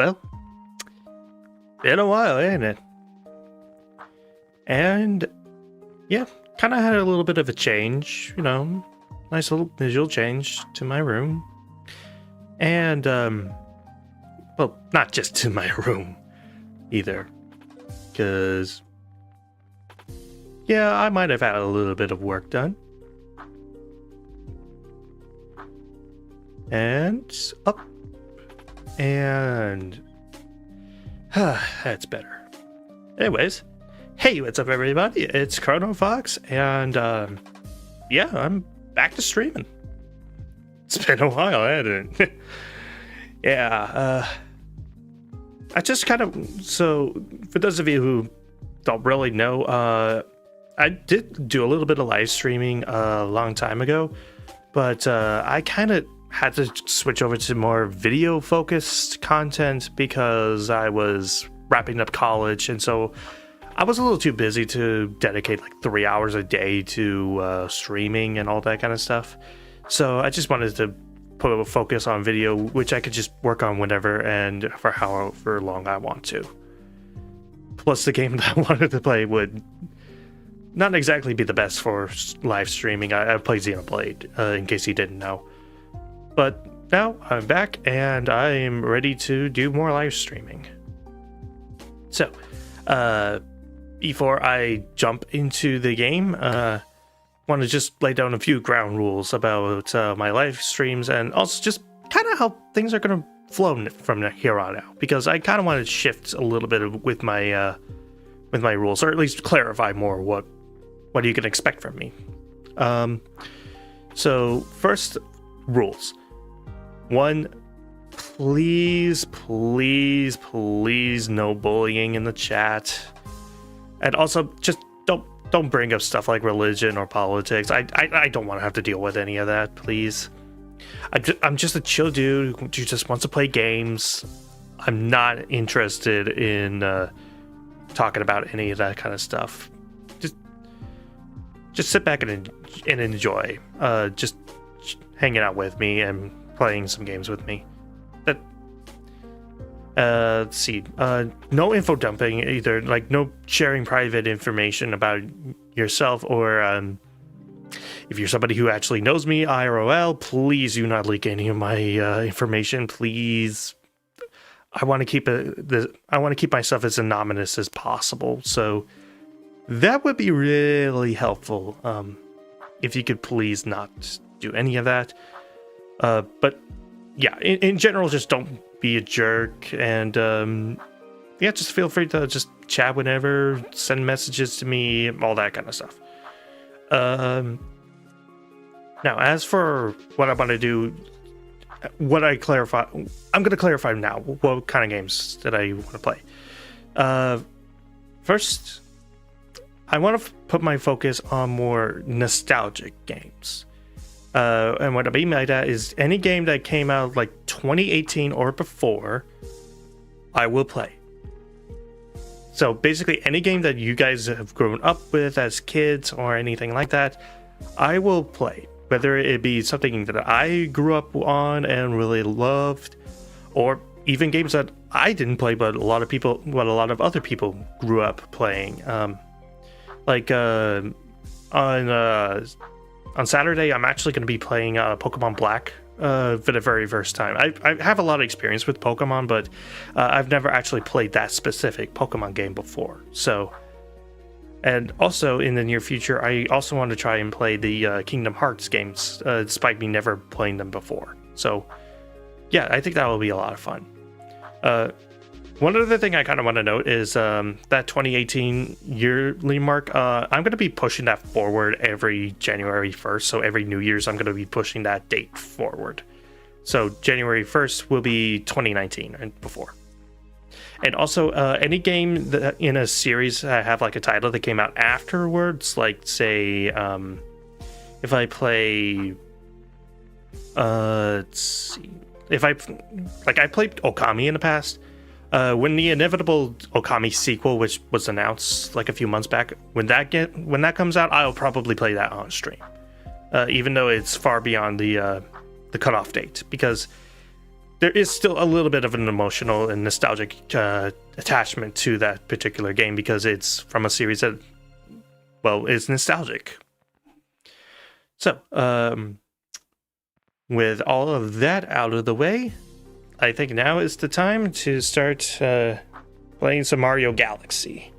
well, been a while, ain't it? And yeah, kind of had a little bit of a change, you know, nice little visual change to my room. And, well, not just to my room either, because, yeah, I might have had a little bit of work done. And up, and that's better. Anyways, hey, what's up, everybody? It's Chronofahx, and yeah, I'm back to streaming. It's been a while, hasn't it? Yeah, I just kind of, so for those of you who don't really know, I did do a little bit of live streaming a long time ago, but I kind of had to switch over to more video focused content because I was wrapping up college, and so I was a little too busy to dedicate like 3 hours a day to streaming and all that kind of stuff. So I just wanted to put a focus on video, which I could just work on whenever and for however long I want to. Plus, the game that I wanted to play would not exactly be the best for live streaming. I played Xenoblade, in case you didn't know. But now I'm back and I am ready to do more live streaming. So, before I jump into the game, want to just lay down a few ground rules about my live streams and also just kind of how things are going to flow from here on out, because I kind of want to shift a little bit with my rules, or at least clarify more what you can expect from me. So first, rules. 1, please no bullying in the chat, and also just don't bring up stuff like religion or politics. I don't want to have to deal with any of that, please. I'm just a chill dude who just wants to play games. I'm not interested in talking about any of that kind of stuff. Just sit back and enjoy. Just hanging out with me and playing some games with me. Let's see. No info dumping either. Like, no sharing private information about yourself, or if you're somebody who actually knows me IRL, please do not leak any of my information. Please. I want to keep myself as anonymous as possible. So that would be really helpful. If you could please not do any of that. But yeah, in general, just don't be a jerk, and yeah, just feel free to just chat whenever, send messages to me, all that kind of stuff. Now, as for what I want to do, I'm going to clarify now what kind of games that I want to play. First, I want to put my focus on more nostalgic games. And what I mean by that is any game that came out like 2018 or before, I will play. So basically any game that you guys have grown up with as kids or anything like that, I will play. Whether it be something that I grew up on and really loved, or even games that I didn't play but a lot of other people grew up playing. On Saturday, I'm actually going to be playing Pokemon Black for the very first time. I have a lot of experience with Pokemon, but I've never actually played that specific Pokemon game before. So, and also in the near future, I also want to try and play the Kingdom Hearts games, despite me never playing them before. So, yeah, I think that will be a lot of fun. One other thing I kind of want to note is that 2018 yearly mark. I'm going to be pushing that forward every January 1st. So every New Year's, I'm going to be pushing that date forward. So January 1st will be 2019 and before. And also, any game that in a series that have like a title that came out afterwards, like say, if I play, let's see, I played Okami in the past. When the inevitable Okami sequel, which was announced like a few months back, when that comes out, I'll probably play that on stream, even though it's far beyond the cutoff date, because there is still a little bit of an emotional and nostalgic attachment to that particular game because it's from a series that, well, is nostalgic. So, with all of that out of the way, I think now is the time to start playing some Mario Galaxy.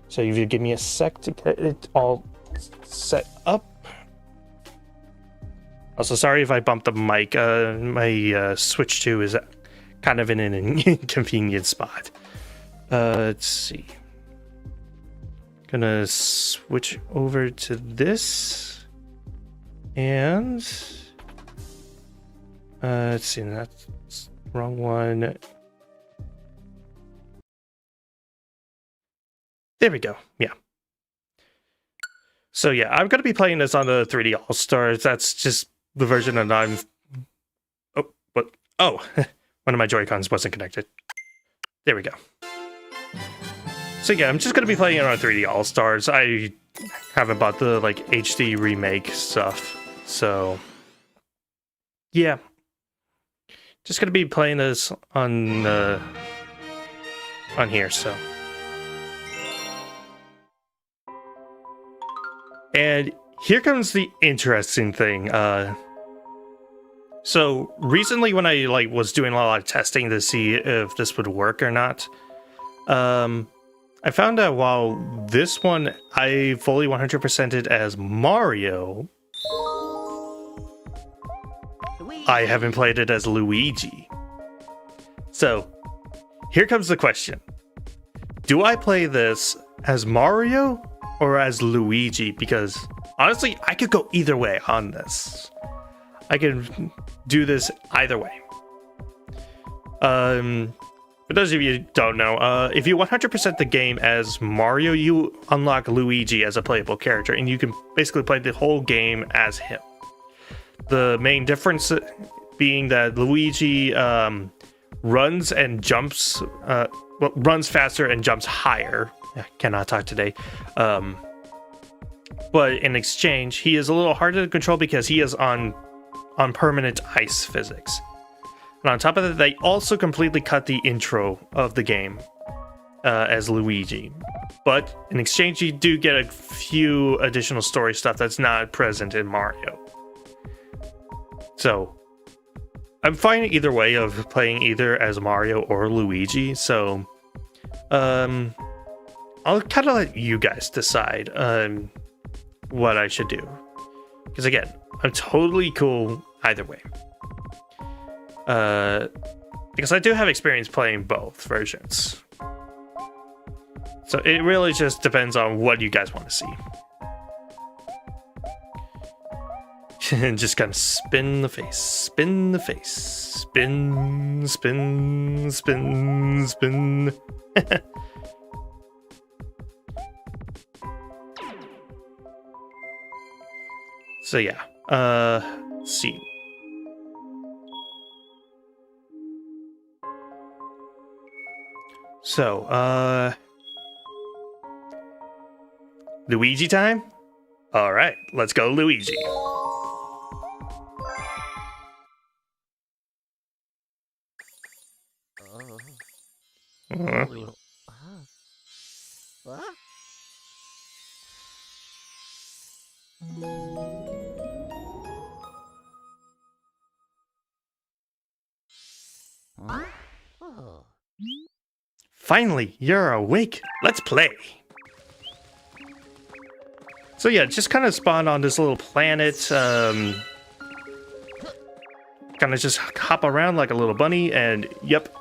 So if you give me a sec to get it all set up. Also, sorry if I bumped the mic. My Switch 2 is kind of in an inconvenient spot. Let's see. Gonna switch over to this. And... let's see, that's the wrong one. There we go, yeah. So yeah, I'm gonna be playing this on the 3D All-Stars. That's just the version that I'm... Oh, what? Oh, one of my Joy-Cons wasn't connected. There we go. So yeah, I'm just gonna be playing it on 3D All-Stars. I haven't bought the, like, HD remake stuff, so... Yeah. Just gonna be playing this on here, so... And here comes the interesting thing. So recently when I was doing a lot of testing to see if this would work or not, I found out while this one I fully 100%ed as Mario, I haven't played it as Luigi. So here comes the question. Do I play this as Mario or as Luigi? Because honestly, I could go either way on this. I can do this either way. For those of you who don't know, if you 100% the game as Mario, you unlock Luigi as a playable character, and you can basically play the whole game as him. The main difference being that Luigi runs and jumps, runs faster and jumps higher. I cannot talk today. But in exchange, he is a little harder to control because he is on permanent ice physics. And on top of that, they also completely cut the intro of the game as Luigi. But in exchange, you do get a few additional story stuff that's not present in Mario. So I'm fine either way of playing either as Mario or Luigi. So I'll kind of let you guys decide what I should do. Because again, I'm totally cool either way. Because I do have experience playing both versions. So it really just depends on what you guys want to see. And just kind of spin the face, spin the face, spin, spin, spin, spin. So yeah, let's see. So, Luigi time? All right, let's go Luigi. Finally, you're awake. Let's play. So yeah, just kind of spawn on this little planet. Kind of just hop around like a little bunny, and yep,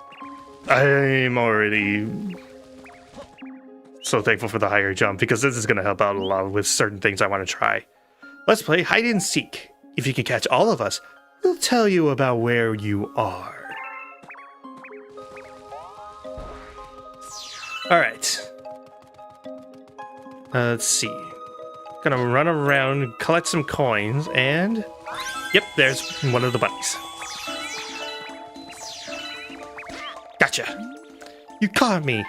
I'm already so thankful for the higher jump because this is going to help out a lot with certain things I want to try. Let's play hide and seek. If you can catch all of us, we'll tell you about where you are. Alright. Let's see. Gonna run around, collect some coins, and... Yep, there's one of the bunnies. Gotcha! You caught me!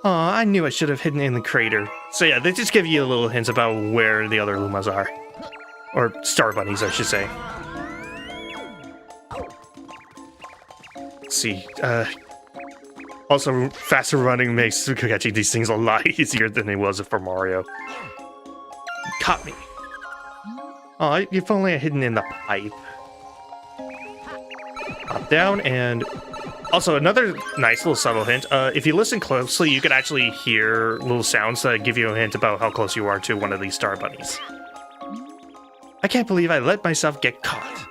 Aw, I knew I should have hidden in the crater. So yeah, they just give you a little hints about where the other Lumas are. Or Star Bunnies, I should say. Let's see. Also, faster running makes catching these things a lot easier than it was for Mario. You caught me. Oh, if only I hidden in the pipe. Up, down, and... Also, another nice little subtle hint. If you listen closely, you can actually hear little sounds that give you a hint about how close you are to one of these star bunnies. I can't believe I let myself get caught.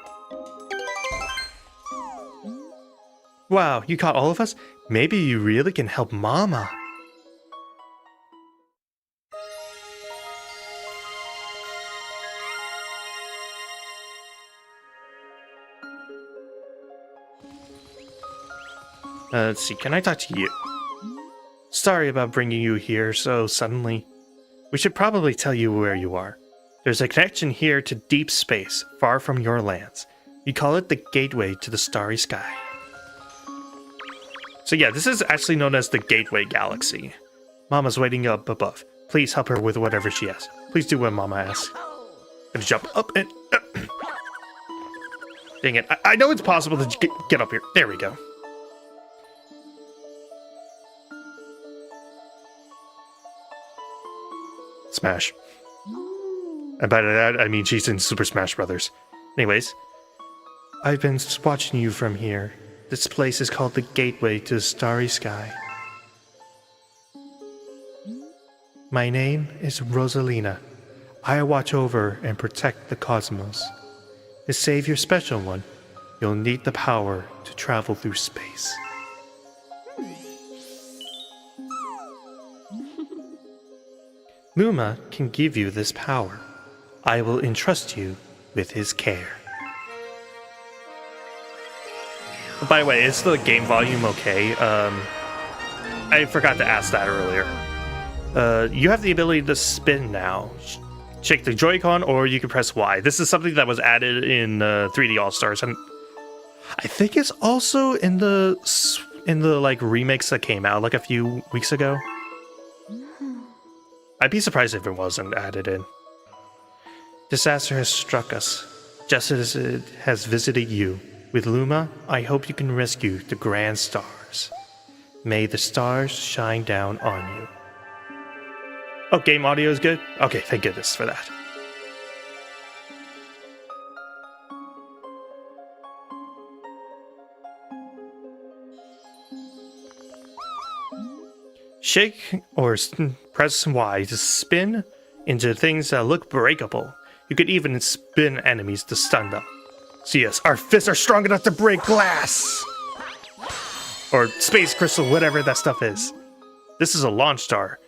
Wow, you caught all of us? Maybe you really can help Mama. Let's see, can I talk to you? Sorry about bringing you here so suddenly. We should probably tell you where you are. There's a connection here to deep space, far from your lands. We call it the gateway to the starry sky. So yeah, this is actually known as the Gateway Galaxy. Mama's waiting up above. Please help her with whatever she asks. Please do what Mama asks. Gonna jump up and... Dang it, I know it's possible to get up here. There we go. Smash. And by that, I mean she's in Super Smash Brothers. Anyways, I've been watching you from here. This place is called the Gateway to the Starry Sky. My name is Rosalina. I watch over and protect the cosmos. To save your special one, you'll need the power to travel through space. Luma can give you this power. I will entrust you with his care. By the way, is the game volume okay? I forgot to ask that earlier. You have the ability to spin now. Shake the Joy-Con, or you can press Y. This is something that was added in 3D All-Stars, and I think it's also in the like remakes that came out like a few weeks ago. I'd be surprised if it wasn't added in. Disaster has struck us, just as it has visited you. With Luma, I hope you can rescue the grand stars. May the stars shine down on you. Oh, game audio is good? Okay, thank goodness for that. Shake or press Y to spin into things that look breakable. You could even spin enemies to stun them. So yes, our fists are strong enough to break glass! Or space crystal, whatever that stuff is. This is a launch star.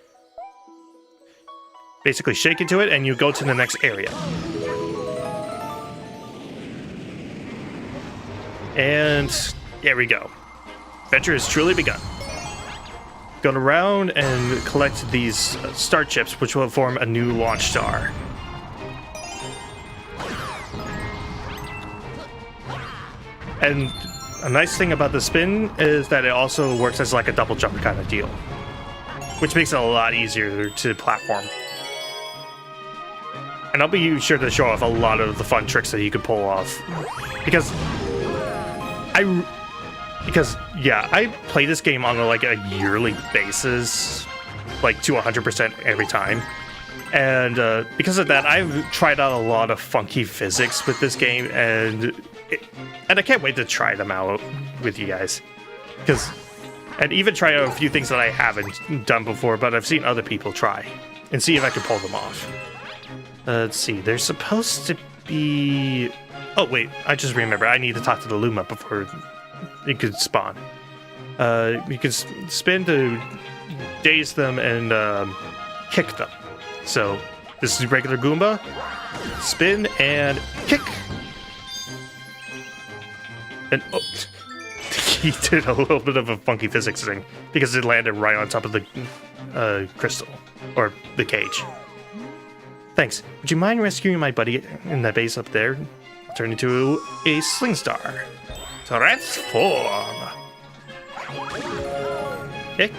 Basically shake into it and you go to the next area. And there we go. Adventure has truly begun. Go around and collect these star chips, which will form a new launch star. And a nice thing about the spin is that it also works as like a double jump kind of deal, which makes it a lot easier to platform. And I'll be sure to show off a lot of the fun tricks that you can pull off, because yeah, I play this game on like a yearly basis, like to 100% every time. And because of that, I've tried out a lot of funky physics with this game, and I can't wait to try them out with you guys. And even try out a few things that I haven't done before, but I've seen other people try, and see if I can pull them off. Let's see, there's supposed to be... Oh wait, I just remember, I need to talk to the Luma before it could spawn. You can spin to daze them and kick them. So this is regular Goomba. Spin and kick. And oh, he did a little bit of a funky physics thing because it landed right on top of the crystal or the cage. Thanks. Would you mind rescuing my buddy in that base up there? Turn into a sling star. Transform. Okay.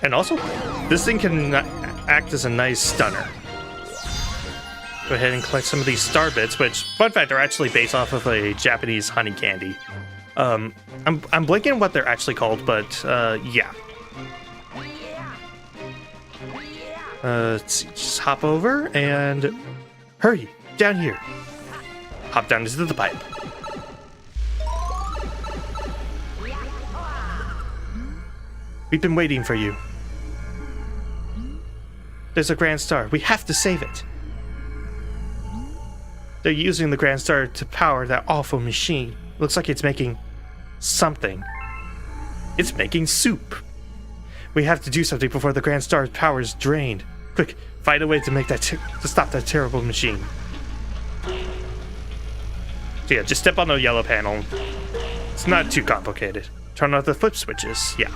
And also, this thing can act as a nice stunner. go ahead and collect some of these star bits, which, fun fact, are actually based off of a Japanese honey candy. I'm blanking what they're actually called, but yeah. Let's see, just hop over and hurry down here. Hop down into the pipe. We've been waiting for you. There's a Grand Star. We have to save it. They're using the Grand Star to power that awful machine. Looks like it's making something. It's making soup. We have to do something before the Grand Star's power is drained. Quick, find a way to make that to stop that terrible machine. So yeah, just step on the yellow panel. It's not too complicated. Turn off the flip switches. Yeah.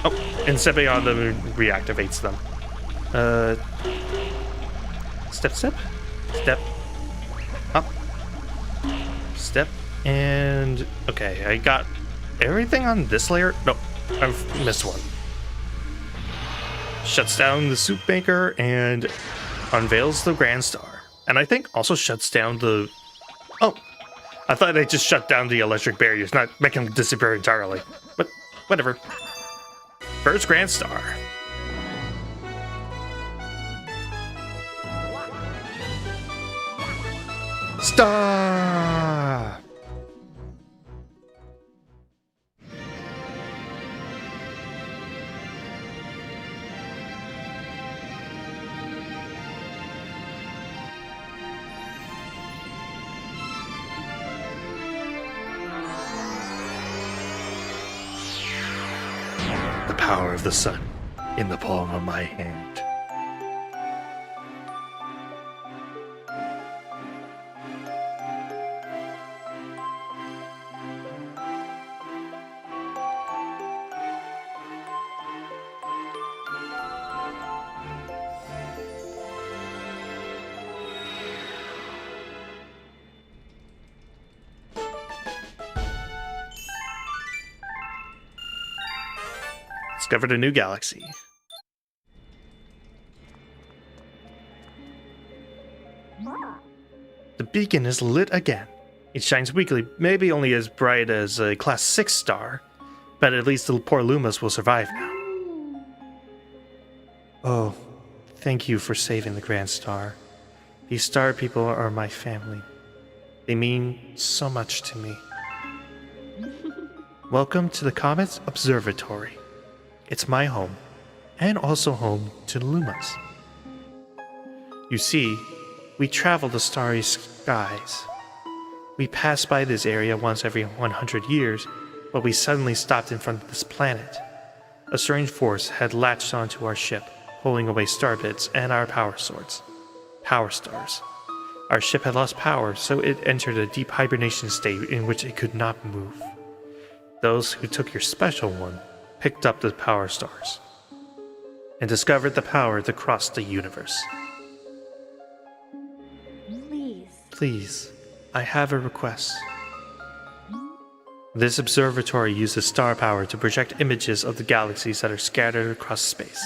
Oh, and stepping on them reactivates them. Step, step, up, step, and okay, I got everything on this layer. No, I've missed one. Shuts down the soup maker and unveils the Grand Star. And I think also shuts down the... Oh, I thought they just shut down the electric barriers, not making them disappear entirely. But whatever. First Grand Star. Star! The power of the sun in the palm of my hand. Discovered a new galaxy. The beacon is lit again. It shines weakly, maybe only as bright as a Class 6 star, but at least the poor Lumas will survive now. Oh, thank you for saving the Grand Star. These star people are my family. They mean so much to me. Welcome to the Comet Observatory. It's my home, and also home to the Lumas. You see, we travel the starry skies. We pass by this area once every 100 years, but we suddenly stopped in front of this planet. A strange force had latched onto our ship, pulling away star bits and our power swords. Power stars. Our ship had lost power, so it entered a deep hibernation state in which it could not move. Those who took your special one picked up the power stars and discovered the power to cross the universe. Please, I have a request. This observatory uses star power to project images of the galaxies that are scattered across space.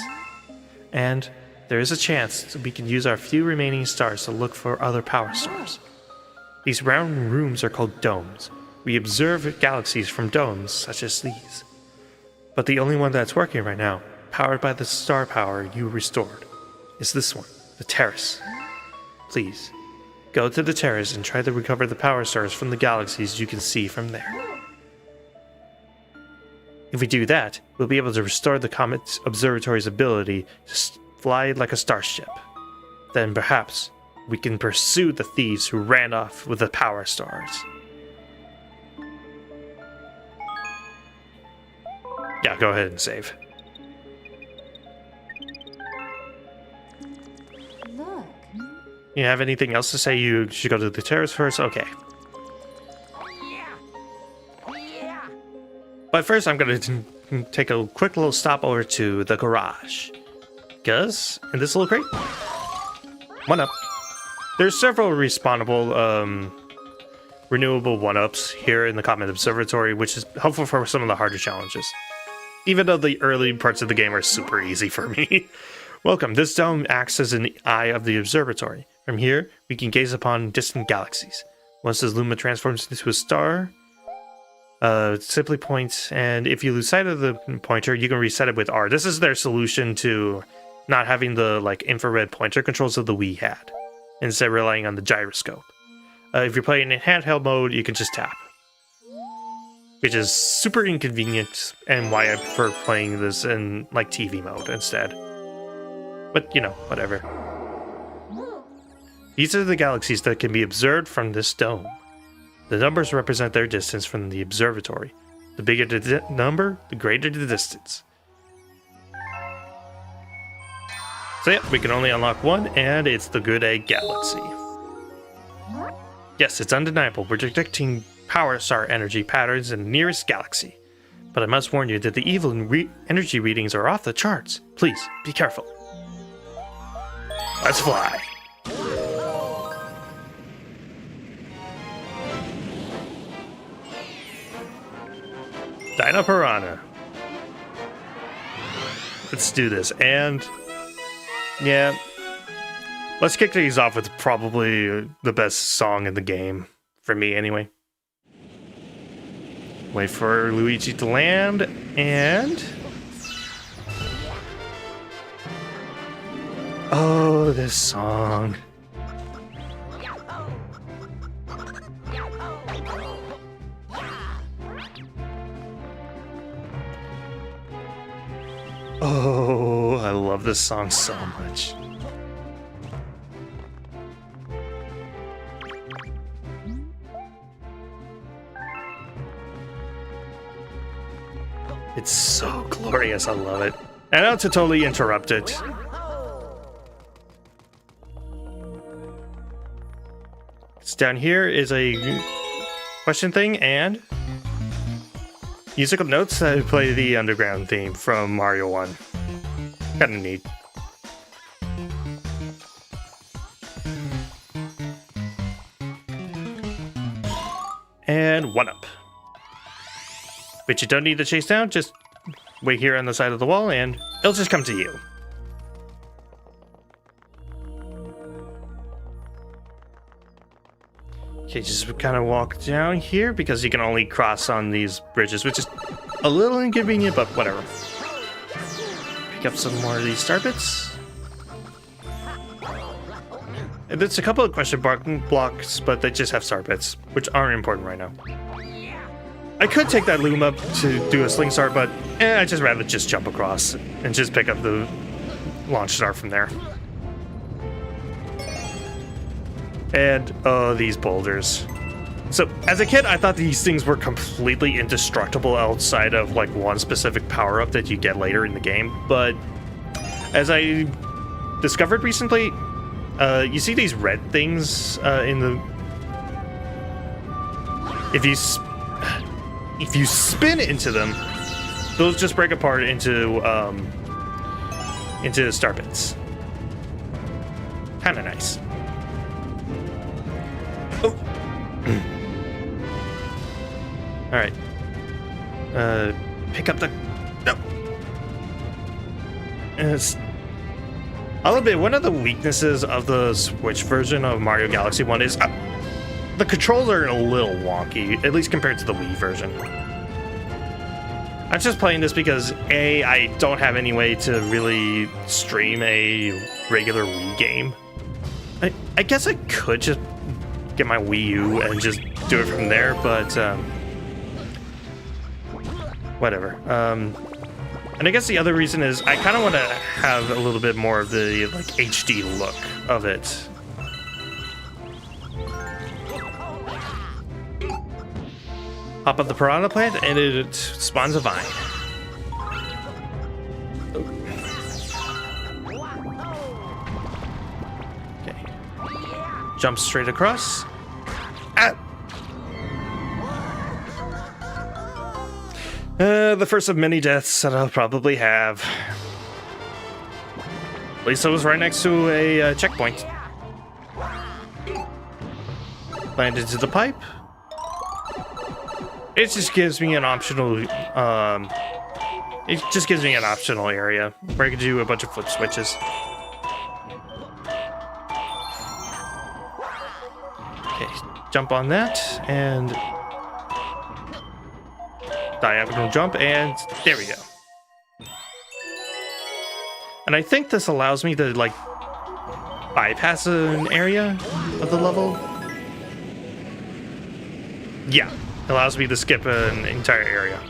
And there is a chance that we can use our few remaining stars to look for other power stars. These round rooms are called domes. We observe galaxies from domes such as these. But the only one that's working right now, powered by the star power you restored, is this one, the terrace. Please, go to the terrace and try to recover the power stars from the galaxies you can see from there. If we do that, we'll be able to restore the Comet Observatory's ability to fly like a starship. Then perhaps we can pursue the thieves who ran off with the power stars. Yeah, go ahead and save. Look. You have anything else to say? You should go to the terrace first? Okay. But first, I'm going to take a quick little stop over to the garage. Because, in this little crate, one up. There's several respawnable, renewable one-ups here in the Comet Observatory, which is helpful for some of the harder challenges. Even though the early parts of the game are super easy for me. Welcome. This dome acts as an eye of the observatory. From here, we can gaze upon distant galaxies. Once this Luma transforms into a star, simply point, and if you lose sight of the pointer, you can reset it with R. This is their solution to not having the like infrared pointer controls that the Wii had, instead relying on the gyroscope. If you're playing in handheld mode, you can just tap, which is super inconvenient, and why I prefer playing this in like TV mode instead. But you know, whatever. These are the galaxies that can be observed from this dome. The numbers represent their distance from the observatory. The bigger the number, the greater the distance. So yeah, we can only unlock one, and it's the Good Egg Galaxy. Yes, it's undeniable. We're detecting power star energy patterns in the nearest galaxy. But I must warn you that the evil energy readings are off the charts. Please, be careful. Let's fly. Dino Piranha. Let's do this. And yeah, let's kick these off with probably the best song in the game. For me, anyway. Wait for Luigi to land, and... oh, this song. Oh, I love this song so much. It's so glorious, I love it. And now to totally interrupt it. It's down here is a question thing and musical notes that play the underground theme from Mario 1. Kinda neat. And 1-up. But you don't need to chase down, just wait here on the side of the wall and it'll just come to you. Okay, just kind of walk down here because you can only cross on these bridges, which is a little inconvenient, but whatever. Pick up some more of these star bits. And there's a couple of question blocks, but they just have star bits, which aren't important right now. I could take that loom up to do a sling star, but I'd just rather just jump across and just pick up the launch star from there. And, oh, these boulders. So, as a kid, I thought these things were completely indestructible outside of, like, one specific power-up that you get later in the game. But, as I discovered recently, you see these red things in the... If you spin into them, those just break apart into star bits. Kinda nice. Oh. Alright. Pick up the... No. I'll admit, one of the weaknesses of the Switch version of Mario Galaxy 1 is the controls are a little wonky, at least compared to the Wii version. I'm just playing this because, A, I don't have any way to really stream a regular Wii game. I guess I could just get my Wii U and just do it from there, but whatever. And I guess the other reason is I kind of want to have a little bit more of the like HD look of it. Hop up the piranha plant and it spawns a vine. Okay. Jump straight across. Ah! The first of many deaths that I'll probably have. At least I was right next to a checkpoint. Landed into the pipe. It just gives me an optional It just gives me an optional area where I can do a bunch of flip switches. Okay, jump on that, and diagonal jump, and there we go. And I think this allows me to, like, bypass an area of the level. Yeah, it allows me to skip an entire area.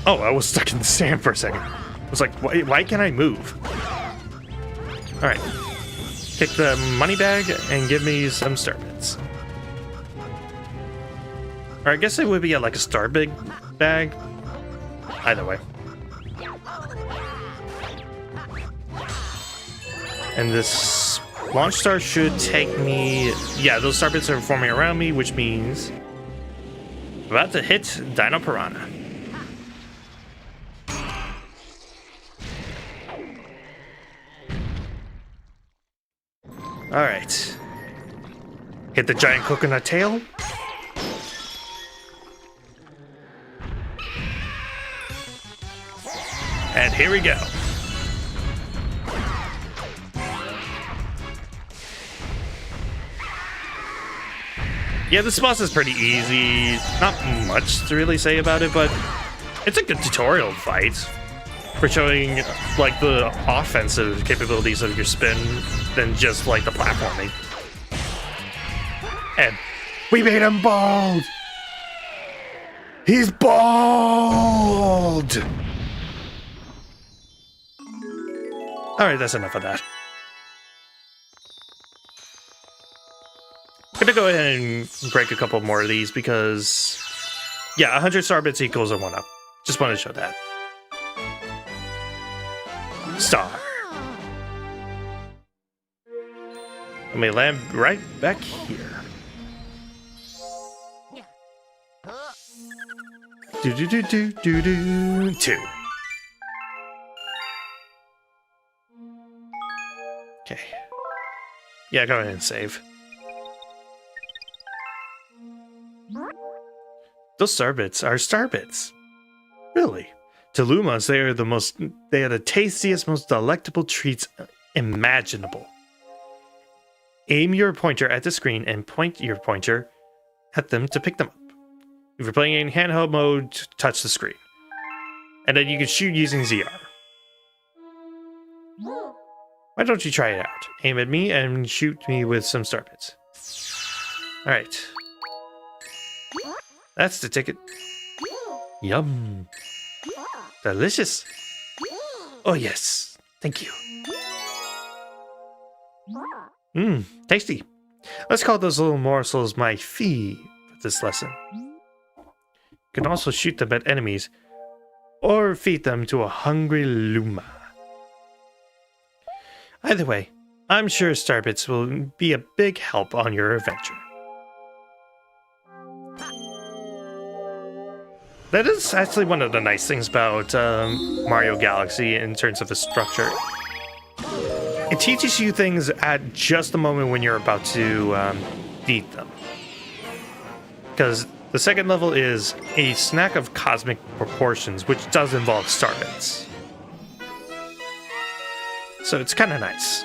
Oh, I was stuck in the sand for a second. I was like, why can't I move? Alright. Take the money bag and give me some star bits. Or I guess it would be like a star big bag. Either way. And this launch star should take me... Yeah, those star bits are forming around me, which means... I'm about to hit Dino Piranha. Alright. Hit the giant coconut tail. And here we go. Yeah, this boss is pretty easy. Not much to really say about it, but it's a good tutorial fight for showing like the offensive capabilities of your spin than just like the platforming. And we made him bald! He's bald! Alright, that's enough of that. I'm gonna go ahead and break a couple more of these because, yeah, 100 star bits equals a 1-up. Just wanted to show that. Star. Let me land right back here. Do. 2. Okay. Yeah, go ahead and save. Those star bits are star bits. Really? To Lumas, they are the tastiest, most delectable treats imaginable. Aim your pointer at the screen and point your pointer at them to pick them up. If you're playing in handheld mode, touch the screen. And then you can shoot using ZR. Why don't you try it out? Aim at me and shoot me with some star bits. Alright. That's the ticket. Yum. Delicious. Oh yes. Thank you. Mmm, tasty. Let's call those little morsels my fee for this lesson. You can also shoot them at enemies or feed them to a hungry Luma. Either way, I'm sure Starbits will be a big help on your adventure. That is actually one of the nice things about Mario Galaxy in terms of the structure. It teaches you things at just the moment when you're about to beat them. Because the second level is a snack of cosmic proportions, which does involve Starbits. So it's kind of nice.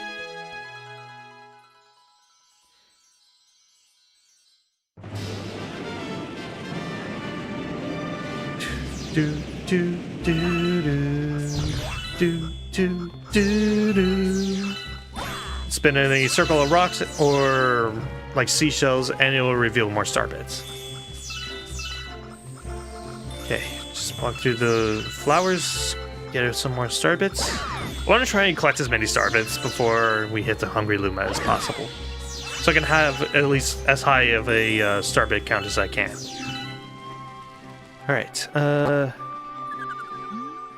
Spin in a circle of rocks or like seashells and it will reveal more star bits. Okay, just walk through the flowers, get some more star bits. I want to try and collect as many star bits before we hit the Hungry Luma as possible, so I can have at least as high of a star bit count as I can. Alright,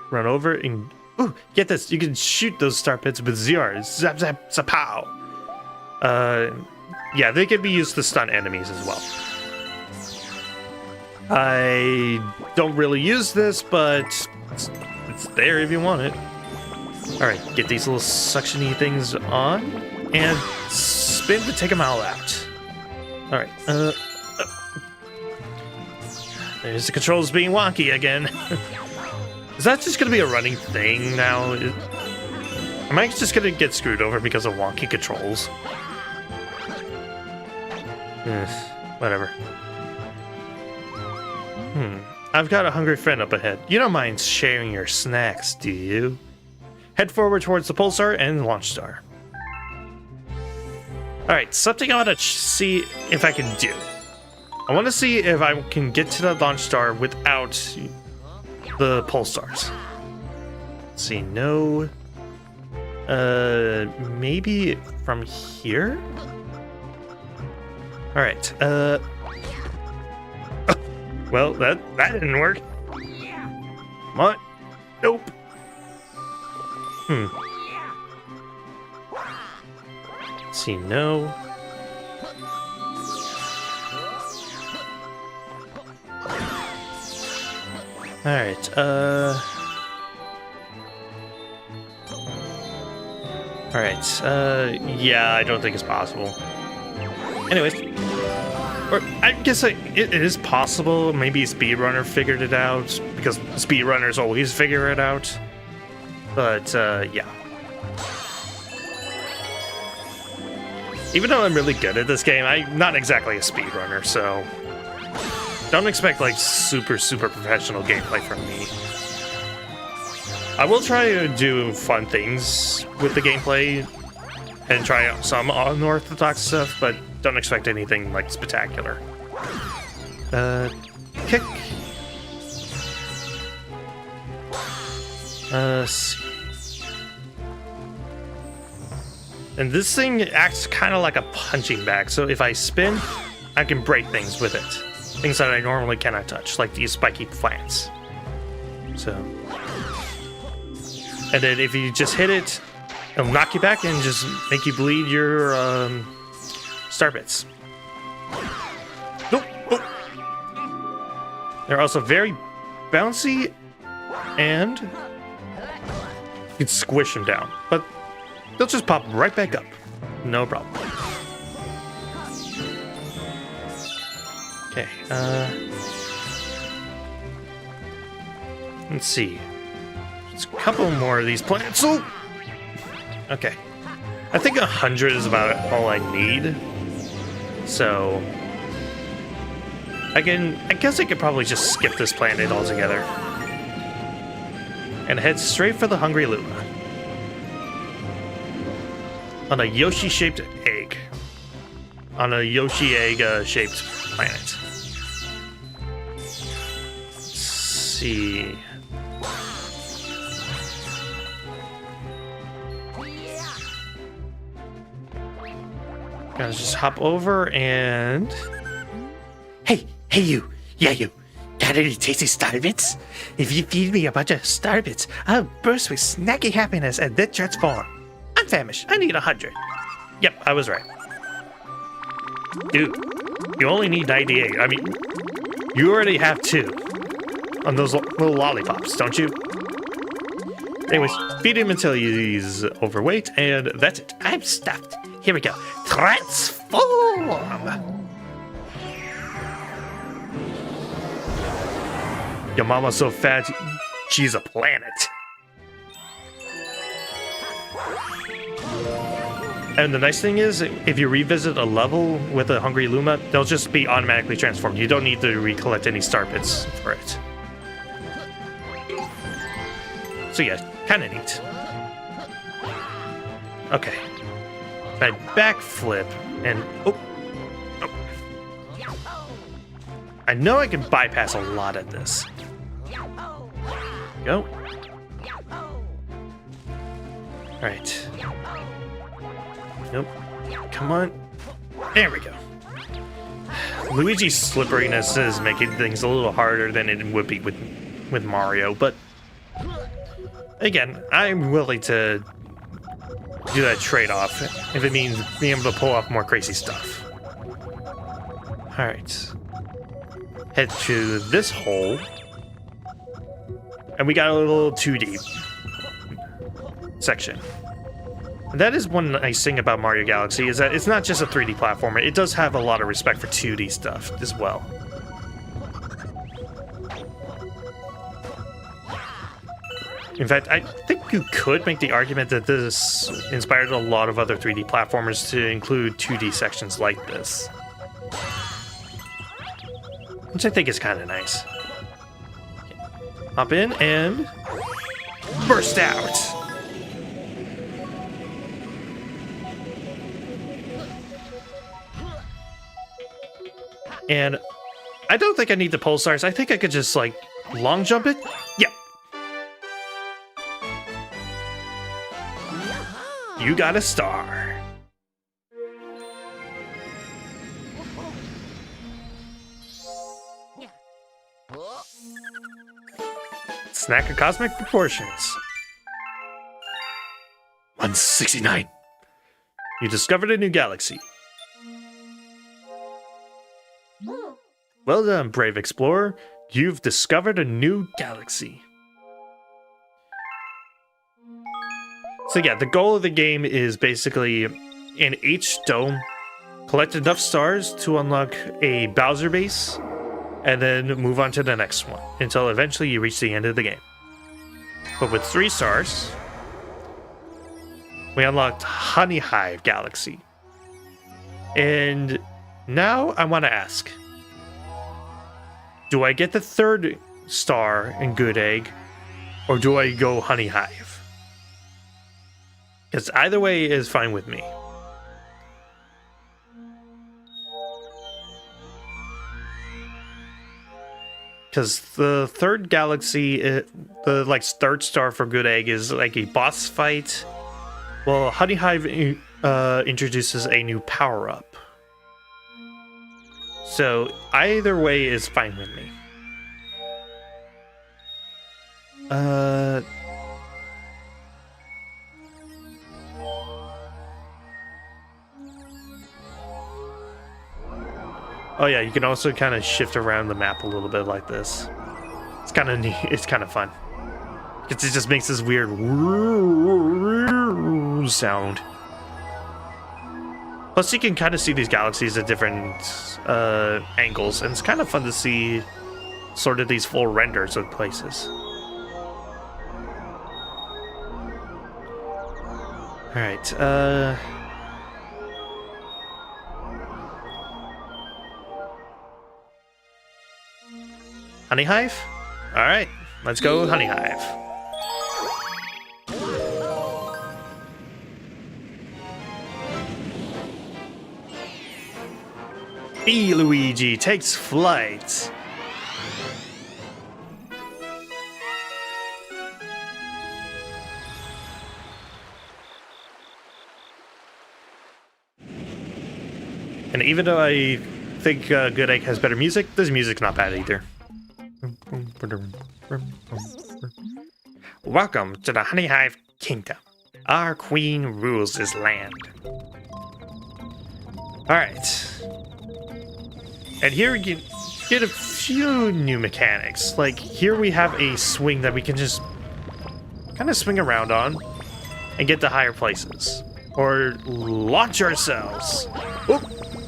run over and... Ooh, get this, you can shoot those star bits with ZR. Zap, zap, zapow! Yeah, they can be used to stun enemies as well. I don't really use this, but it's there if you want it. Alright, get these little suction-y things on, and spin to take them all out. Alright, There's the controls being wonky again. Is that just gonna be a running thing now? Am I just gonna get screwed over because of wonky controls? Whatever. I've got a hungry friend up ahead. You don't mind sharing your snacks, do you? Head forward towards the pulsar and launch star. Alright, something I want to see if I can do. I want to see if I can get to the launch star without the pulsars. Let's see, no. Maybe from here? Alright, well, that didn't work. Come on. Nope. Let's see, no. Alright, yeah, I don't think it's possible. Anyways. Or I guess it is possible. Maybe Speedrunner figured it out, because speedrunners always figure it out. But, yeah. Even though I'm really good at this game, I'm not exactly a speedrunner, so don't expect, like, super professional gameplay from me. I will try to do fun things with the gameplay and try out some unorthodox stuff, but don't expect anything, like, spectacular. Kick. And this thing acts kind of like a punching bag, so if I spin, I can break things with it. Things that I normally cannot touch, like these spiky plants. So. And then if you just hit it, it'll knock you back and just make you bleed your, star bits. Nope. Oh. They're also very bouncy, and you can squish them down, but they'll just pop right back up. No problem. Okay, let's see. There's a couple more of these plants. Oh! Okay. I think 100 is about all I need. So I guess I could probably just skip this planet altogether and head straight for the Hungry Luma on a Yoshi-shaped egg. On a Yoshi egg-shaped planet. Let's see. Gotta just hop over and... Hey you! Yeah, you! Got any tasty star bits? If you feed me a bunch of star bits, I'll burst with snacky happiness and then transform. I'm famished. I need 100. Yep, I was right. Dude, you only need 98. I mean, you already have 2 on those little lollipops, don't you? Anyways, feed him until he's overweight, and that's it. I'm stuffed. Here we go. Transform! Your mama's so fat, she's a planet. And the nice thing is, if you revisit a level with a Hungry Luma, they'll just be automatically transformed. You don't need to recollect any star bits for it. So yeah, kind of neat. Okay. I backflip and... Oh. I know I can bypass a lot of this. Go. Alright. Nope. Come on. There we go. Luigi's slipperiness is making things a little harder than it would be with Mario, but again, I'm willing to do that trade-off if it means being able to pull off more crazy stuff. Alright. Head to this hole. And we got a little 2D section. That is one nice thing about Mario Galaxy, is that it's not just a 3D platformer. It does have a lot of respect for 2D stuff as well. In fact, I think you could make the argument that this inspired a lot of other 3D platformers to include 2D sections like this. Which I think is kind of nice. Hop in and burst out. And I don't think I need the pulsars. I think I could just, like, long jump it. Yep. You got a star. Snack of cosmic proportions. 169. You discovered a new galaxy. Well done, brave explorer. You've discovered a new galaxy. So yeah, the goal of the game is basically in each dome, collect enough stars to unlock a Bowser base, and then move on to the next one, until eventually you reach the end of the game. But with 3 stars, we unlocked Honey Hive Galaxy. And now I want to ask, do I get the 3rd star in Good Egg, or do I go Honey Hive? Because either way is fine with me. Because the 3rd galaxy, the like 3rd star for Good Egg is like a boss fight. Well, Honey Hive introduces a new power-up. So either way is fine with me. Oh yeah, you can also kind of shift around the map a little bit like this. It's kind of neat. It's kind of fun. It just makes this weird sound. Plus, you can kind of see these galaxies at different angles, and it's kind of fun to see sort of these full renders of places. All right. Honey Hive? Alright, let's go Honey Hive. B. Luigi takes flight. And even though I think Good Egg has better music, this music's not bad either. Welcome to the Honey Hive Kingdom. Our queen rules this land. Alright. And here we get a few new mechanics. Like, here we have a swing that we can just kind of swing around on and get to higher places. Or launch ourselves.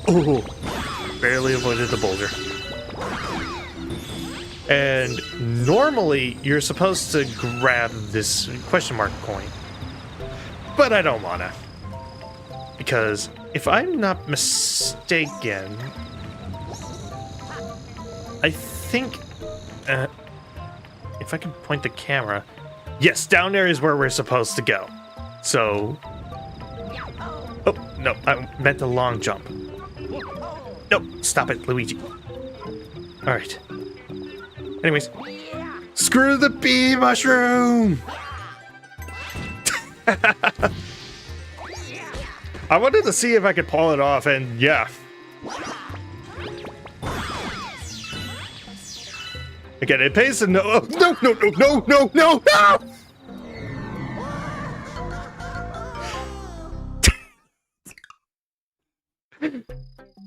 Oh, barely avoided the boulder. And normally, you're supposed to grab this question mark coin. But I don't wanna. Because if I'm not mistaken, I think, if I can point the camera, yes, down there is where we're supposed to go. So, oh, no, I meant the long jump. No, stop it, Luigi. All right. Anyways, screw the bee mushroom! I wanted to see if I could pull it off, and yeah. Again, it pays to know. Oh, no!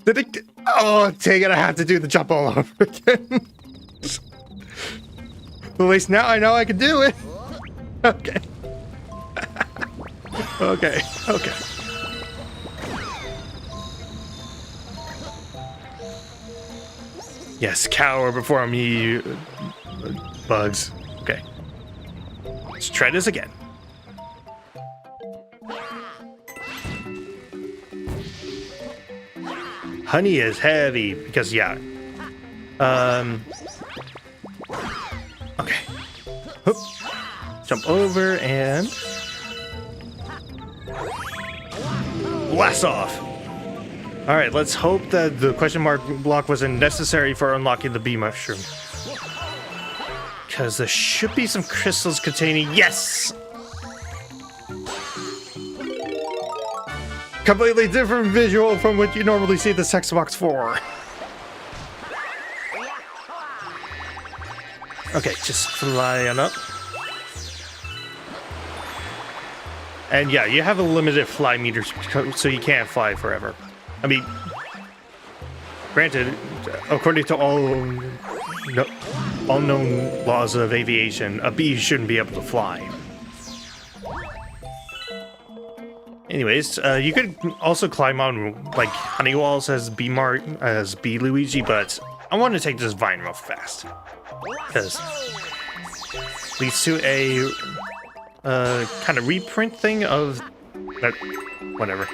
Did it? Oh, dang it! I have to do the jump all over again. At least now I know I can do it. Okay. Okay. Yes, cower before me, bugs. Okay. Let's try this again. Honey is heavy because, yeah. Okay. Hoop. Jump over and blast off. All right, let's hope that the question mark block wasn't necessary for unlocking the bee mushroom. Because there should be some crystals containing... Yes! Completely different visual from what you normally see the text box for. Okay, just fly on up. And yeah, you have a limited fly meter, so you can't fly forever. I mean, granted, according to all known laws of aviation, a bee shouldn't be able to fly. Anyways, you could also climb on like honey walls as Bee Luigi, but I want to take this vine real fast because leads to a kind of reprint thing of that. Whatever.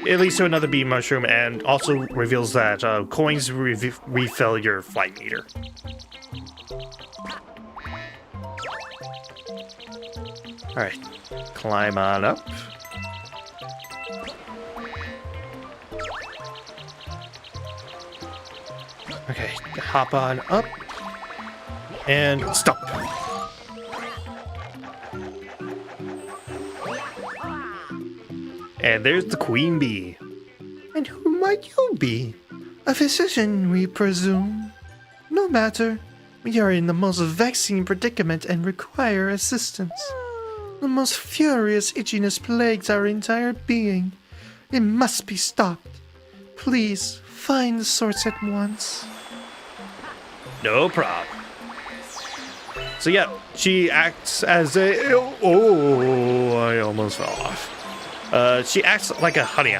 It leads to another bee mushroom and also reveals that coins refill your flight meter. All right, climb on up. Okay, hop on up and stop. And there's the queen bee. And who might you be? A physician, we presume. No matter. We are in the most vexing predicament and require assistance. The most furious itchiness plagues our entire being. It must be stopped. Please, find the source at once. No problem. So yeah, she acts as a... Oh, I almost fell off. She acts like a honey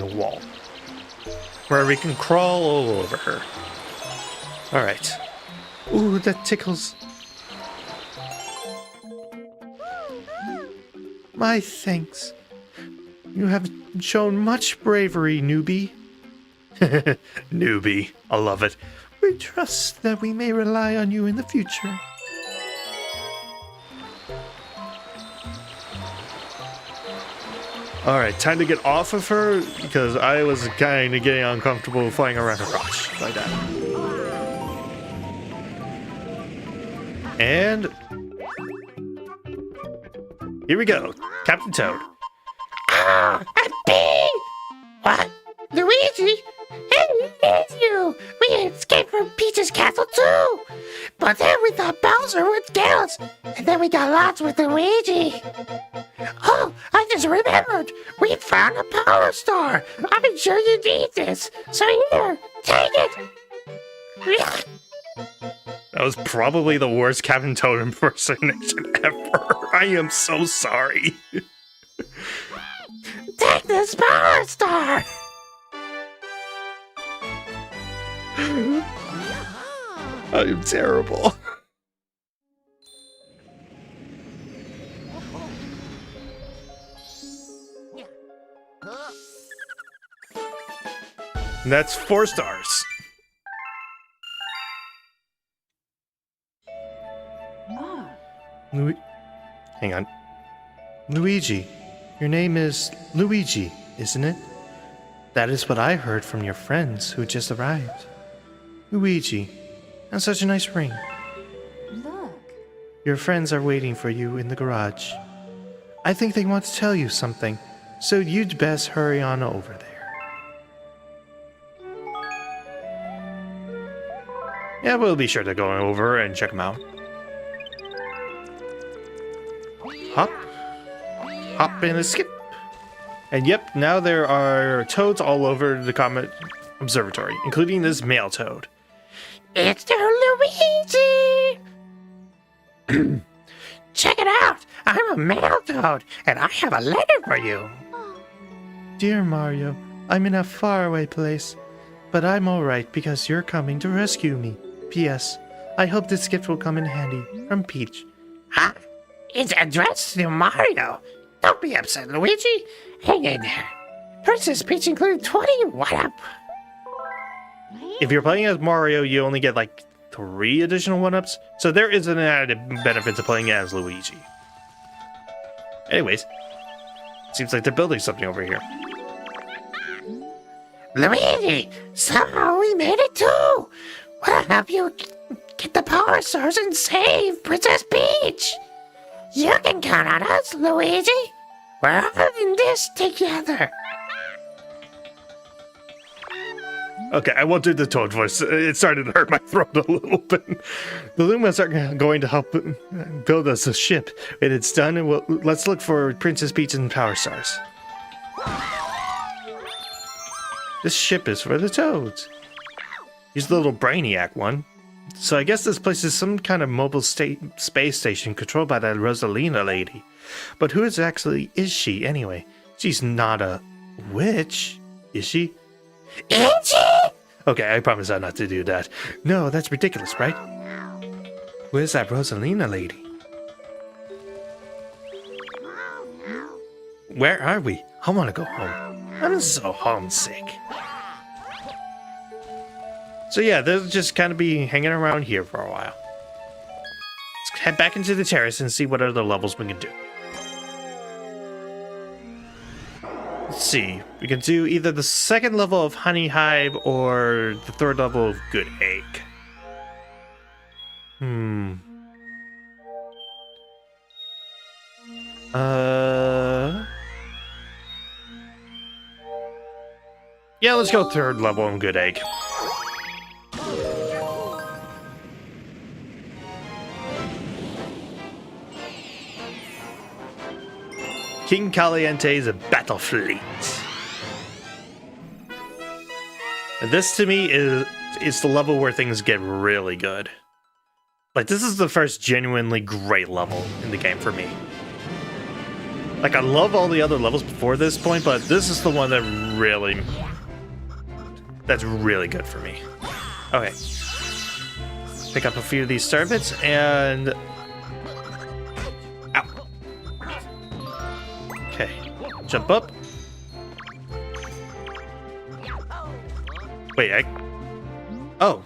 wall, where we can crawl all over her. All right. Ooh, that tickles. My thanks. You have shown much bravery, newbie. Newbie, I love it. We trust that we may rely on you in the future. Alright, time to get off of her, because I was kind of getting uncomfortable flying around her crotch like that. And... here we go, Captain Toad. Ah, a bee! What? Luigi? Hey, it's you! We escaped from Peach's castle too! But then we thought Bowser would get us, and then we got lost with Luigi! Oh, I just remembered! We found a power star! I'm sure you need this! So here, take it! That was probably the worst Captain Toad impersonation ever. I am so sorry. Take this power star! I am terrible. And that's 4 stars. Hang on. Luigi. Your name is Luigi, isn't it? That is what I heard from your friends who just arrived. Luigi. And such a nice ring. Look. Your friends are waiting for you in the garage. I think they want to tell you something, so you'd best hurry on over there. Yeah, we'll be sure to go over and check them out. Hop. Hop and a skip. And yep, now there are toads all over the Comet Observatory, including this male toad. It's the Luigi! Check it out! I'm a male toad, and I have a letter for you. Dear Mario, I'm in a faraway place, but I'm alright because you're coming to rescue me. P.S. I hope this gift will come in handy. From Peach. Huh? It's addressed to Mario. Don't be upset, Luigi. Hang in there. Princess Peach included 20 1-up. If you're playing as Mario, you only get like 3 additional 1-ups, so there is an added benefit to playing as Luigi. Anyways, seems like they're building something over here. Luigi, somehow we made it too. We'll help you get the power source and save Princess Peach. You can count on us, Luigi. We're all in this together. Okay, I won't do the Toad voice. It started to hurt my throat a little bit. The Lumas are going to help build us a ship. When it's done, let's look for Princess Peach and Power Stars. This ship is for the Toads. He's the little brainiac one. So I guess this place is some kind of mobile space station controlled by that Rosalina lady. But who exactly is she anyway? She's not a witch, is she? Itchy! Okay, I promise not to do that. No, that's ridiculous, right? Where's that Rosalina lady? Where are we? I want to go home. I'm so homesick. So yeah, they'll just kind of be hanging around here for a while. Let's head back into the terrace and see what other levels we can do. Let's see. We can do either the second level of Honey Hive or the third level of Good Egg. Yeah, let's go third level on Good Egg. King Caliente's battle fleet. And this to me is the level where things get really good. Like, this is the first genuinely great level in the game for me. Like, I love all the other levels before this point, but this is the one that that's really good for me. Okay. Pick up a few of these star bits and... Ow. Okay. Jump up. Wait, Oh.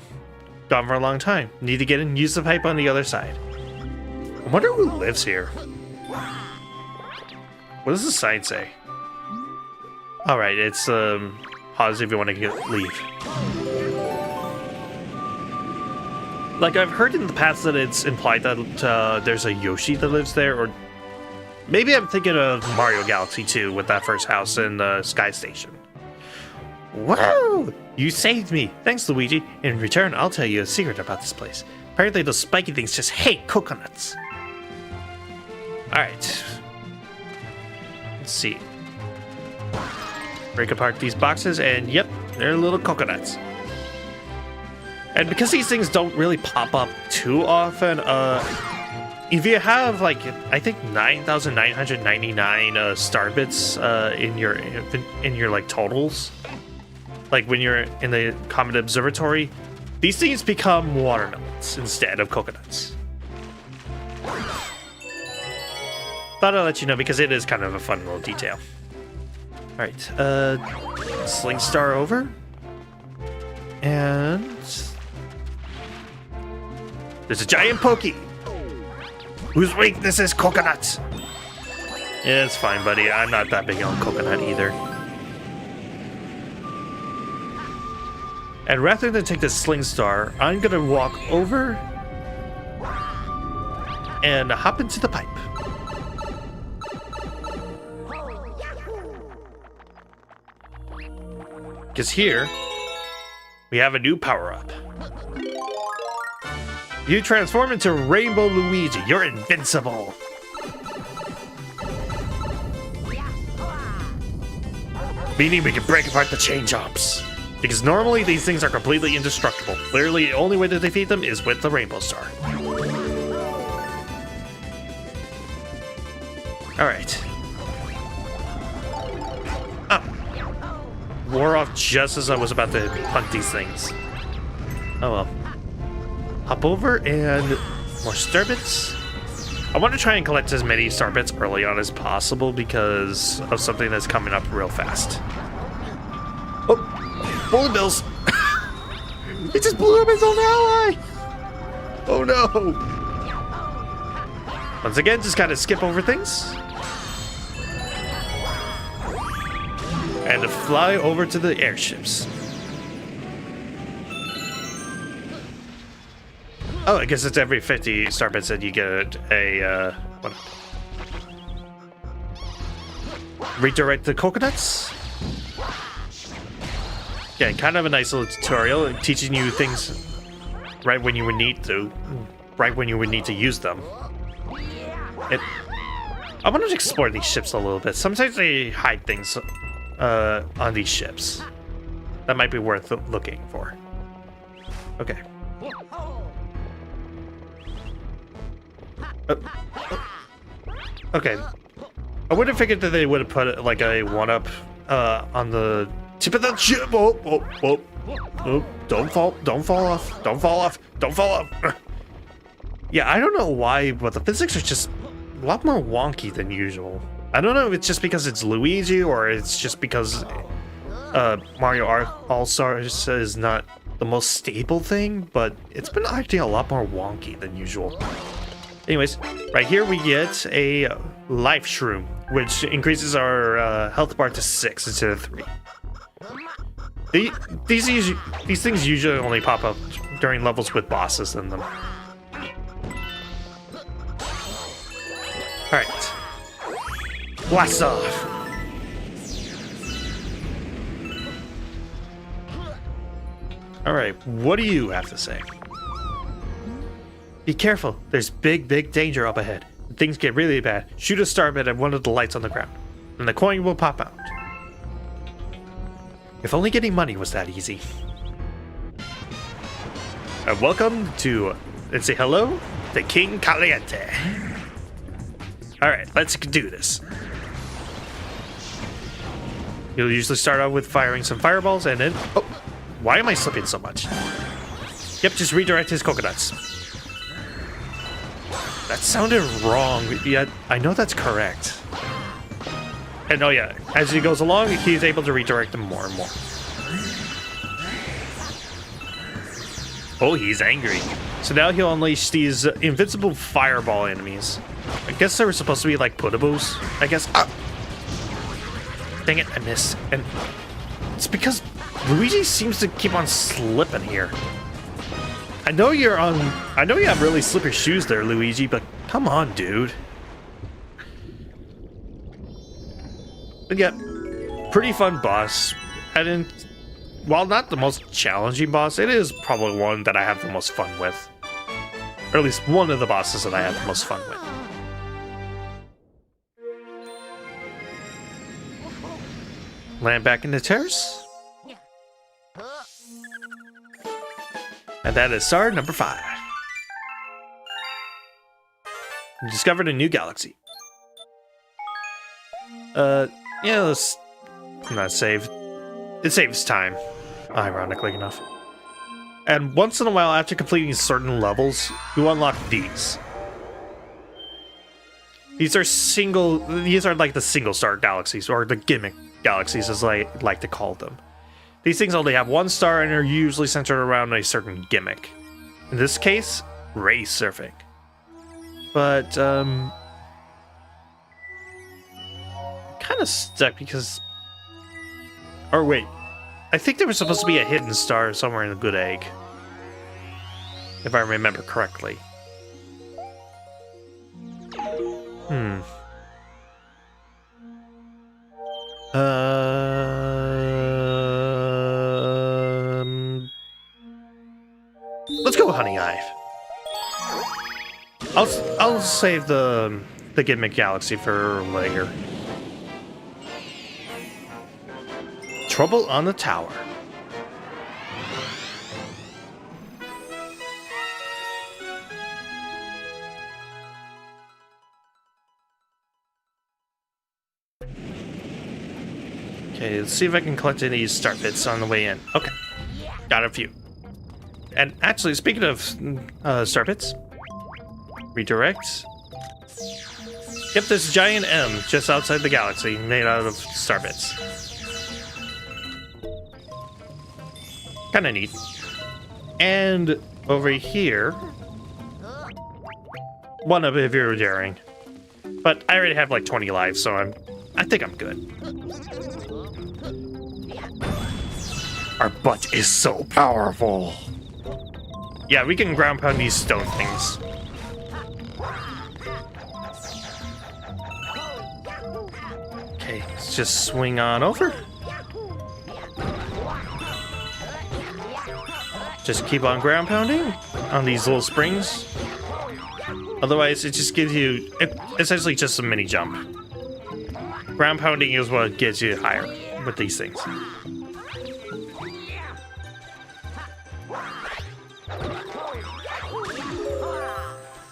Gone for a long time. Need to get in and use the pipe on the other side. I wonder who lives here. What does the sign say? Alright, it's, pause if you want to leave. Like, I've heard in the past that it's implied that there's a Yoshi that lives there, or maybe I'm thinking of Mario Galaxy 2 with that first house in the Sky Station. Whoa! You saved me! Thanks, Luigi. In return, I'll tell you a secret about this place. Apparently those spiky things just hate coconuts. Alright. Let's see. Break apart these boxes, and yep, they're little coconuts. And because these things don't really pop up too often, if you have, like, I think 9,999 star bits in your like totals, like when you're in the Comet Observatory, these things become watermelons instead of coconuts. Thought I'd let you know because it is kind of a fun little detail. Alright, Sling Star over. And there's a giant Pokey whose weakness is coconuts. Yeah, it's fine, buddy. I'm not that big on coconut either. And rather than take the Sling Star, I'm gonna walk over and hop into the pipe. Because here, we have a new power-up. You transform into Rainbow Luigi. You're invincible. Meaning we can break apart the chain jumps. Because normally these things are completely indestructible. Literally, the only way to defeat them is with the Rainbow Star. Alright. Up. Wore off just as I was about to hunt these things. Oh well. Hop over and more star bits. I want to try and collect as many star bits early on as possible because of something that's coming up real fast. Oh, bullet bills! It just blew up his own ally! Oh no! Once again, just gotta skip over things. And to fly over to the airships. Oh, I guess it's every 50 star bits that you get a, what? Redirect the coconuts? Yeah, kind of a nice little tutorial teaching you things right when you would need to use them. I want to explore these ships a little bit. Sometimes they hide things on these ships that might be worth looking for. Okay. Okay. I would have figured that they would have put like a 1-up on the tip of the ship. Oh, don't fall off. Don't fall off. Yeah, I don't know why, but the physics are just a lot more wonky than usual. I don't know if it's just because it's Luigi or it's just because Mario All-Stars is not the most stable thing, but it's been acting a lot more wonky than usual. Anyways, right here we get a life shroom, which increases our health bar to 6 instead of 3. These things usually only pop up during levels with bosses in them. Alright. Blast off! Alright, what do you have to say? Be careful, there's big danger up ahead. When things get really bad, shoot a starbit at one of the lights on the ground, and the coin will pop out. If only getting money was that easy. And welcome to, let's say hello, to King Caliente. Alright, let's do this. You'll usually start out with firing some fireballs and then... Oh, why am I slipping so much? Yep, just redirect his coconuts. That sounded wrong, yet I know that's correct. And oh yeah, as he goes along, he's able to redirect them more and more. Oh, he's angry. So now he'll unleash these invincible fireball enemies. I guess they were supposed to be like puttaboos, I guess. Ah! Dang it, I missed. And it's because Luigi seems to keep on slipping here. I know you have really slippery shoes there, Luigi, but come on, dude. But yeah, pretty fun boss. While not the most challenging boss, it is probably one that I have the most fun with. Or at least one of the bosses that I have the most fun with. Land back in the terrace. And that is star number 5. You discovered a new galaxy. Yeah, let's not save. It saves time, ironically enough. And once in a while, after completing certain levels, you unlock these. These are like the single star galaxies, or the gimmick galaxies as I like to call them. These things only have 1 star and are usually centered around a certain gimmick. In this case, race surfing. But, kind of stuck because... Or wait, I think there was supposed to be a hidden star somewhere in the good egg. If I remember correctly. Let's go, Honey Hive. I'll save the gimmick galaxy for later. Trouble on the tower. Okay, let's see if I can collect any star bits on the way in. Okay, got a few. And actually, speaking of star bits, redirect Yep, there's a giant M just outside the galaxy, made out of star bits. Kinda neat. And over here, one up if you're daring. But I already have like 20 lives, so I think I'm good. Our butt is so powerful. Yeah, we can ground pound these stone things. Okay, let's just swing on over. Just keep on ground pounding on these little springs. Otherwise, it just gives you essentially just a mini jump. Ground pounding is what gets you higher with these things.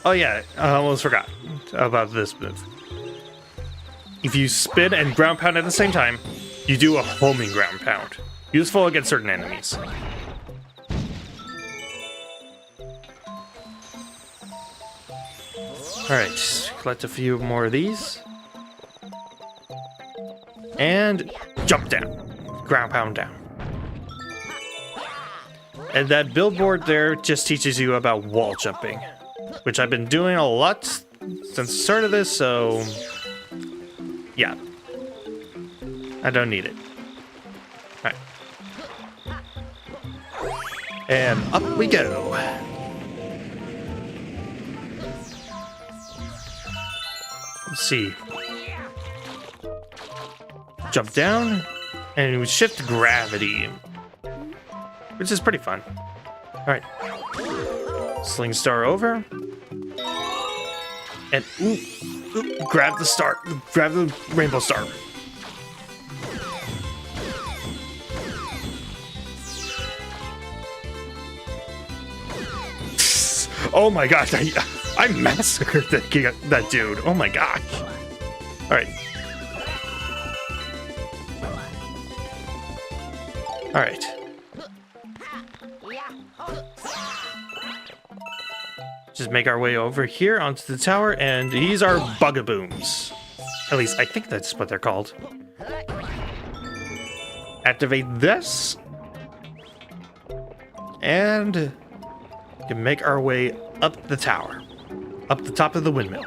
Oh yeah, I almost forgot about this move. If you spin and ground pound at the same time, you do a homing ground pound. Useful against certain enemies. Alright, collect a few more of these. And jump down. Ground pound down. And that billboard there just teaches you about wall jumping, which I've been doing a lot since the start of this, so yeah. I don't need it. Alright. And up we go. Let's see. Jump down, and we shift gravity, which is pretty fun. Alright. Sling star over. And grab the star. Grab the rainbow star. Oh my gosh, I massacred that dude. Oh my gosh. Alright. Alright. Just make our way over here onto the tower, and these are bugabooms. At least I think that's what they're called. Activate this. And we can make our way up the tower. Up the top of the windmill.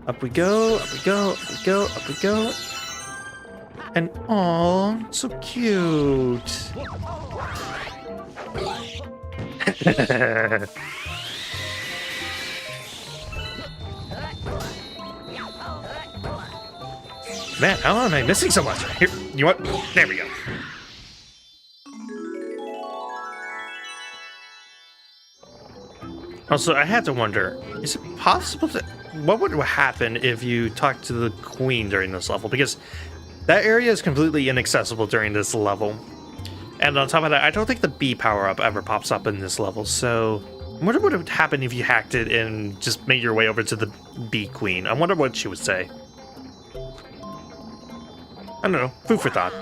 Up we go, up we go, up we go, up we go. And oh, so cute. Man, how am I missing so much? Here, you know what? There we go. Also, I had to wonder, is it possible to... What would happen if you talked to the queen during this level? Because that area is completely inaccessible during this level. And on top of that, I don't think the bee power-up ever pops up in this level, so... I wonder what would happen if you hacked it and just made your way over to the bee queen. I wonder what she would say. I don't know. Food for thought.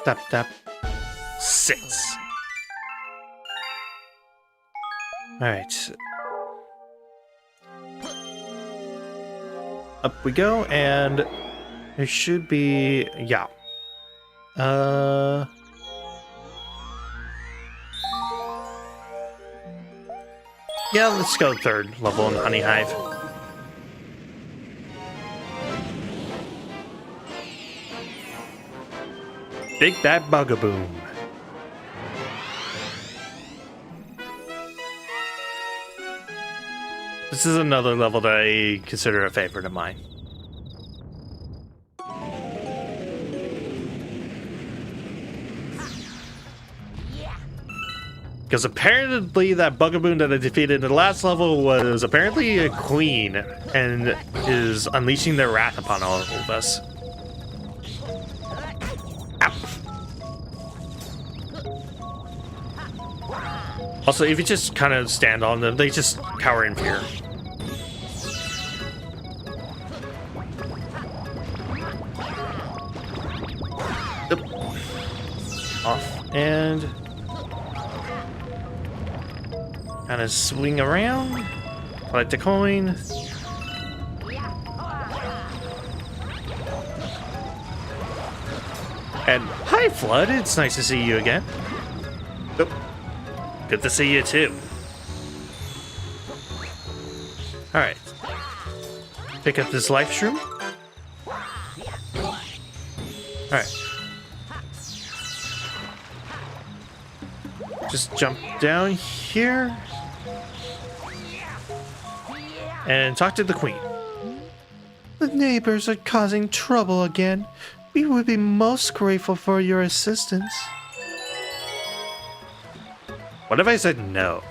Tap, tap. 6. Alright. Up we go, and there should be... Yeah. Yeah, let's go 3rd level in Honey Hive. Big Bad Bugaboom. This is another level that I consider a favorite of mine. Because apparently that Bugaboon that I defeated in the last level was apparently a queen and is unleashing their wrath upon all of us. Ow. Also, if you just kind of stand on them, they just cower in fear. Yep. Off and kind of swing around, collect a coin. And hi, Flood. It's nice to see you again. Yep. Good to see you too. All right. Pick up this life shroom. All right. Just jump down here and talk to the queen. The neighbors are causing trouble again. We would be most grateful for your assistance. What if I said no?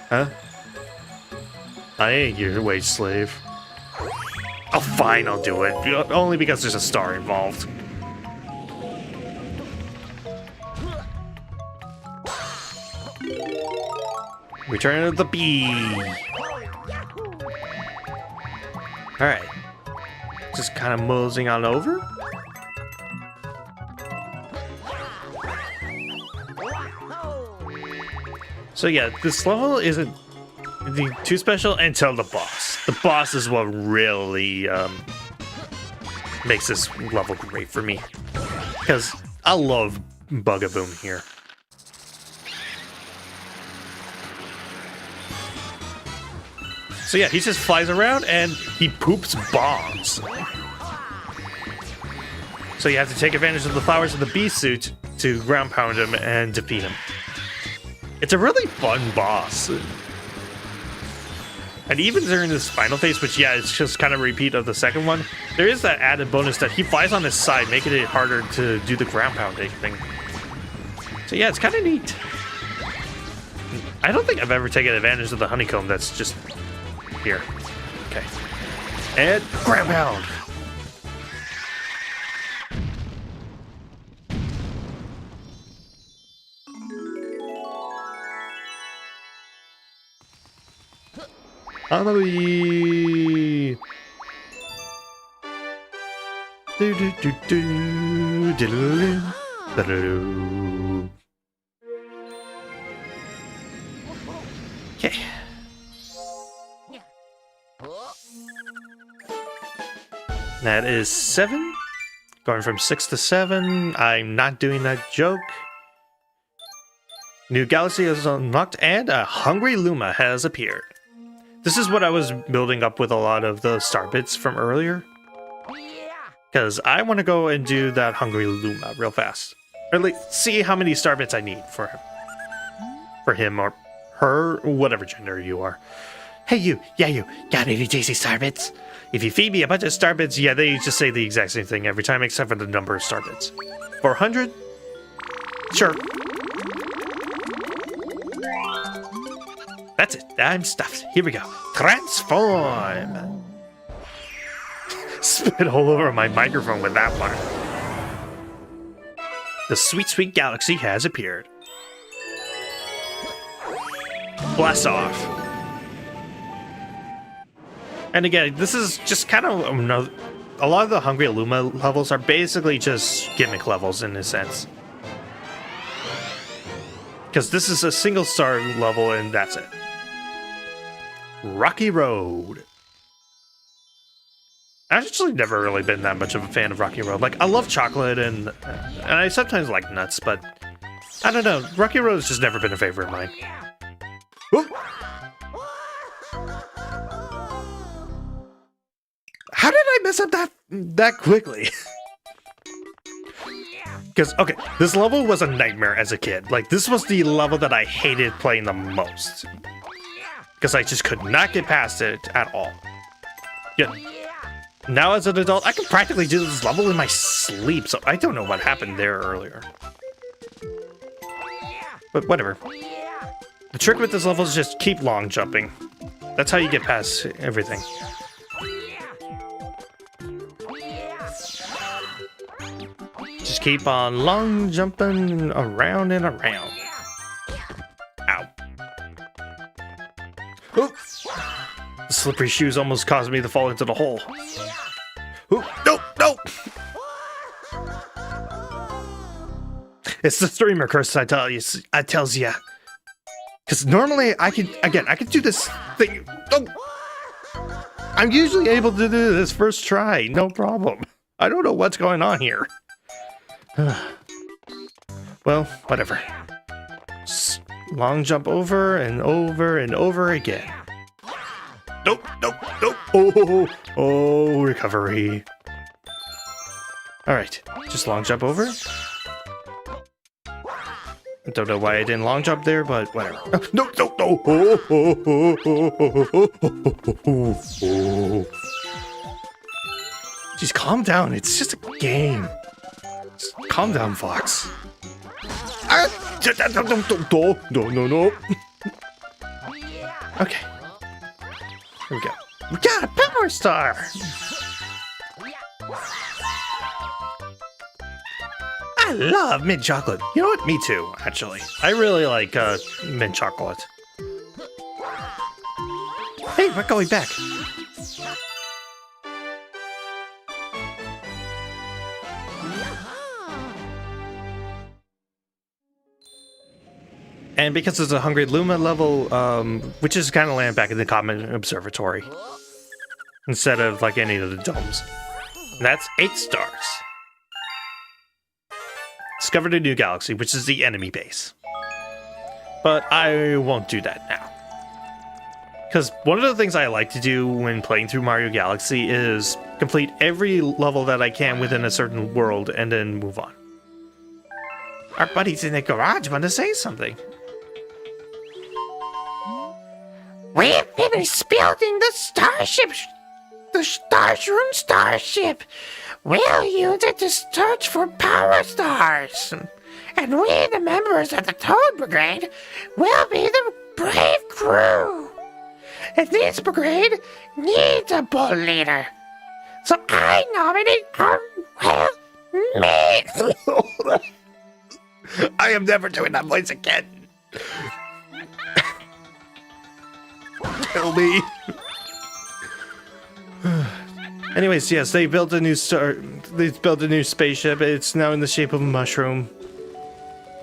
Huh? I ain't your wage slave. Oh, fine, I'll do it. Only because there's a star involved. Return of the bee. Alright. Just kind of moseying on over. So yeah, this level isn't too special until the boss. The boss is what really makes this level great for me. Because I love Bugaboom here. So yeah, he just flies around and he poops bombs. So you have to take advantage of the flowers of the bee suit to ground pound him and defeat him. It's a really fun boss. And even during this final phase, which yeah, it's just kind of a repeat of the second one, there is that added bonus that he flies on his side, making it harder to do the ground pounding thing. So yeah, it's kind of neat. I don't think I've ever taken advantage of the honeycomb that's just here. Okay. And ground pound. Amelie. Do do do do do do do. Okay. That is 7. Going from 6 to 7. I'm not doing that joke. New galaxy is unlocked and a hungry Luma has appeared. This is what I was building up with a lot of the star bits from earlier. Because I want to go and do that hungry Luma real fast. Or at least see how many star bits I need for him. For him or her, whatever gender you are. Hey you, yeah you, got any tasty star bits? If you feed me a bunch of star bits, yeah, they just say the exact same thing every time except for the number of star bits. 400? Sure. That's it. I'm stuffed. Here we go. Transform! Spit all over my microphone with that one. The sweet, sweet galaxy has appeared. Blast off. And again, this is just kind of another... A lot of the Hungry Luma levels are basically just gimmick levels in a sense. Because this is a single star level and that's it. Rocky Road. I've actually never really been that much of a fan of Rocky Road. Like, I love chocolate and I sometimes like nuts, but I don't know. Rocky Road has just never been a favorite of mine. Whoa. How did I mess up that quickly? Because, okay, this level was a nightmare as a kid. Like, this was the level that I hated playing the most. Because I just could not get past it at all. Yet, now as an adult, I can practically do this level in my sleep, so I don't know what happened there earlier. But whatever. The trick with this level is just keep long jumping. That's how you get past everything. Just keep on long jumping around and around. slippery shoes almost caused me to fall into the hole. Ooh, no, no! It's the streamer curse, I tells ya. Because normally I could do this thing. Oh. I'm usually able to do this first try, no problem. I don't know what's going on here. Well, whatever. Long jump over and over and over again. Nope, nope, nope. Oh, recovery. Alright, just long jump over. I don't know why I didn't long jump there, but whatever. No, no, no. Jeez, calm down. It's just a game. Just calm down, Fox. No. Okay. Here we go. We got a power star! I love mint chocolate. You know what? Me too, actually. I really like mint chocolate. Hey, we're going back. And because it's a Hungry Luma level, which is kind of land back in the Common Observatory. Instead of like any of the domes. And that's 8 stars. Discovered a new galaxy, which is the enemy base. But I won't do that now. Because one of the things I like to do when playing through Mario Galaxy is complete every level that I can within a certain world and then move on. Our buddies in the garage want to say something. We have finished building the starship, the Starsroom starship. We'll use it to search for power stars. And we, the members of the Toad Brigade, will be the brave crew. And this brigade needs a bull leader. So I nominate me. I am never doing that voice again. Kill me. Anyways, yes, they built a new spaceship. It's now in the shape of a mushroom.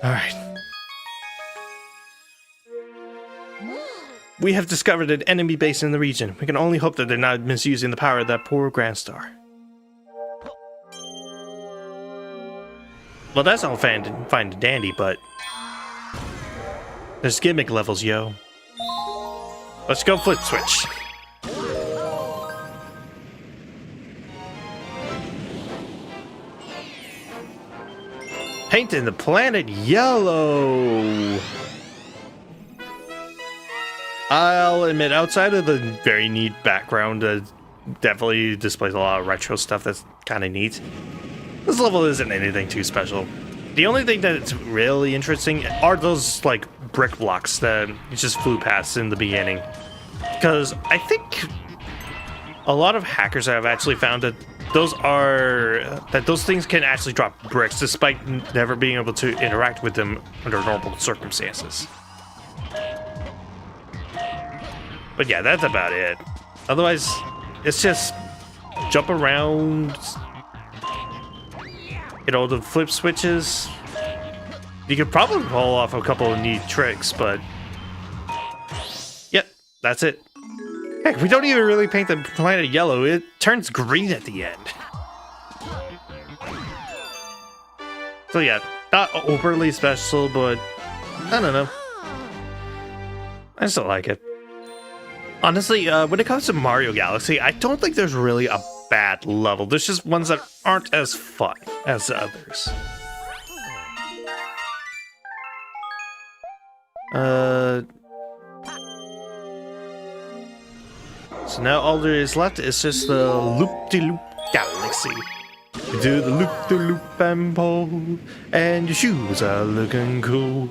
All right. We have discovered an enemy base in the region. We can only hope that they're not misusing the power of that poor Grand Star. Well, that's all fine and dandy, but there's gimmick levels, yo. Let's go flip switch. Painting the planet yellow. I'll admit, outside of the very neat background, definitely displays a lot of retro stuff that's kind of neat. This level isn't anything too special. The only thing that's really interesting are those, like, brick blocks that you just flew past in the beginning. Because I think a lot of hackers have actually found that those things can actually drop bricks despite never being able to interact with them under normal circumstances. But yeah, that's about it. Otherwise, it's just jump around, you know, the flip switches. You could probably pull off a couple of neat tricks, but yep, that's it. Heck, we don't even really paint the planet yellow. It turns green at the end. So yeah, not overly special, but I don't know. I still like it. Honestly, when it comes to Mario Galaxy, I don't think there's really a bad level. There's just ones that aren't as fun as the others. So now all there is left is just the loop-de-loop galaxy. You do the loop-de-loop and pull, and your shoes are looking cool.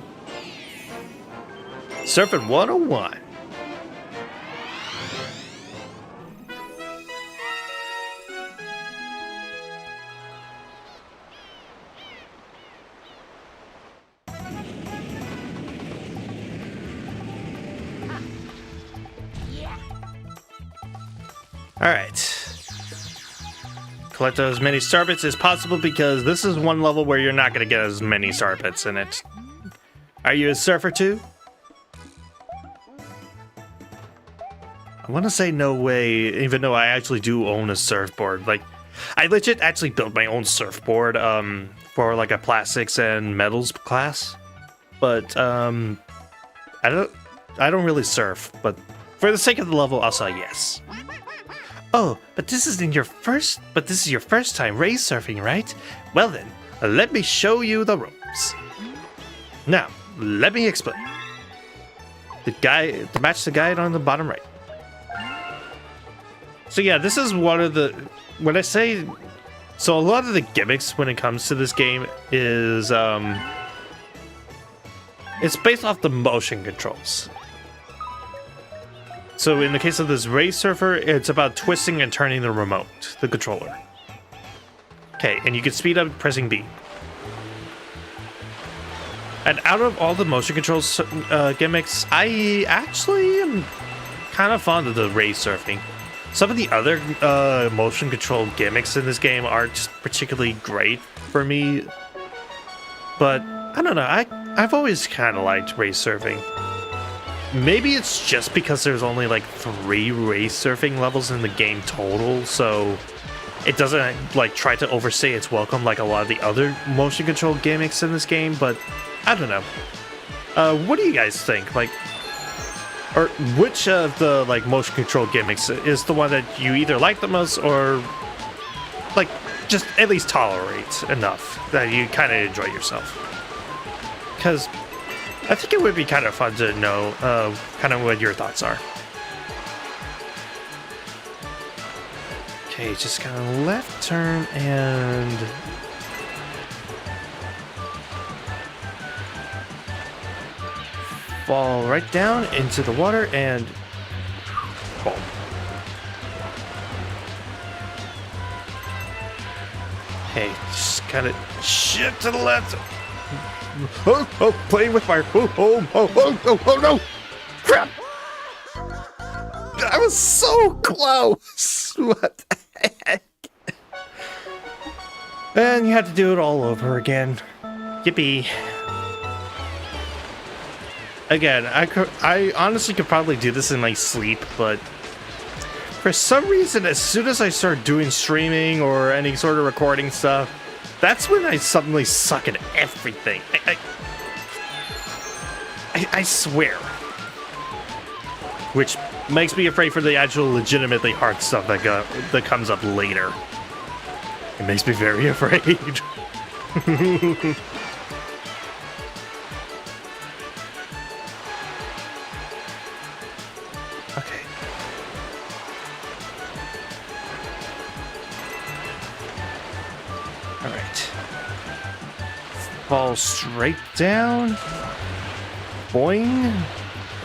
Surfing 101. Alright. Collect as many star bits as possible because this is one level where you're not going to get as many star bits in it. Are you a surfer too? I want to say no way, even though I actually do own a surfboard. Like, I legit actually built my own surfboard for like a plastics and metals class. But I don't really surf, but for the sake of the level, I'll say yes. Oh, but this is your first time race surfing, right? Well then, let me show you the ropes. Now, let me explain. Match the guide on the bottom right. So yeah, this is one of the, when I say, so a lot of the gimmicks when it comes to this game is, it's based off the motion controls. So in the case of this race surfer, it's about twisting and turning the remote, the controller. Okay, and you can speed up pressing B. And out of all the motion controls gimmicks, I actually am kind of fond of the race surfing. Some of the other motion control gimmicks in this game aren't just particularly great for me. But I don't know, I've always kind of liked race surfing. Maybe it's just because there's only like 3 race surfing levels in the game total, so it doesn't like try to overstay its welcome like a lot of the other motion control gimmicks in this game, but I don't know. What do you guys think? Like, or which of the like motion control gimmicks is the one that you either like the most or like just at least tolerate enough that you kind of enjoy yourself? Because I think it would be kind of fun to know kind of what your thoughts are. Okay, just kind of left turn and fall right down into the water and boom. Okay, just kind of shift to the left. Oh, playing with my oh no! Crap! I was so close. What the heck? And you had to do it all over again. Yippee! Again, I honestly could probably do this in my sleep, but for some reason, as soon as I start doing streaming or any sort of recording stuff, that's when I suddenly suck at everything. I swear. Which makes me afraid for the actual legitimately hard stuff that comes up later. It makes me very afraid. Okay. Alright. Fall straight down. Boing.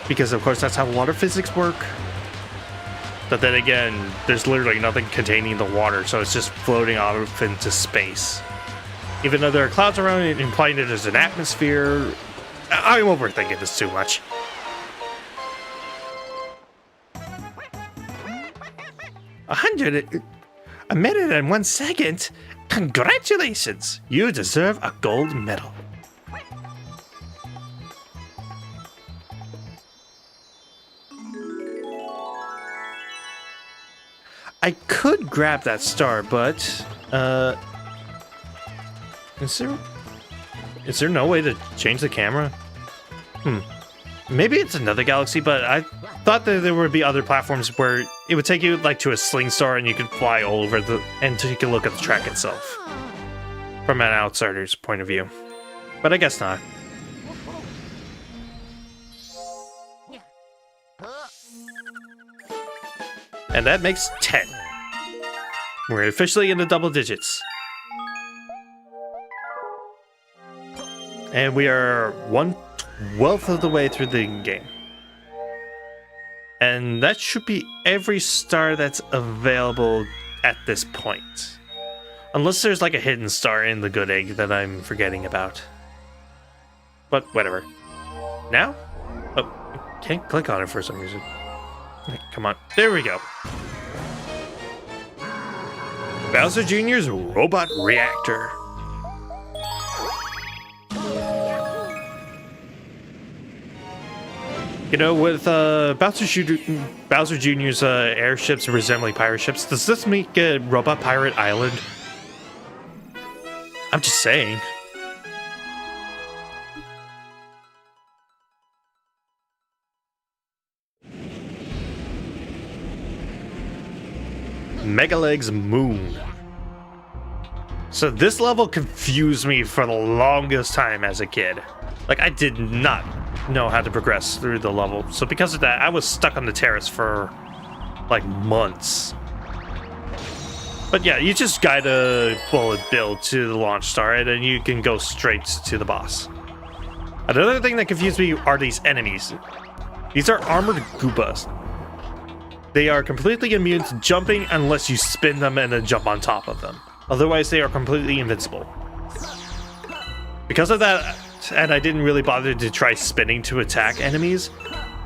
Because of course that's how water physics work. But then again, there's literally nothing containing the water, so it's just floating off into space. Even though there are clouds around it, implying that there's an atmosphere, I'm overthinking this too much. A minute and 1 second? Congratulations! You deserve a gold medal. I could grab that star, but is there no way to change the camera? Maybe it's another galaxy, but I thought that there would be other platforms where it would take you like to a sling star and you could fly all over and take a look at the track itself from an outsider's point of view. But I guess not. And that makes 10. We're officially in the double digits. And we are 1/12 of the way through the game. And that should be every star that's available at this point. Unless there's like a hidden star in the good egg that I'm forgetting about. But whatever. Now? Oh, can't click on it for some reason. Come on. There we go. Bowser Jr.'s Robot Reactor. You know, with Bowser Jr.'s airships resembling pirate ships, does this make a Robot Pirate Island? I'm just saying. Megaleg's Moon. So this level confused me for the longest time as a kid. Like, I did not know how to progress through the level. So because of that, I was stuck on the terrace for like months. But yeah, you just guide a bullet bill to the launch star and then you can go straight to the boss. Another thing that confused me are these enemies. These are armored Goombas. They are completely immune to jumping unless you spin them and then jump on top of them. Otherwise, they are completely invincible. Because of that, and I didn't really bother to try spinning to attack enemies,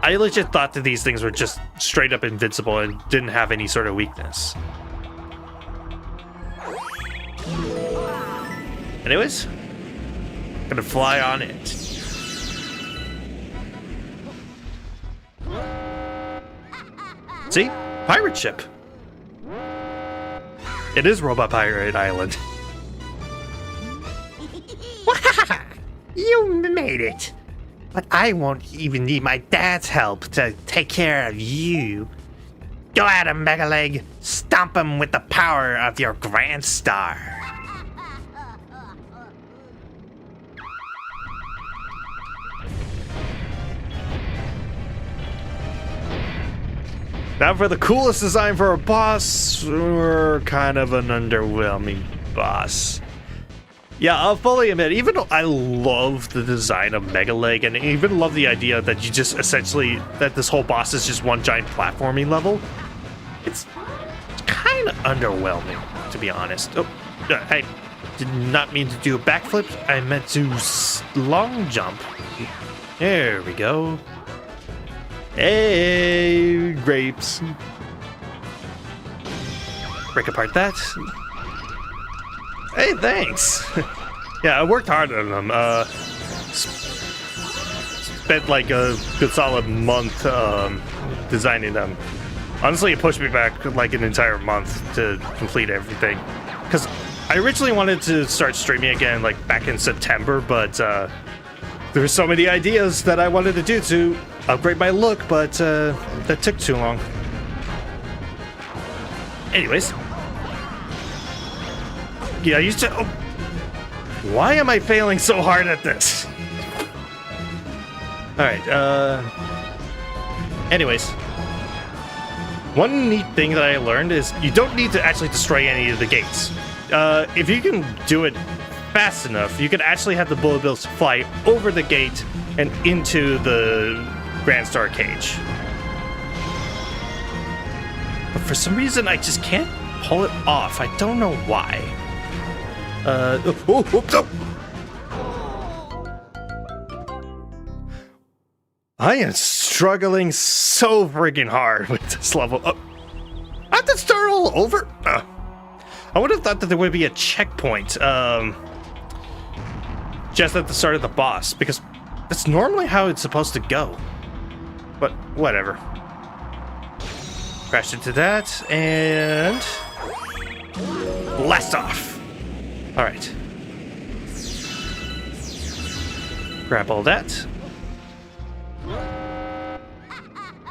I legit thought that these things were just straight up invincible and didn't have any sort of weakness. Anyways, gonna fly on it. See? Pirate ship. It is Robot Pirate Island. You made it. But I won't even need my dad's help to take care of you. Go at him, Megaleg. Stomp him with the power of your Grand Star. Now for the coolest design for a boss, or kind of an underwhelming boss. Yeah, I'll fully admit, even though I love the design of Megaleg and even love the idea that you just essentially, that this whole boss is just one giant platforming level, it's kind of underwhelming, to be honest. Oh, I did not mean to do a backflip. I meant to long jump. There we go. Hey, grapes. Break apart that. Hey, thanks. Yeah, I worked hard on them. Spent like a good solid month designing them. Honestly, it pushed me back like an entire month to complete everything. Because I originally wanted to start streaming again like back in September, but there were so many ideas that I wanted to do to upgrade my look, but that took too long. Anyways. Yeah, I used to... Oh, why am I failing so hard at this? Alright, anyways. One neat thing that I learned is you don't need to actually destroy any of the gates. If you can do it fast enough, you can actually have the bullet bills fly over the gate and into the Grand Star cage. But for some reason, I just can't pull it off. I don't know why. I am struggling so freaking hard with this level. I have to start all over? I would have thought that there would be a checkpoint just at the start of the boss, because that's normally how it's supposed to go. But whatever. Crash into that, and blast off. All right. Grab all that.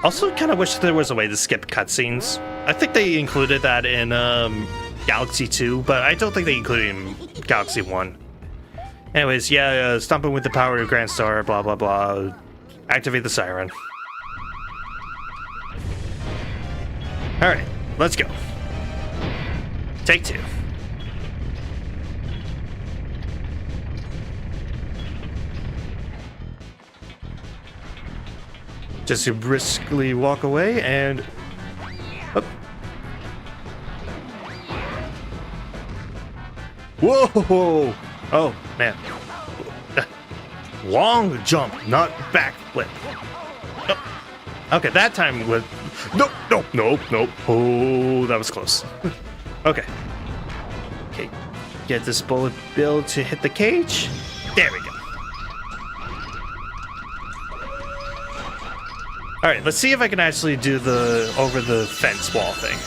Also, kind of wish there was a way to skip cutscenes. I think they included that in Galaxy 2, but I don't think they included it in Galaxy 1. Anyways, yeah, stomping with the power of Grand Star, blah, blah, blah. Activate the siren. Alright, let's go. Take two. Just to briskly walk away and... Oh. Whoa! Oh, man. Long jump, not backflip. Oh. Okay, that time was... Nope. Oh, that was close. Okay. Okay, get this bullet bill to hit the cage. There we go. Alright, let's see if I can actually do the over the fence wall thing.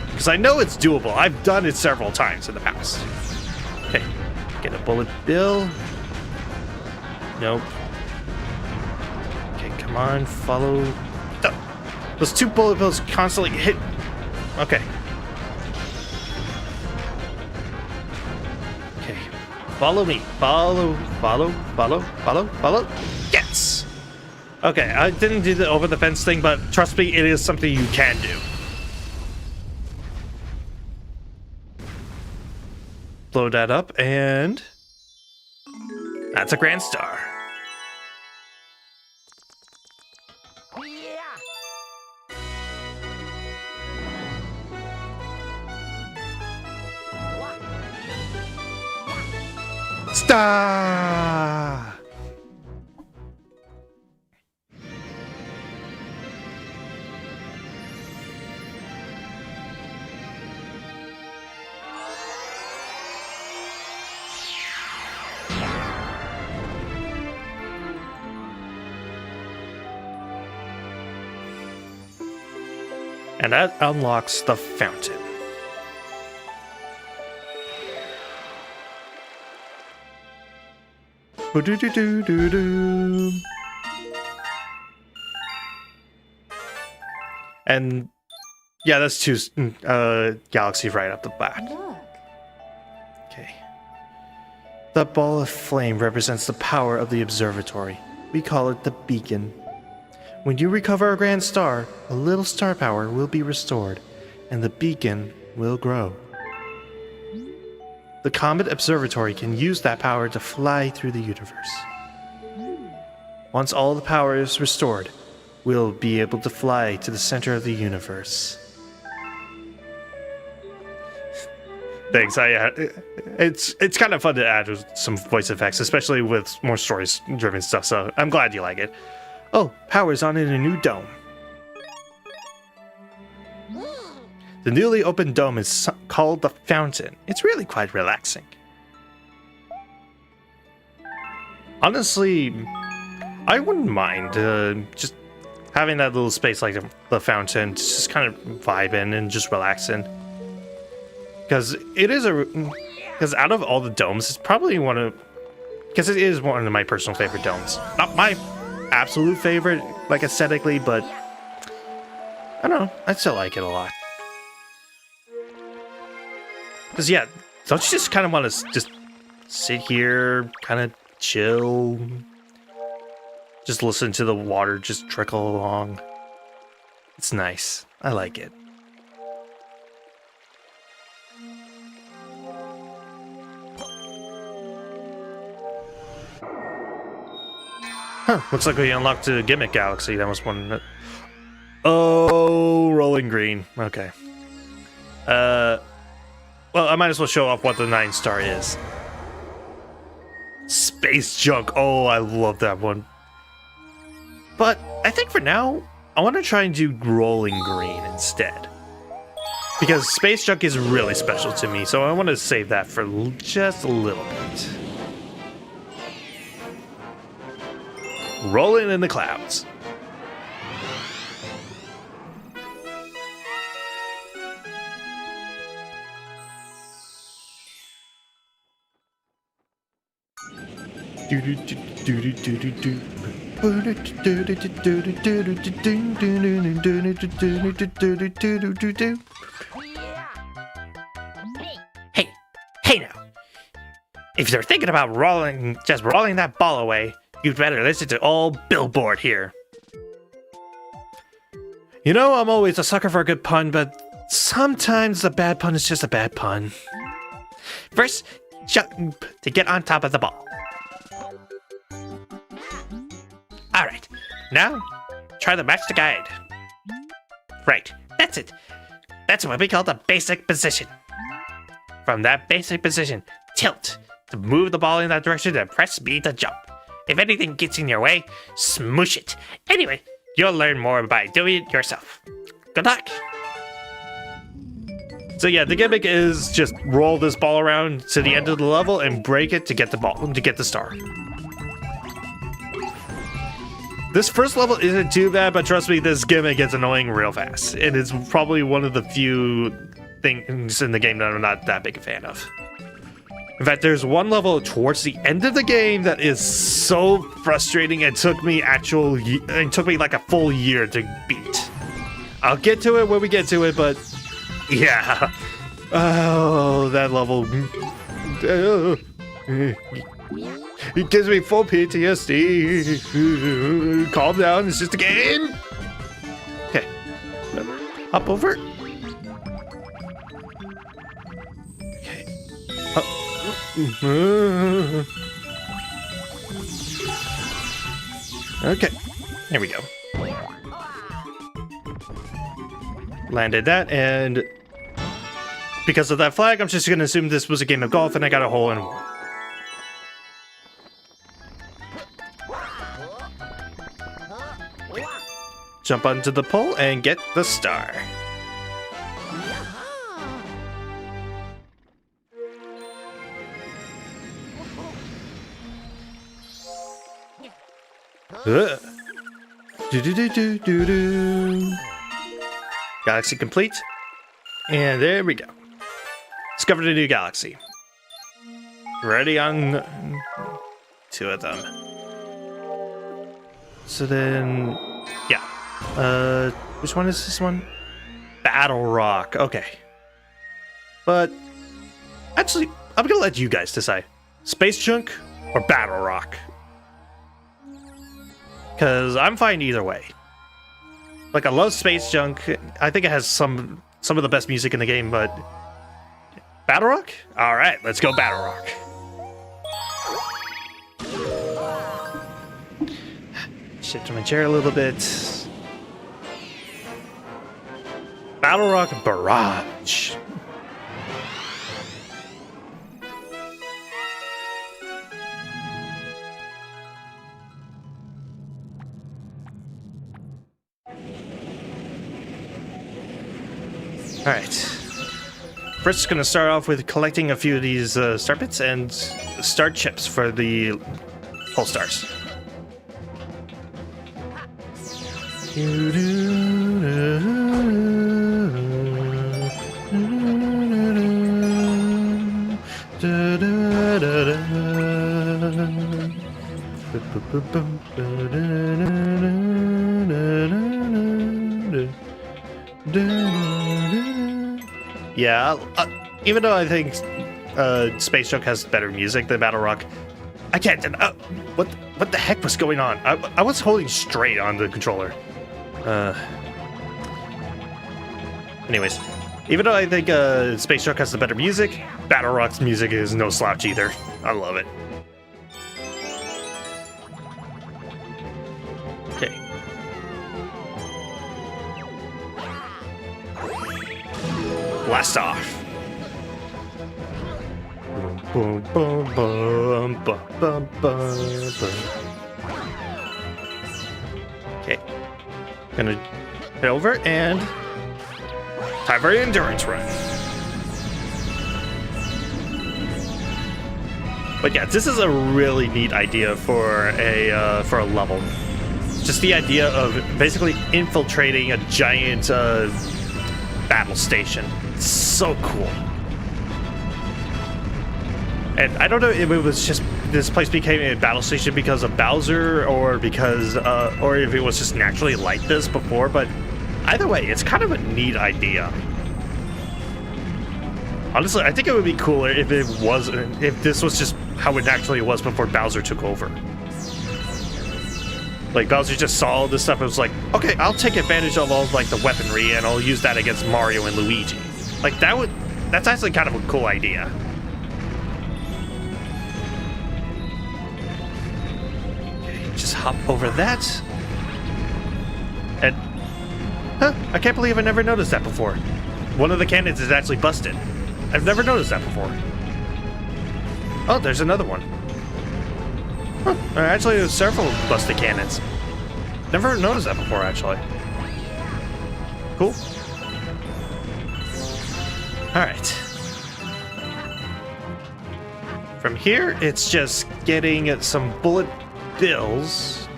Because I know it's doable. I've done it several times in the past. Okay, get a bullet bill. Nope. Okay, come on, follow. Those two bullet bills constantly hit. Okay. Okay. Follow me. Follow. Yes! Okay, I didn't do the over the fence thing, but trust me, it is something you can do. Blow that up, and that's a grand star. Star! And that unlocks the fountain. And yeah, that's two galaxies right up the back. Okay. The ball of flame represents the power of the observatory. We call it the beacon. When you recover a grand star, a little star power will be restored, and the beacon will grow. The Comet Observatory can use that power to fly through the universe. Once all the power is restored, we'll be able to fly to the center of the universe. Thanks. It's kind of fun to add some voice effects, especially with more stories-driven stuff. So I'm glad you like it. Oh, power's on in a new dome. The newly opened dome is called the Fountain. It's really quite relaxing. Honestly, I wouldn't mind just having that little space like the Fountain, just kind of vibing and just relaxing. Because it is because out of all the domes, it's probably because it is one of my personal favorite domes. Not my absolute favorite, like aesthetically, but I don't know, I still like it a lot. Because yeah, don't you just kind of want to just sit here, kind of chill, just listen to the water just trickle along? It's nice. I like it. Huh, looks like we unlocked a gimmick galaxy. That was one. Oh, rolling green. Okay. Well, I might as well show off what the 9-star is. Space junk. Oh, I love that one. But I think for now, I want to try and do rolling green instead. Because space junk is really special to me, so I want to save that for just a little bit. Rolling in the clouds. Hey now. If you're thinking about just rolling that ball away, you'd better listen to old Billboard here. You know, I'm always a sucker for a good pun, but sometimes a bad pun is just a bad pun. First, jump to get on top of the ball. Alright, now try the match the guide. Right, that's it. That's what we call the basic position. From that basic position, tilt to move the ball in that direction and press B to jump. If anything gets in your way, smoosh it. Anyway, you'll learn more by doing it yourself. Good luck! So yeah, the gimmick is just roll this ball around to the end of the level and break it to get the ball, to get the star. This first level isn't too bad, but trust me, this gimmick gets annoying real fast. And it's probably one of the few things in the game that I'm not that big a fan of. In fact, there's one level towards the end of the game that is so frustrating and took me like a full year to beat. I'll get to it when we get to it, but yeah. Oh, that level. It gives me full PTSD. Calm down, it's just a game. Okay. Hop over. Okay. Okay. There we go. Landed that, and because of that flag, I'm just going to assume this was a game of golf, and I got a hole in one. Jump onto the pole and get the star. Do-do-do-do-do-do. Galaxy complete. And there we go. Discovered a new galaxy. Ready on 2 of them. So then, yeah. Which one is this one? Battle Rock. Okay. But actually, I'm gonna let you guys decide. Space Junk or Battle Rock? Because I'm fine either way. Like, I love Space Junk. I think it has some of the best music in the game, but Battle Rock? All right, let's go Battle Rock. Shift to my chair a little bit. Battle Rock Barrage. Alright. First, going to start off with collecting a few of these star bits and star chips for the whole stars. Yeah, even though I think Space Junk has better music than Battle Rock, I can't. What the heck was going on? I was holding straight on the controller. Anyways, even though I think Space Junk has the better music, Battle Rock's music is no slouch either. I love it. Okay. Blast off. Boom, boom, boom, boom, boom, boom, boom. Okay. Gonna head over and time for an endurance run. But yeah, this is a really neat idea for a level. Just the idea of basically infiltrating a giant battle station. It's so cool. And I don't know if it was just this place became a battle station because of Bowser or because or if it was just naturally like this before, but either way, it's kind of a neat idea. Honestly, I think it would be cooler if this was just how it actually was before Bowser took over. Like, Bowser just saw all this stuff and was like, okay, I'll take advantage of all like the weaponry and I'll use that against Mario and Luigi. Like, that's actually kind of a cool idea. Okay, just hop over that. And, I can't believe I never noticed that before. One of the cannons is actually busted. I've never noticed that before. Oh, there's another one. Huh, actually, there's several busted cannons. Never noticed that before, actually. Cool. Alright. From here, it's just getting some bullet bills.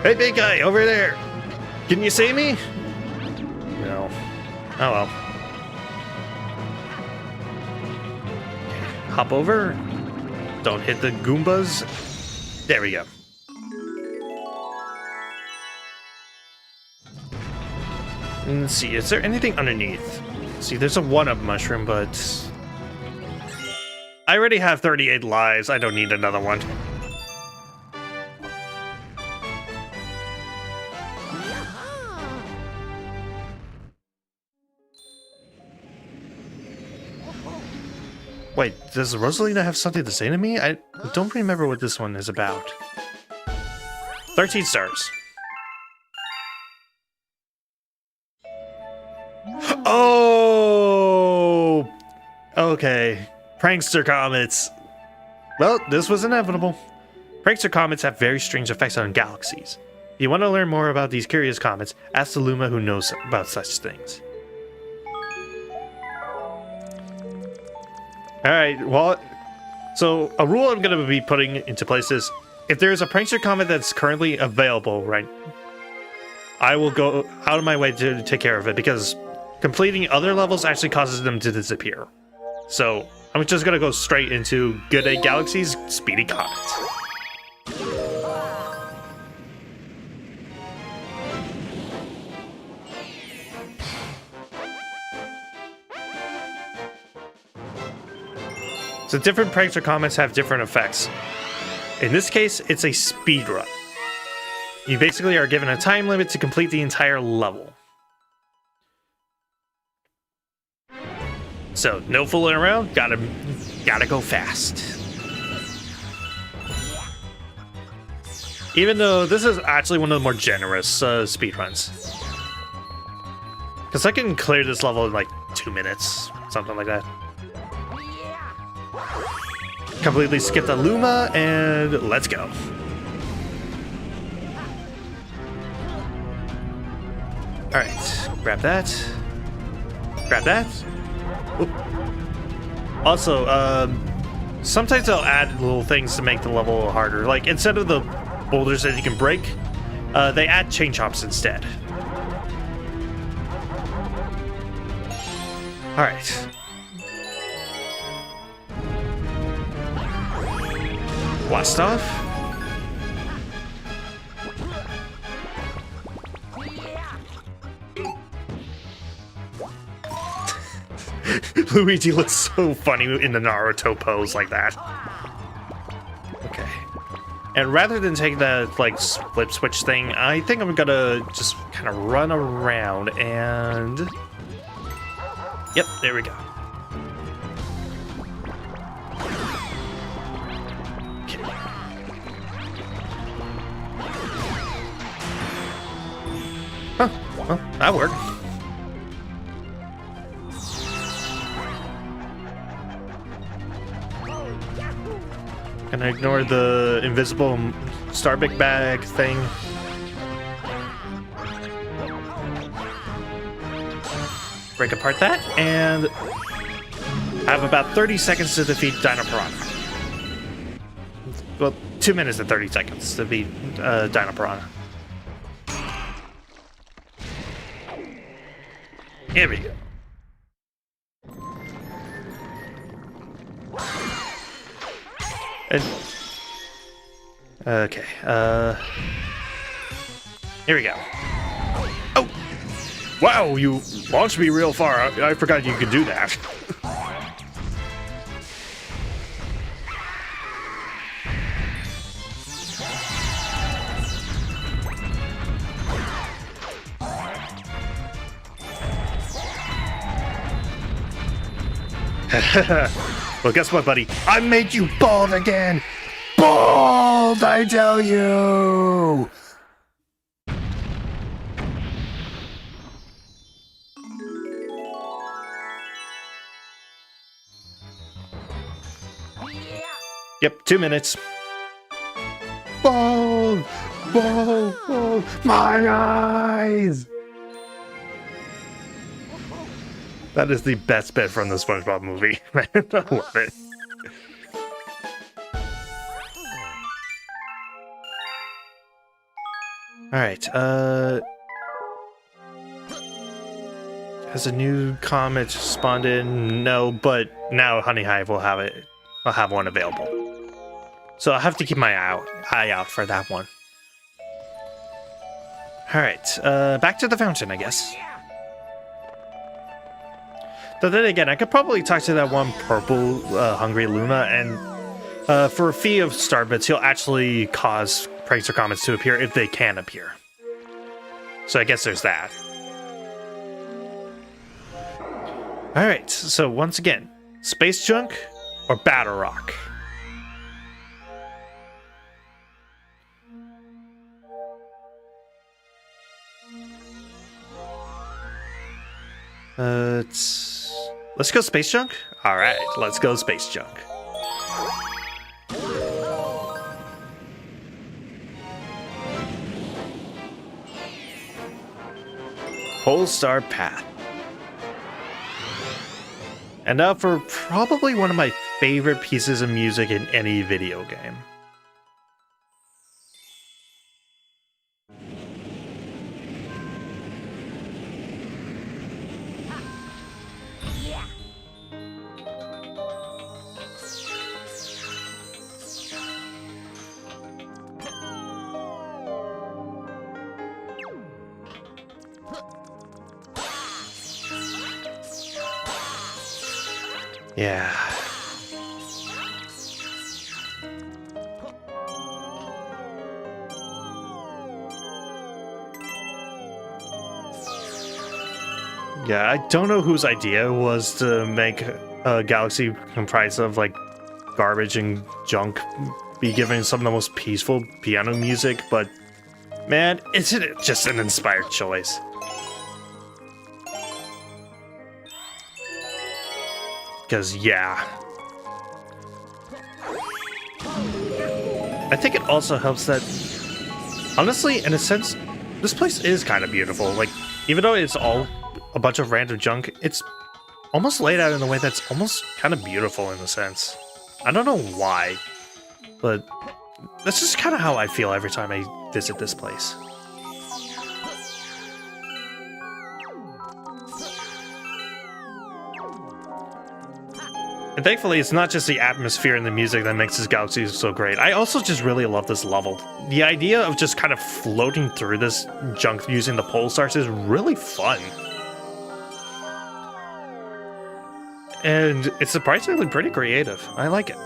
Hey, big guy, over there! Can you see me? No. Oh well. Hop over. Don't hit the Goombas. There we go. Let's see, is there anything underneath? See, there's a 1-up mushroom, but I already have 38 lives. I don't need another one. Wait, does Rosalina have something to say to me? I don't remember what this one is about. 13 stars. Oh! Okay. Prankster comets. Well, this was inevitable. Prankster comets have very strange effects on galaxies. If you want to learn more about these curious comets, ask the Luma who knows about such things. Alright, well, so a rule I'm going to be putting into place is, if there is a prankster comet that's currently available, right, I will go out of my way to take care of it, because completing other levels actually causes them to disappear. So, I'm just going to go straight into Good Day Galaxy's Speedy Comet. So different prankster comets have different effects. In this case, it's a speed run. You basically are given a time limit to complete the entire level. So no fooling around, gotta go fast. Even though this is actually one of the more generous speed runs. Because I can clear this level in like 2 minutes, something like that. Completely skip the Luma, and let's go. Alright, grab that. Grab that. Oop. Also, sometimes they'll add little things to make the level a little harder. Like, instead of the boulders that you can break, they add chain chops instead. Alright. Blast off. Luigi looks so funny in the Naruto pose like that. Okay. And rather than take that, like, flip switch thing, I think I'm gonna just kind of run around and... Yep, there we go. Huh, well, that worked. Can I ignore the invisible star big bag thing? Break apart that, and I have about 30 seconds to defeat Dino Piranha. Well, 2 minutes and 30 seconds to beat Dino Piranha. Here we go. Okay, here we go. Oh! Wow, you launched me real far. I forgot you could do that. Well, guess what, buddy? I made you bald again! Bald, I tell you! Yep, 2 minutes. Bald! Bald! Bald! My eyes! That is the best bit from the SpongeBob movie. I love it. Alright, has a new comet spawned in? No, but now Honey Hive will have it. I'll have one available. So I'll have to keep my eye out for that one. Alright, back to the fountain, I guess. But then again, I could probably talk to that one purple Hungry Luma, and for a fee of star bits, he'll actually cause Prankster Comets to appear if they can appear. So I guess there's that. Alright, so once again, Space Junk or Battle Rock? Let's go Space Junk? Alright, let's go Space Junk. Pole Star Path. And now for probably one of my favorite pieces of music in any video game. Yeah. Yeah, I don't know whose idea was to make a galaxy comprised of like garbage and junk be given some of the most peaceful piano music, but man, isn't it just an inspired choice? Because, yeah. I think it also helps that, honestly, in a sense, this place is kind of beautiful. Like, even though it's all a bunch of random junk, it's almost laid out in a way that's almost kind of beautiful in a sense. I don't know why, but that's just kind of how I feel every time I visit this place. And thankfully, it's not just the atmosphere and the music that makes this galaxy so great. I also just really love this level. The idea of just kind of floating through this junk using the pole stars is really fun. And it's surprisingly pretty creative. I like it.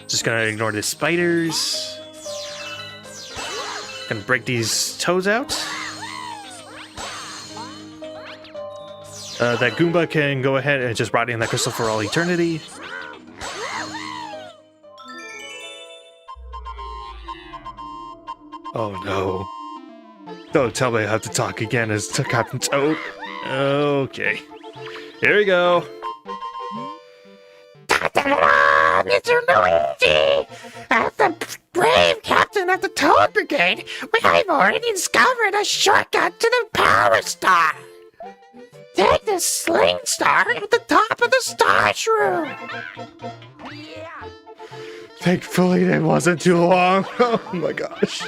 Just gonna ignore the spiders. Gonna break these toes out. That Goomba can go ahead and just rot in that crystal for all eternity. Oh no. Don't tell me I have to talk again as to Captain Toad. Okay. Here we go. Mr. Luigi! As the brave captain of the Toad Brigade, we have already discovered a shortcut to the Power Star. Take the Sling Star at the top of the Star Shroom. Thankfully, it wasn't too long. Oh my gosh.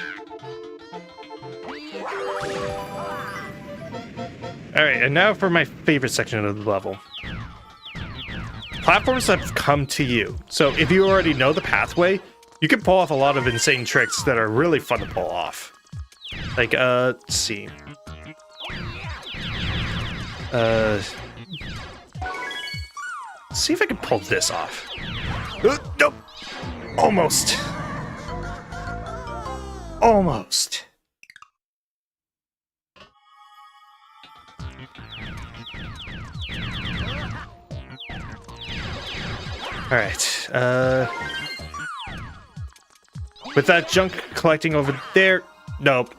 Alright, and now for my favorite section of the level. Platforms that come to you. So if you already know the pathway, you can pull off a lot of insane tricks that are really fun to pull off. Like, let's see. Let's see if I can pull this off. Nope. Almost. Almost. Alright, with that junk collecting over there, nope.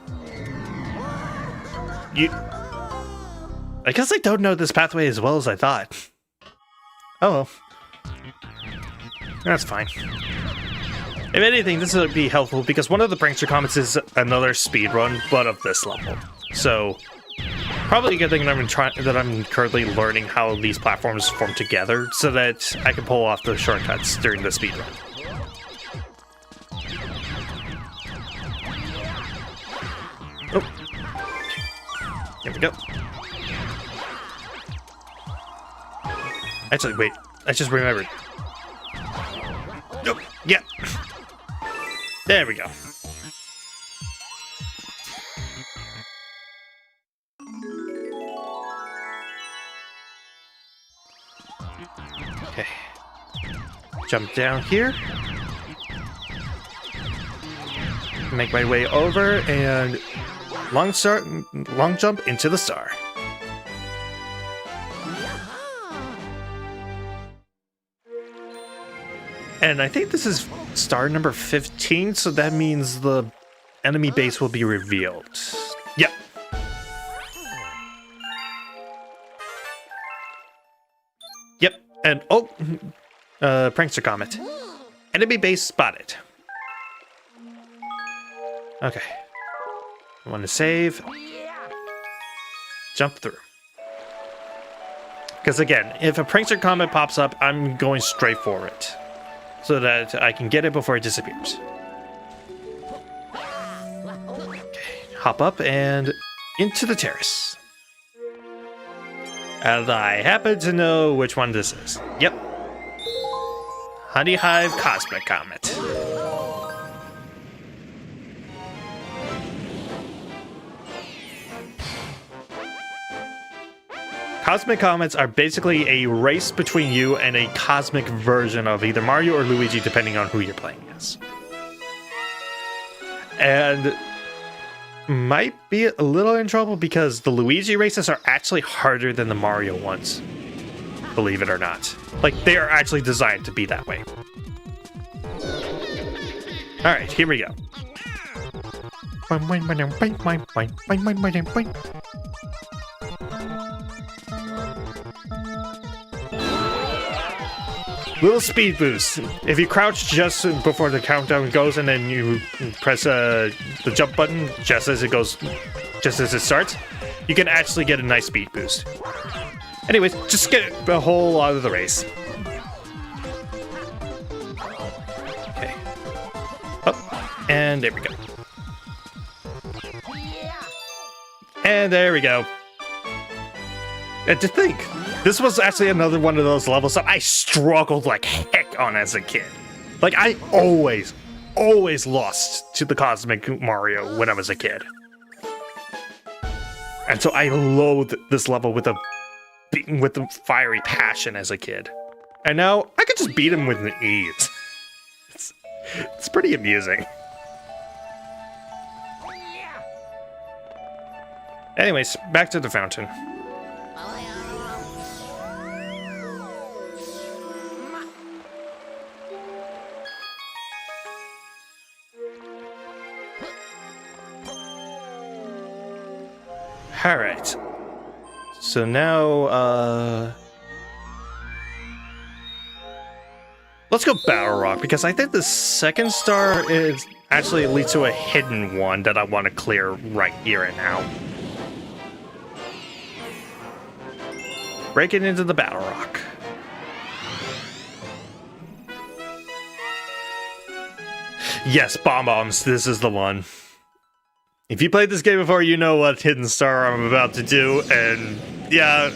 I guess I don't know this pathway as well as I thought. Oh well. That's fine. If anything, this would be helpful because one of the Prankster Comets is another speedrun, but of this level. So, Probably a good thing that I'm currently learning how these platforms form together so that I can pull off those shortcuts during the speedrun. Oh. Here we go. Actually, wait. I just remembered. Nope. Yeah. There we go. Okay. Jump down here. Make my way over and long jump into the star. And I think this is star number 15, so that means the enemy base will be revealed. Yep. Yep, and oh, prankster comet. Enemy base spotted. Okay. I want to save. Jump through. Because again, if a prankster comet pops up, I'm going straight for it, so that I can get it before it disappears. Okay, hop up and into the terrace. And I happen to know which one this is. Yep. Honey Hive Cosmic Comet. Cosmic Comets are basically a race between you and a cosmic version of either Mario or Luigi, depending on who you're playing as. And might be a little in trouble because the Luigi races are actually harder than the Mario ones. Believe it or not. Like, they are actually designed to be that way. Alright, here we go. Little speed boost. If you crouch just before the countdown goes and then you press the jump button just as it starts, you can actually get a nice speed boost. Anyways, just get a whole lot of the race. Okay. Up. And there we go. And there we go. And to think, this was actually another one of those levels that I struggled like heck on as a kid. Like, I always lost to the Cosmic Mario when I was a kid. And so I loathed this level with the fiery passion as a kid. And now I could just beat him with ease. It's pretty amusing. Anyways, back to the fountain. Alright. So now, let's go Battle Rock, because I think the second star is actually leads to a hidden one that I want to clear right here and now. Breaking into the Battle Rock. Yes, Bombs, this is the one. If you played this game before, you know what hidden star I'm about to do, and yeah,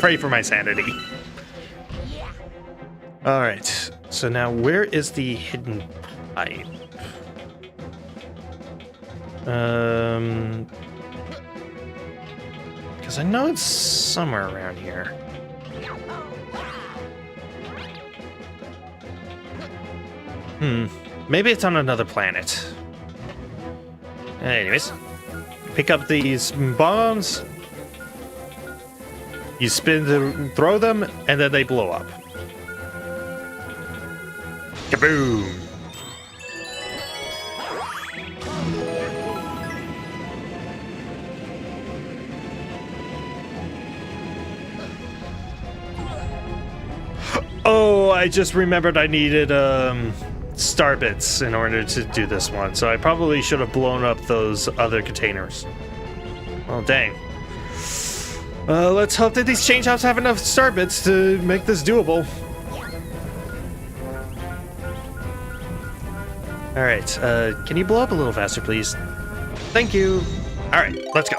pray for my sanity. Alright, so now where is the hidden pipe? Because I know it's somewhere around here. Maybe it's on another planet. Anyways, pick up these bombs. You throw them, and then they blow up. Kaboom! Oh, I just remembered I needed star bits in order to do this one, so I probably should have blown up those other containers. Well, dang. Let's hope that these Chainchops have enough star bits to make this doable. Alright, can you blow up a little faster, please? Thank you. Alright, let's go.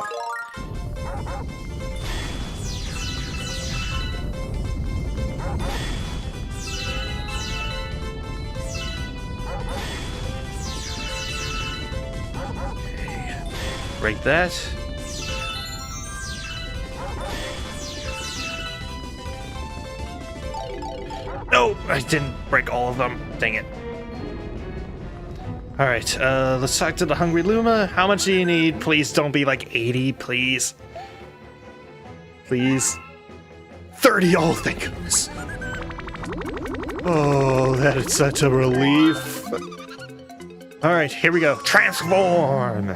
Break that. No, I didn't break all of them. Dang it. Alright, let's talk to the Hungry Luma. How much do you need? Please don't be like 80, please. Please. 30, oh, thank goodness. Oh, that is such a relief. Alright, here we go. Transform!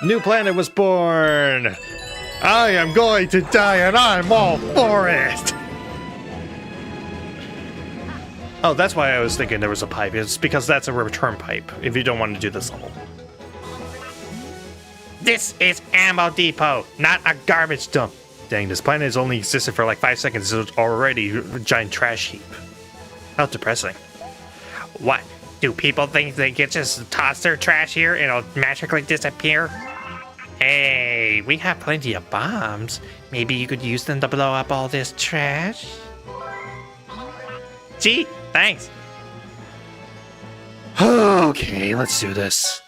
New planet was born! I am going to die and I'm all for it! Oh, that's why I was thinking there was a pipe. It's because that's a return pipe, if you don't want to do this level. This is Ammo Depot, not a garbage dump. Dang, this planet has only existed for like 5 seconds, so it's already a giant trash heap. How depressing. What? Do people think they can just toss their trash here and it'll magically disappear? Hey, we have plenty of bombs. Maybe you could use them to blow up all this trash? Gee, thanks. Okay, let's do this.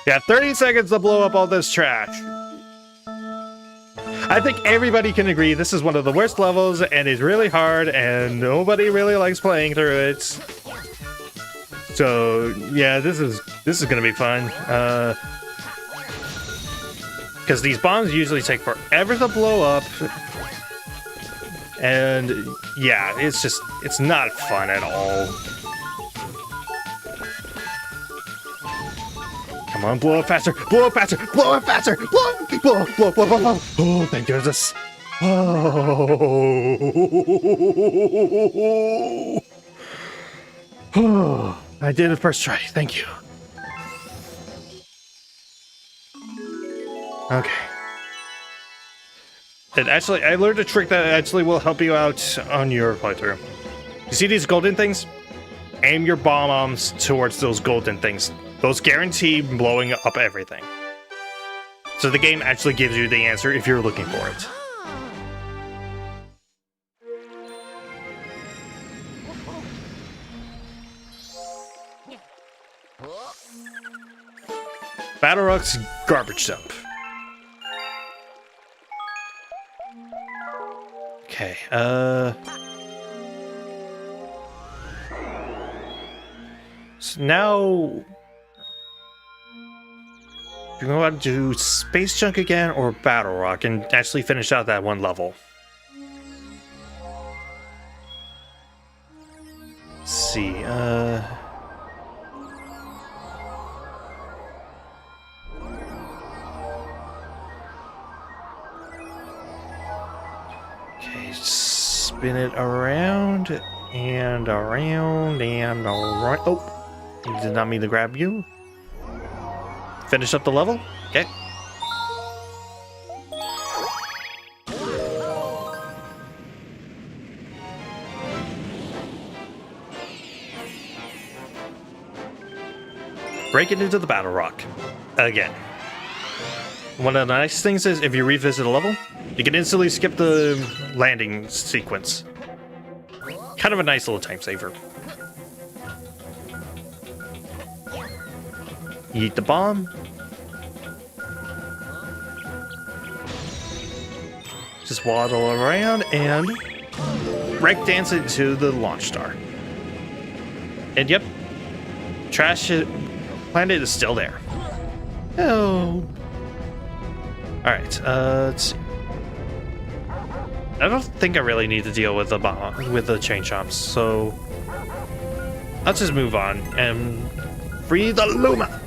Yeah, 30 seconds to blow up all this trash. I think everybody can agree this is one of the worst levels and it's really hard and nobody really likes playing through it. So yeah, this is gonna be fun. Because these bombs usually take forever to blow up. And yeah, it's not fun at all. Come on, blow up faster, blow up faster, blow up faster, blow up, blow up, blow up, blow up, blow up. Oh, thank goodness. Oh, I did it first try, thank you. Okay. And actually, I learned a trick that actually will help you out on your playthrough. You see these golden things? Aim your bombs towards those golden things. Those guarantee blowing up everything. So the game actually gives you the answer if you're looking for it. Battle Rock's garbage dump. Okay, so now do you want to do Space Junk again or Battle Rock and actually finish out that one level? Let's see, spin it around and around and around. Oh, I did not mean to grab you. Finish up the level. Okay. Break it into the Battle Rock again. One of the nice things is if you revisit a level, you can instantly skip the landing sequence. Kind of a nice little time saver. Eat the bomb. Just waddle around and breakdance it to the launch star. And yep, trash planet is still there. Oh. Alright, let's see. I don't think I really need to deal with the Chainchops, so let's just move on and free the Luma.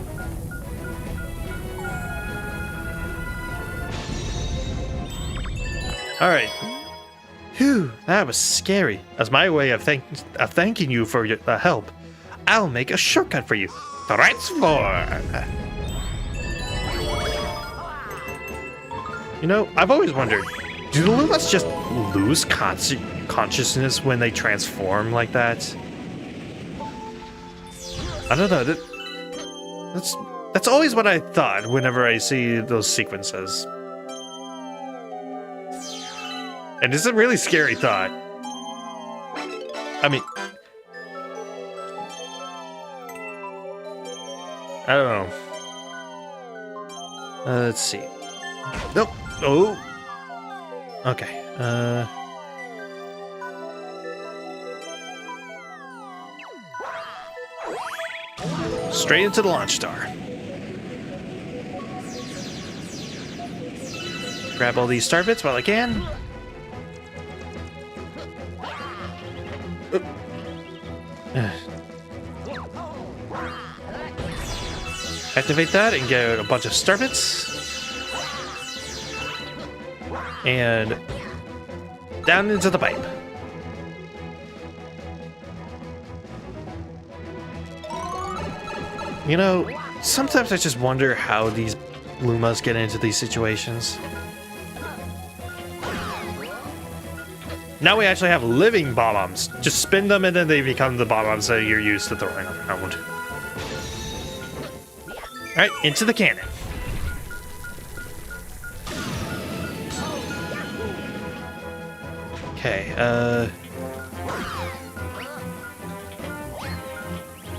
Alright. Whew, that was scary. As my way of thanking you for your help, I'll make a shortcut for you. Transform! You know, I've always wondered, do the Lumas just lose consciousness when they transform like that? I don't know. That's always what I thought whenever I see those sequences. And it's a really scary thought. I mean, I don't know. Let's see. Nope. Oh. Okay. Straight into the launch star. Grab all these star bits while I can. Activate that and get a bunch of star bits. And down into the pipe. You know, sometimes I just wonder how these Lumas get into these situations. Now we actually have living bombs. Just spin them and then they become the bombs that you're used to throwing around. Alright, into the cannon. Okay,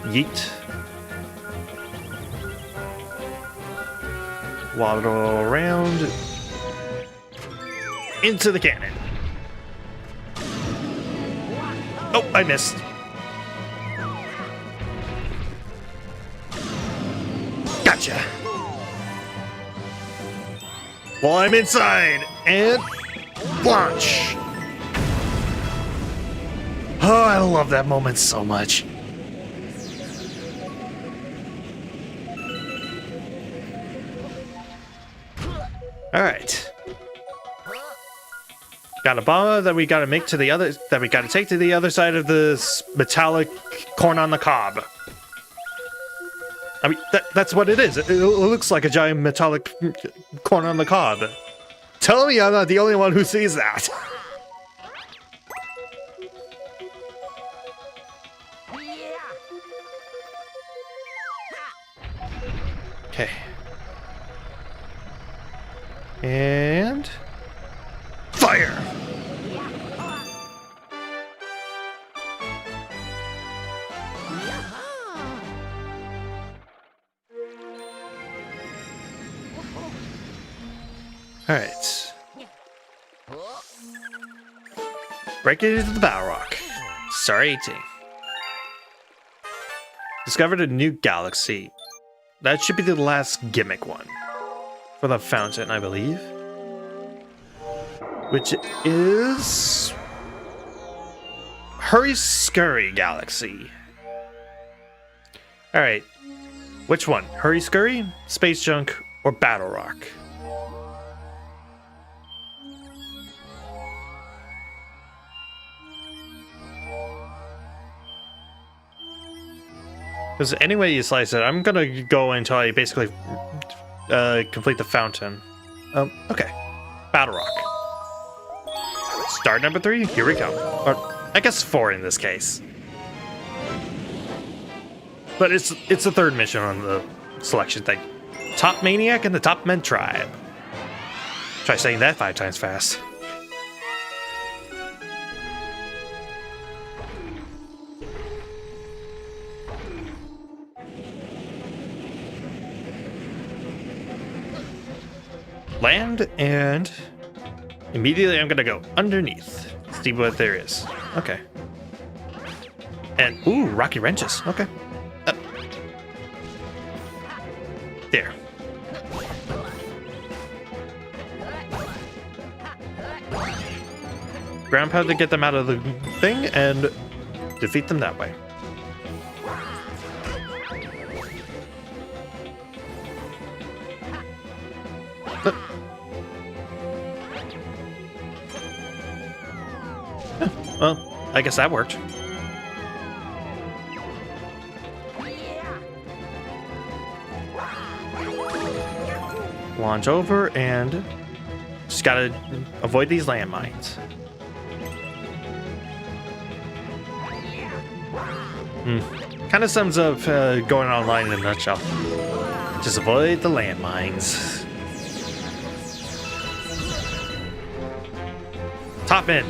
yeet. Waddle around. Into the cannon. Oh, I missed. Gotcha. Well, I'm inside and launch. Oh, I love that moment so much. All right. Got a bomb that we got to make to the other, that we got to take to the other side of this metallic corn on the cob. I mean, that's what it is. It looks like a giant metallic corn on the cob. Tell me I'm not the only one who sees that. Okay. And fire. All right. Break it into the Battle Rock. Star 18. Discovered a new galaxy. That should be the last gimmick one. For the fountain, I believe. Which is... Hurry Scurry Galaxy. Alright. Which one? Hurry Scurry, Space Junk, or Battle Rock? Because any way you slice it, I'm gonna go until I basically complete the fountain. Okay. Battle Rock. Start number 3, here we go. Or, I guess 4 in this case. But it's the third mission on the selection thing. Top Maniac and the Top Men Tribe. Try saying that 5 times fast. Land, and immediately I'm gonna go underneath. See what there is. Okay. And, ooh, rocky wrenches. Okay. There. Ground pound to get them out of the thing and defeat them that way. Well, I guess that worked. launch over and just gotta avoid these landmines. Kind of sums up going online in a nutshell. Just avoid the landmines. Top men.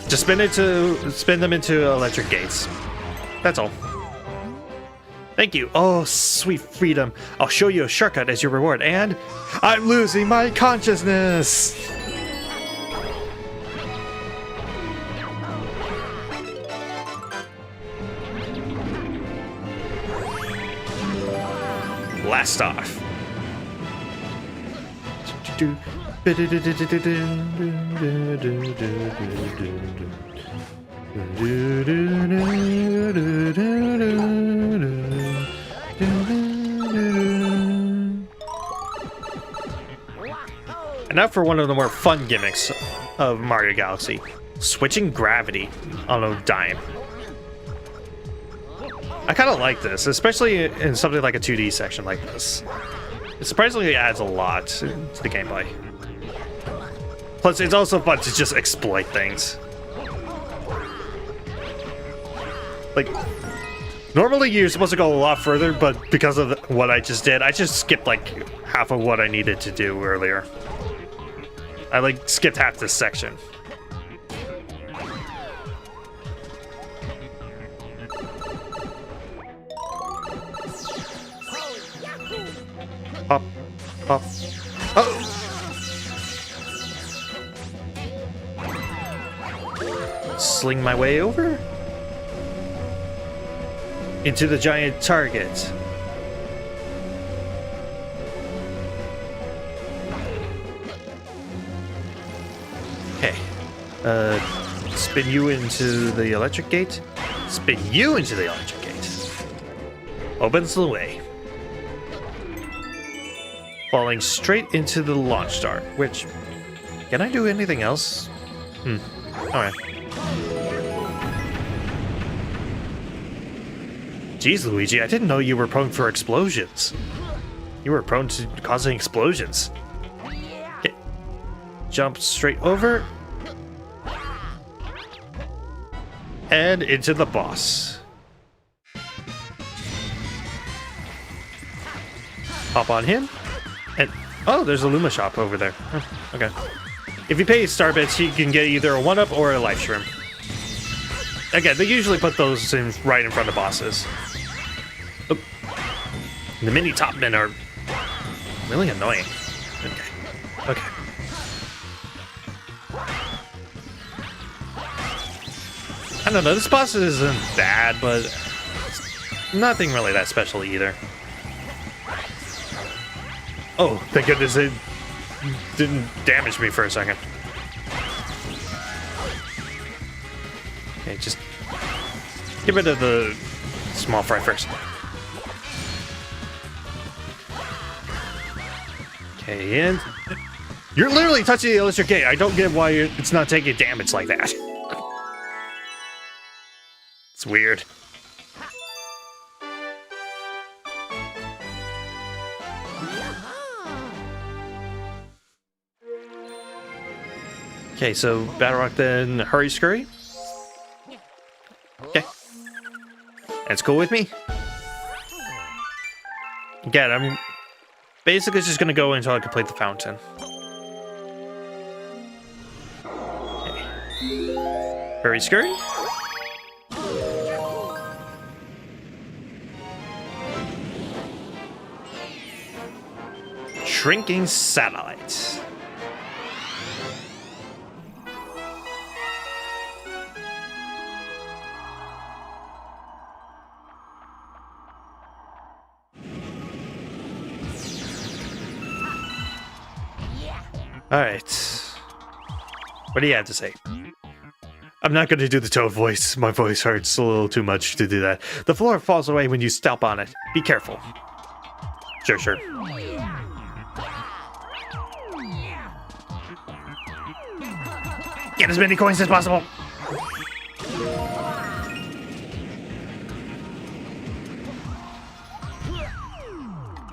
Just spin them into electric gates. That's all. Thank you. Oh, sweet freedom. I'll show you a shortcut as your reward, and I'm losing my consciousness. Blast off. And now for one of the more fun gimmicks of Mario Galaxy, switching gravity on a dime. I kind of like this, especially in something like a 2D section like this. It surprisingly adds a lot to the gameplay. Plus, it's also fun to just exploit things. Like, normally you're supposed to go a lot further, but because of what I just did, I just skipped like half of what I needed to do earlier. I like skipped half this section. Hop, hop. Oh! Sling my way over into the giant target. Okay. Spin you into the electric gate. Spin you into the electric gate. Opens the way. Falling straight into the launch star, which... Can I do anything else? Alright. Jeez, Luigi, I didn't know you were prone for explosions. You were prone to causing explosions. Okay. Jump straight over. And into the boss. Hop on him. And oh, there's a Luma shop over there. Oh, okay. If you pay star bits, you can get either a 1-up or a life shroom. Again, they usually put those in right in front of bosses. Oh. The mini top men are really annoying. Okay. Okay. I don't know, this boss isn't bad, but nothing really that special either. Oh, thank goodness it didn't damage me for a second. Okay, just get rid of the small fry first. Okay, and you're literally touching the electric gate. I don't get why it's not taking damage like that. It's weird. Okay, so Battle Rock then Hurry Scurry. Okay. That's cool with me. Again, I'm basically just gonna go until I complete the fountain. Okay. Hurry Scurry. Shrinking Satellite. Alright. What do you have to say? I'm not going to do the Toad voice. My voice hurts a little too much to do that. The floor falls away when you step on it. Be careful. Sure, sure. Get as many coins as possible.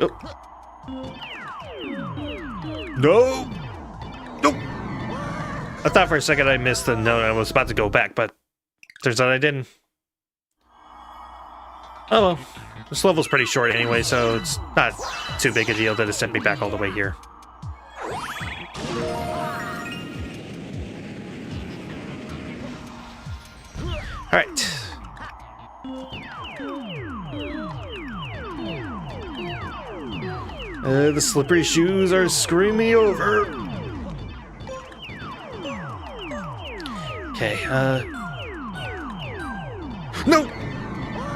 Oh. No! Nope! I thought for a second I missed the note. I was about to go back, but turns out I didn't. Oh well. This level's pretty short anyway, so it's not too big a deal that it sent me back all the way here. Alright. The slippery shoes are screwing me over. Okay, No!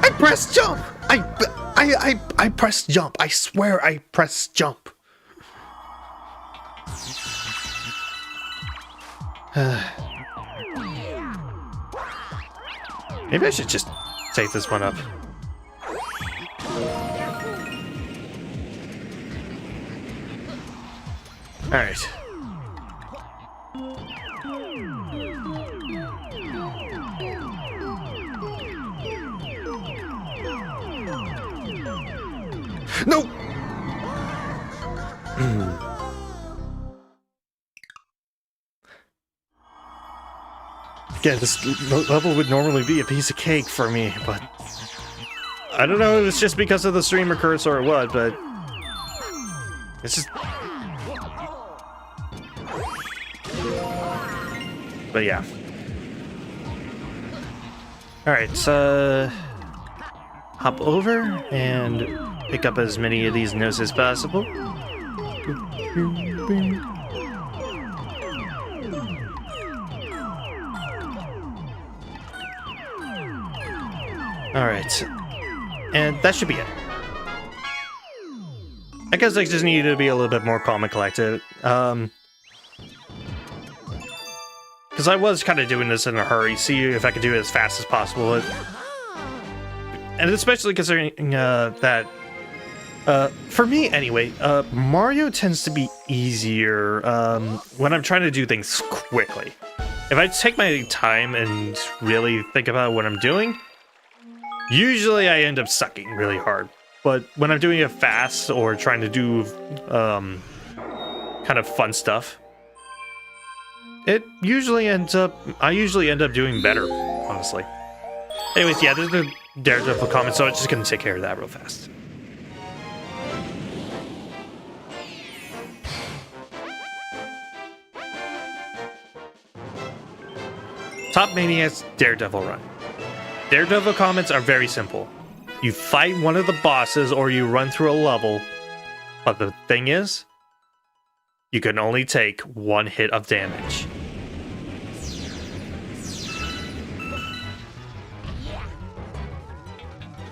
I pressed jump! I pressed jump. I swear I pressed jump. maybe I should just take this one up. Alright. No! Yeah, this level would normally be a piece of cake for me, but I don't know if it's just because of the streamer curse or what, but it's just... But yeah. Alright, hop over and pick up as many of these notes as possible. Alright. And that should be it. I guess I just need to be a little bit more calm and collected. Because I was kind of doing this in a hurry, see if I could do it as fast as possible. And especially considering that, for me anyway, Mario tends to be easier when I'm trying to do things quickly. If I take my time and really think about what I'm doing, usually I end up sucking really hard. But when I'm doing it fast or trying to do kind of fun stuff, I usually end up doing better, honestly. Anyways, yeah, there's the Daredevil comment, so I'm just gonna take care of that real fast. Top Maniac's Daredevil run. Daredevil comments are very simple. You fight one of the bosses or you run through a level, but the thing is, you can only take one hit of damage.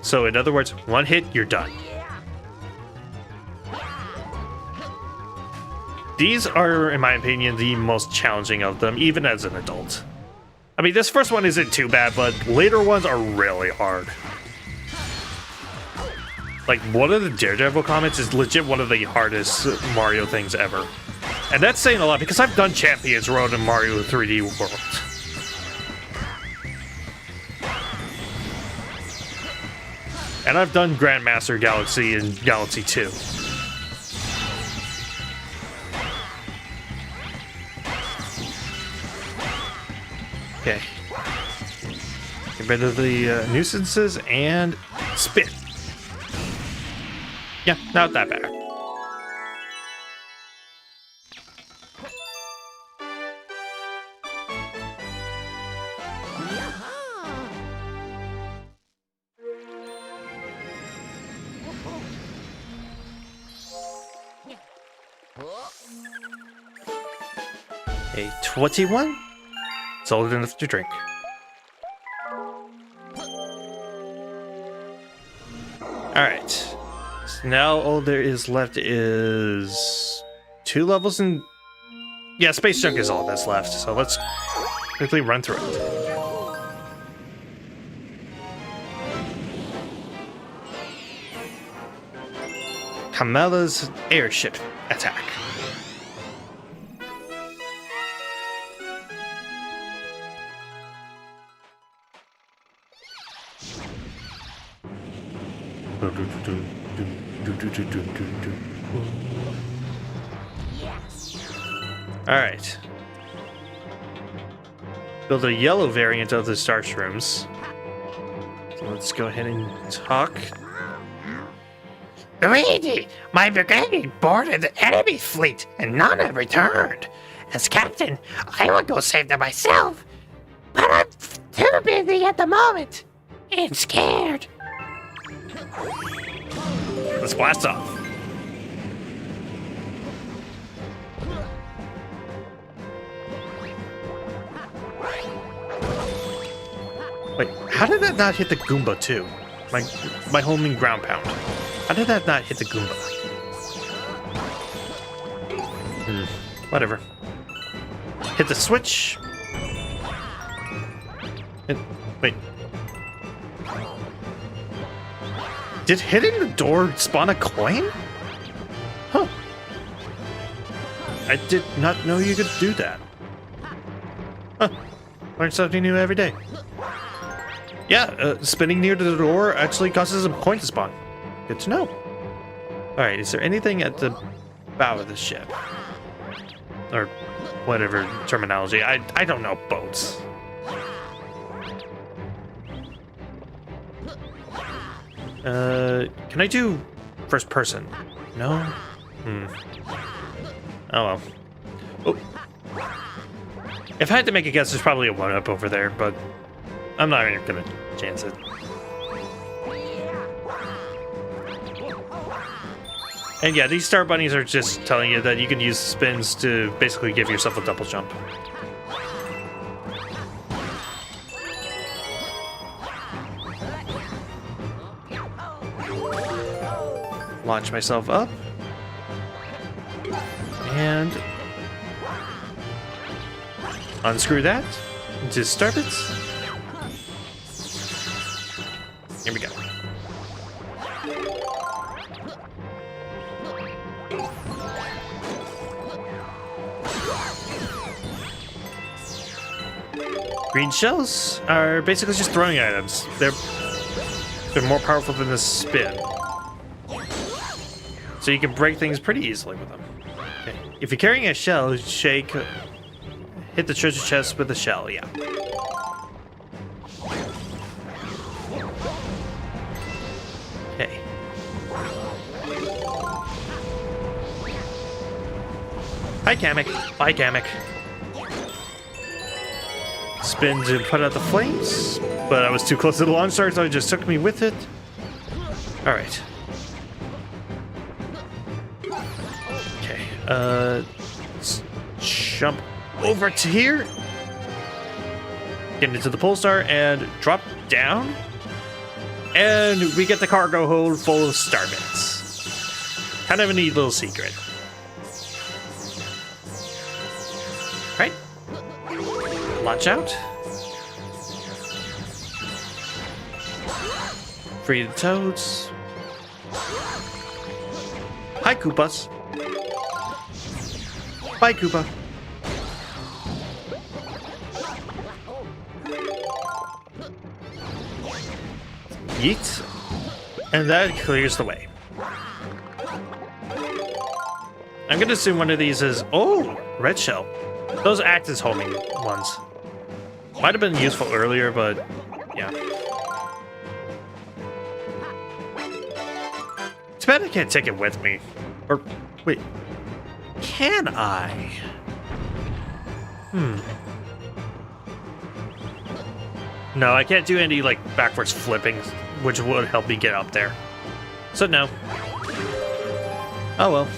So in other words, one hit, you're done. These are, in my opinion, the most challenging of them, even as an adult. I mean, this first one isn't too bad, but later ones are really hard. Like, one of the Daredevil comments is legit one of the hardest Mario things ever. And that's saying a lot, because I've done Champions Road in Mario 3D World. And I've done Grandmaster Galaxy and Galaxy 2. Okay. Get rid of the nuisances and spin. Yeah, not that bad. A 21? It's old enough to drink. Alright. So now all there is left is 2 levels and... Yeah, Space Junk is all that's left, so let's quickly run through it. Kamala's airship attack. Alright. Build a yellow variant of the star shrooms. So let's go ahead and talk. Luigi, my brigade boarded the enemy fleet and none have returned. As captain, I will go save them myself, but I'm too busy at the moment and scared. Let's blast off. Wait, how did that not hit the Goomba too? My homing ground pound. How did that not hit the Goomba? Whatever. Hit the switch. Wait. Did hitting the door spawn a coin? Huh. I did not know you could do that. Huh. Learn something new every day. Yeah, spinning near the door actually causes a coin to spawn. Good to know. Alright, is there anything at the bow of the ship? Or whatever terminology. I don't know boats. Can I do first person? No? Oh well. Oh. If I had to make a guess, there's probably a 1-up over there, but I'm not even gonna chance it. And yeah, these star bunnies are just telling you that you can use spins to basically give yourself a double jump. Launch myself up. And unscrew that into starbits. Here we go. Green shells are basically just throwing items. They're more powerful than the spin. So you can break things pretty easily with them. Okay. If you're carrying a shell, shake, hit the treasure chest with a shell, yeah. Okay. Hi, Kamek. Bye, Kamek. Spin to put out the flames, but I was too close to the launch star, so it just took me with it. Alright. Okay, let's jump over to here. Get into the pole star and drop down. And we get the cargo hold full of starbits. Kind of a neat little secret. Right. Launch out. Free the toads. Hi, Koopas. Bye, Koopa. Yeet. And that clears the way. I'm gonna assume one of these is... Oh! Red shell. Those act as homing ones. Might have been useful earlier, but... Yeah. It's bad I can't take it with me. Or... Wait. Can I? No, I can't do any, like, backwards flipping, which would help me get up there. So, no. Oh, well.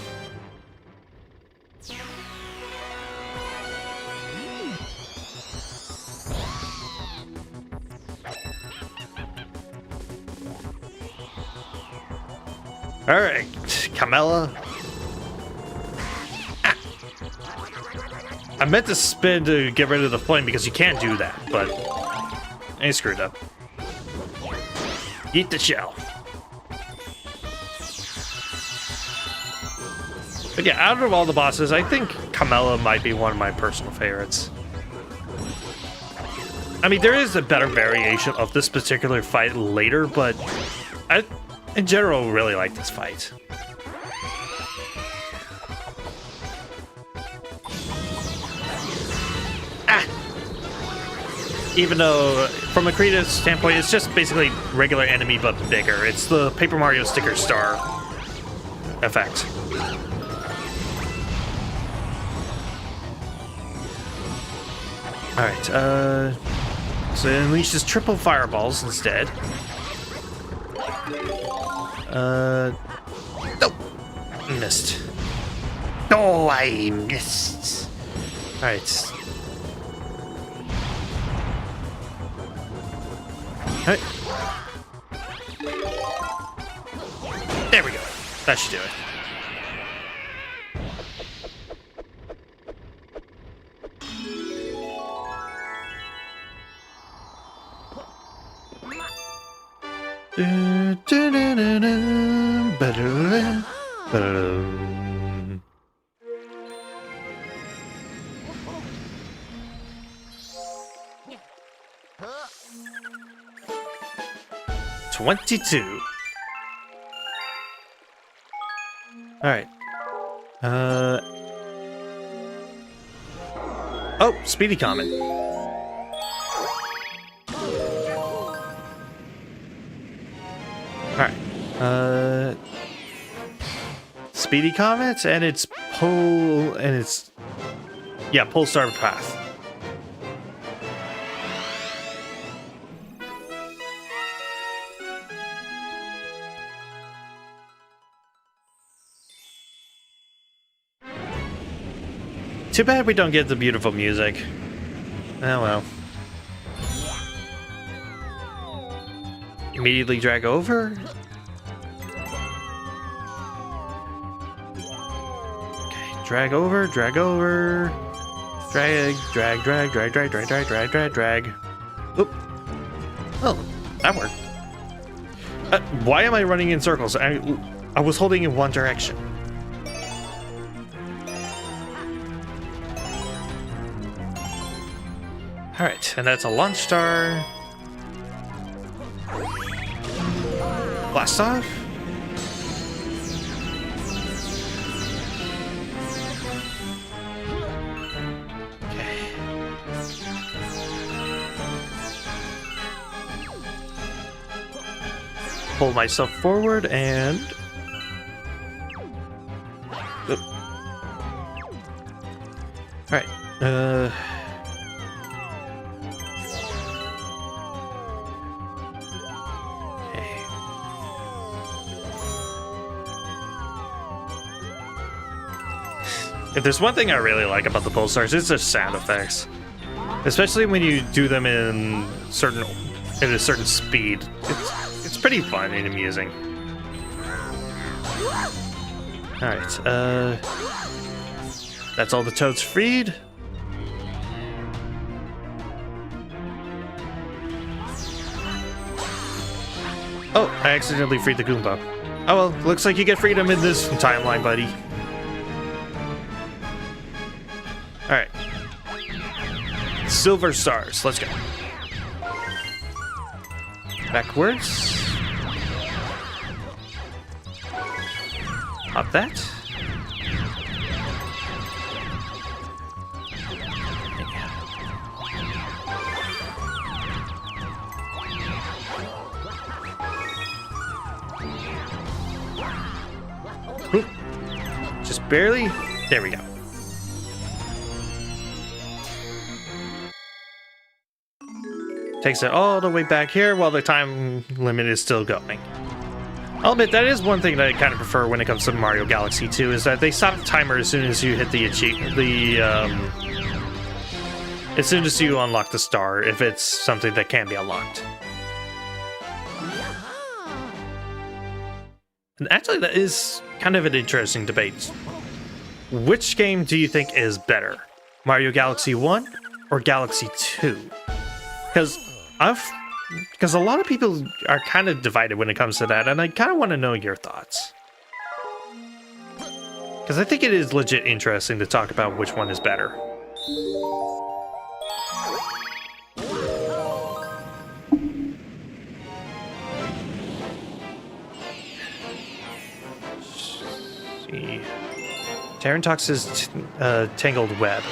Alright, Camella. Ah. I meant to spin to get rid of the flame because you can't do that, but I screwed up. Eat the shell. But yeah, out of all the bosses, I think Camella might be one of my personal favorites. I mean, there is a better variation of this particular fight later, but I, in general, really like this fight. even though from a creative standpoint, it's just basically regular enemy but bigger. It's the Paper Mario sticker star effect. Alright, so it unleashes triple fireballs instead. Oh, Missed. oh, I missed. Alright. Alright. There we go. That should do it. $22. All right. Oh, Speedy Comet. All right. Speedy Comet, and it's Pole, and it's Pole Star Path. Too bad we don't get the beautiful music. Oh well. Immediately drag over. Okay, drag over, drag over. Drag. Oop. Oh, that worked. Why am I running in circles? I was holding in one direction. Alright, and that's a launch star. Blast off. Okay. Pull myself forward and... Alright, if there's one thing I really like about the pulsars, it's the sound effects. Especially when you do them in a certain speed. It's pretty fun and amusing. Alright, that's all the toads freed. Oh, I accidentally freed the Goomba. Oh well, looks like you get freedom in this timeline, buddy. Alright. Silver stars, let's go. Backwards. Hop that. Oop. Just barely. There we go. Takes it all the way back here while the time limit is still going. I'll admit, that is one thing that I kind of prefer when it comes to Mario Galaxy 2, is that they stop the timer as soon as you hit as soon as you unlock the star, if it's something that can be unlocked. And actually, that is kind of an interesting debate. Which game do you think is better? Mario Galaxy 1 or Galaxy 2? Because a lot of people are kind of divided when it comes to that, and I kind of want to know your thoughts. Because I think it is legit interesting to talk about which one is better. See. Tarrentox's Tangled Web.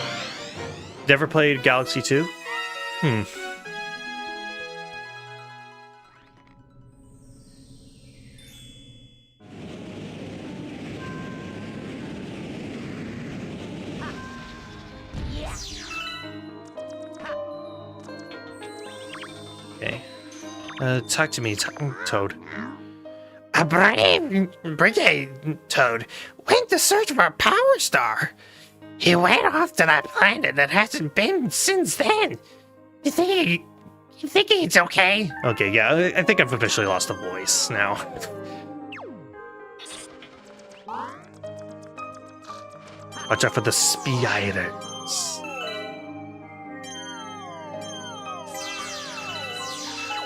Never played Galaxy 2? Okay. Talk to me, Toad. A brave Toad went to search for a power star. He went off to that planet and hasn't been since then. You think it's okay? Okay, yeah, I think I've officially lost a voice now. Watch out for the spiders.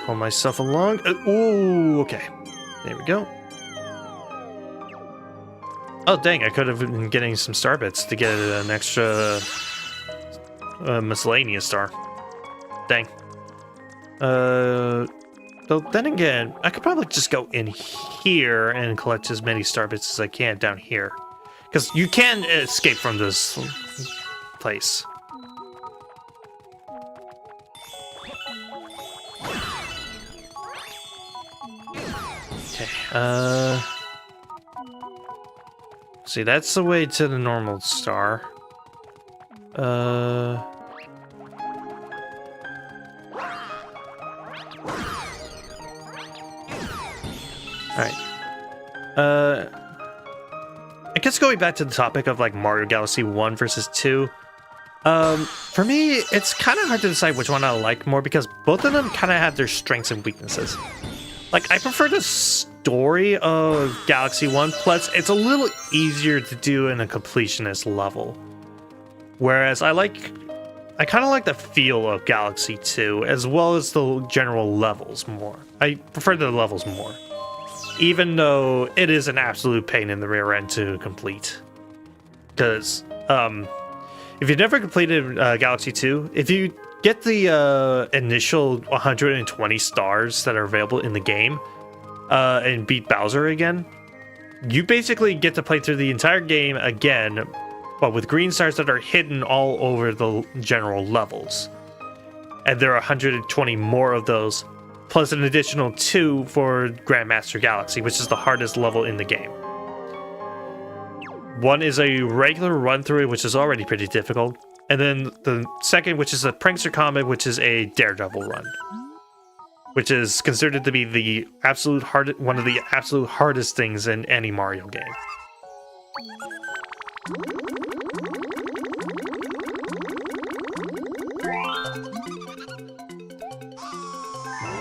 Pull myself along. Ooh, okay. There we go. Oh, dang, I could have been getting some star bits to get an extra miscellaneous star. Dang. Though then again, I could probably just go in here and collect as many star bits as I can down here. Because you can escape from this place. Okay, see, that's the way to the normal star. Alright. I guess going back to the topic of like Mario Galaxy 1 versus 2. For me, it's kind of hard to decide which one I like more because both of them kind of have their strengths and weaknesses. Like, I prefer the story of Galaxy 1, plus it's a little easier to do in a completionist level. Whereas I kind of like the feel of Galaxy 2, as well as the general levels more. I prefer the levels more. Even though it is an absolute pain in the rear end to complete. Because, if you've never completed Galaxy 2, if you get the initial 120 stars that are available in the game, and beat Bowser again, you basically get to play through the entire game again, but with green stars that are hidden all over the general levels. And there are 120 more of those, plus an additional 2 for Grandmaster Galaxy, which is the hardest level in the game. One is a regular run-through, which is already pretty difficult, and then the second, which is a Prankster Comet, which is a Daredevil run, which is considered to be the one of the absolute hardest things in any Mario game.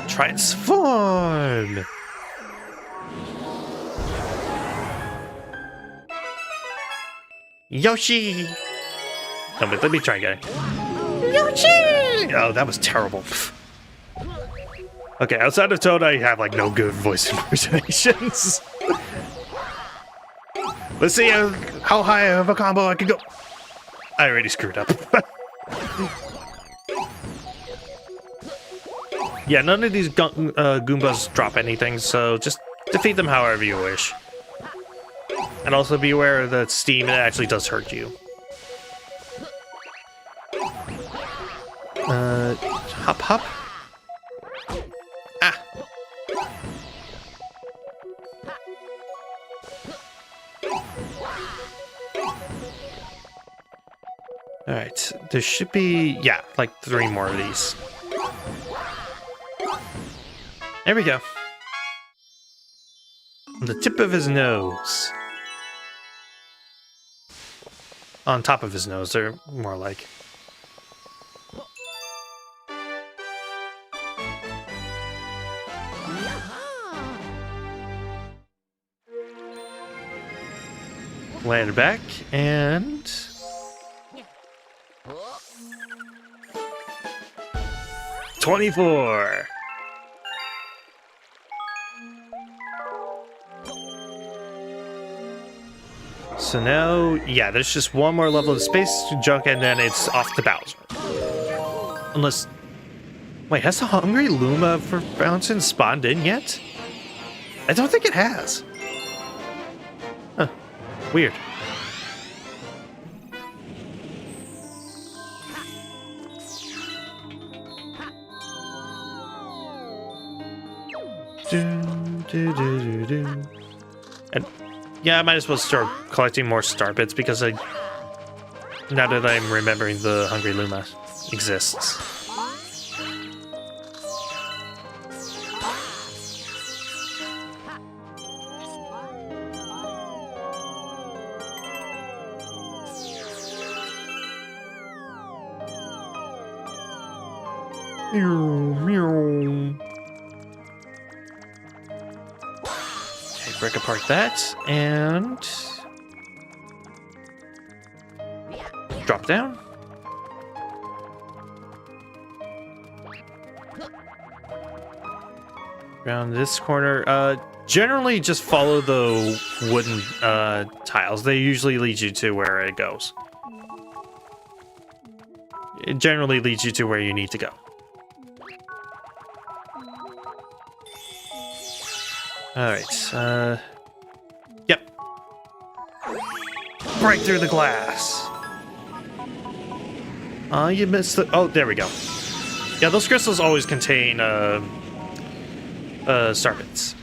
Transform! Yoshi! No, but let me try again. Yoshi! Oh, that was terrible. Okay, outside of Toad, I have like no good voice impersonations. Let's see how high of a combo I can go. I already screwed up. Yeah, none of these Goombas drop anything, so just defeat them however you wish. And also be aware that Steam actually does hurt you. Hop, hop. Ah. Alright, there should be, yeah, like 3 more of these. There we go. On the tip of his nose. On top of his nose, they're more like. Land back, and... 24! So now, yeah, there's just one more level of space junk, and then it's off to Bowser. Unless... Wait, has the Hungry Luma for Bouncing spawned in yet? I don't think it has. Huh. Weird. And yeah, I might as well start collecting more star bits because now that I'm remembering the Hungry Luma exists. Okay, break apart that and drop down. Around this corner. Generally just follow the wooden tiles. They usually lead you to where it goes. It generally leads you to where you need to go. Alright, yep. Break through the glass. You missed the... Oh, there we go. Yeah, those crystals always contain, star bits.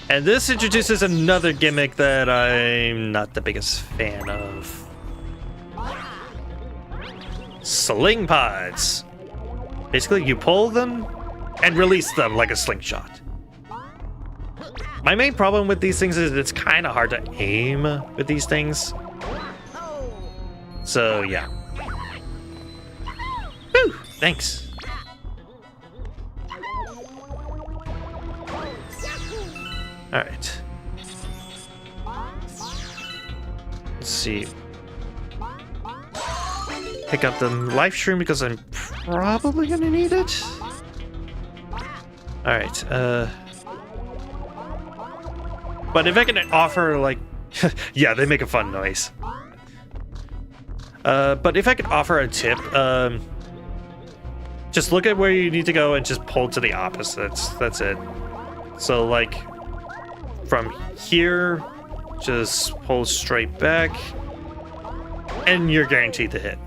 And this introduces another gimmick that I'm not the biggest fan of. Sling pods. Basically, you pull them and release them like a slingshot. My main problem with these things is it's kind of hard to aim with these things. So, yeah. Whew, thanks. Alright. Let's see. Pick up the life stream because I'm probably gonna need it. Alright, but if I can offer, like... yeah, they make a fun noise. But if I could offer a tip, just look at where you need to go and just pull to the opposites. That's it. So, like... from here, just pull straight back, and you're guaranteed to hit.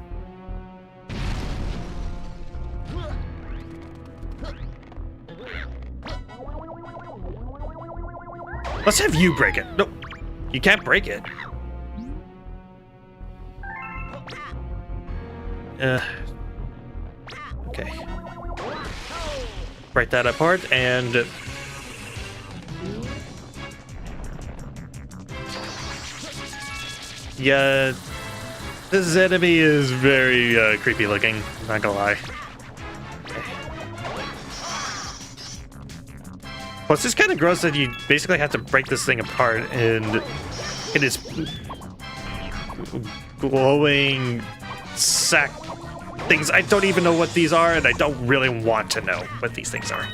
Let's have you break it. No, you can't break it. Okay. Break that apart and... yeah, this enemy is very creepy looking, not gonna lie. Okay. Plus, it's kind of gross that you basically have to break this thing apart and it is glowing sack things. I don't even know what these are, and I don't really want to know what these things are.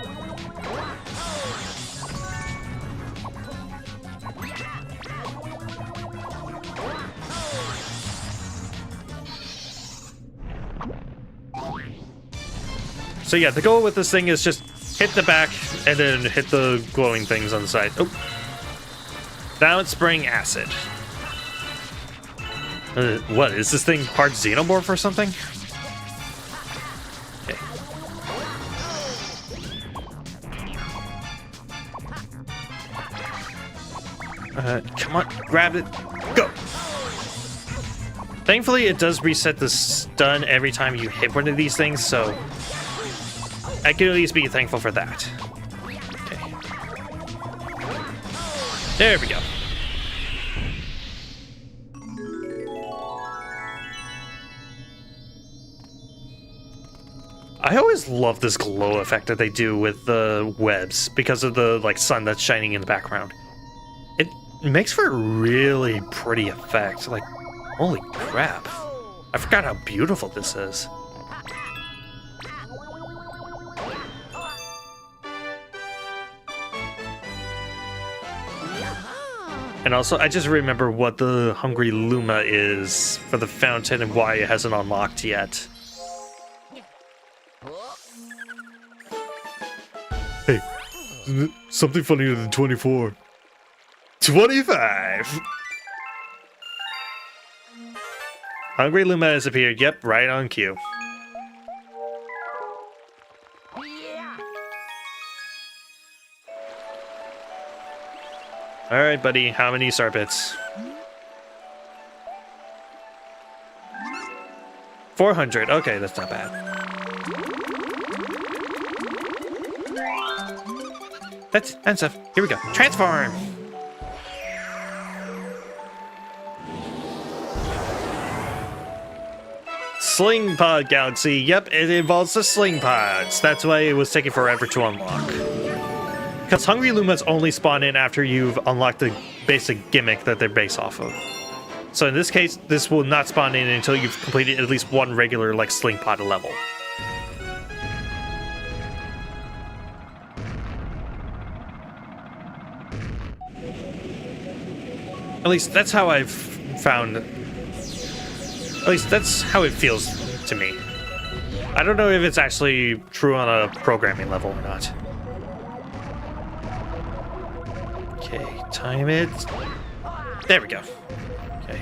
So yeah, the goal with this thing is just hit the back and then hit the glowing things on the side. Oh, now it's spraying acid. What, is this thing part xenomorph or something? Okay. Come on, grab it, go! Thankfully, it does reset the stun every time you hit one of these things, so I can at least be thankful for that. Okay. There we go. I always love this glow effect that they do with the webs because of the like sun that's shining in the background. It makes for a really pretty effect. Like, holy crap. I forgot how beautiful this is. And also, I just remember what the Hungry Luma is for the fountain and why it hasn't unlocked yet. Hey, something funnier than 24. 25! Hungry Luma has appeared. Yep, right on cue. Alright, buddy, how many star bits? 400. Okay, that's not bad. That's stuff. Here we go. Transform! Sling Pod Galaxy. Yep, it involves the Sling Pods. That's why it was taking forever to unlock. Because Hungry Lumas only spawn in after you've unlocked the basic gimmick that they're based off of. So in this case, this will not spawn in until you've completed at least one regular, like, Sling Pod level. At least that's how I've found... At least that's how it feels to me. I don't know if it's actually true on a programming level or not. Okay, time it. There we go. Okay.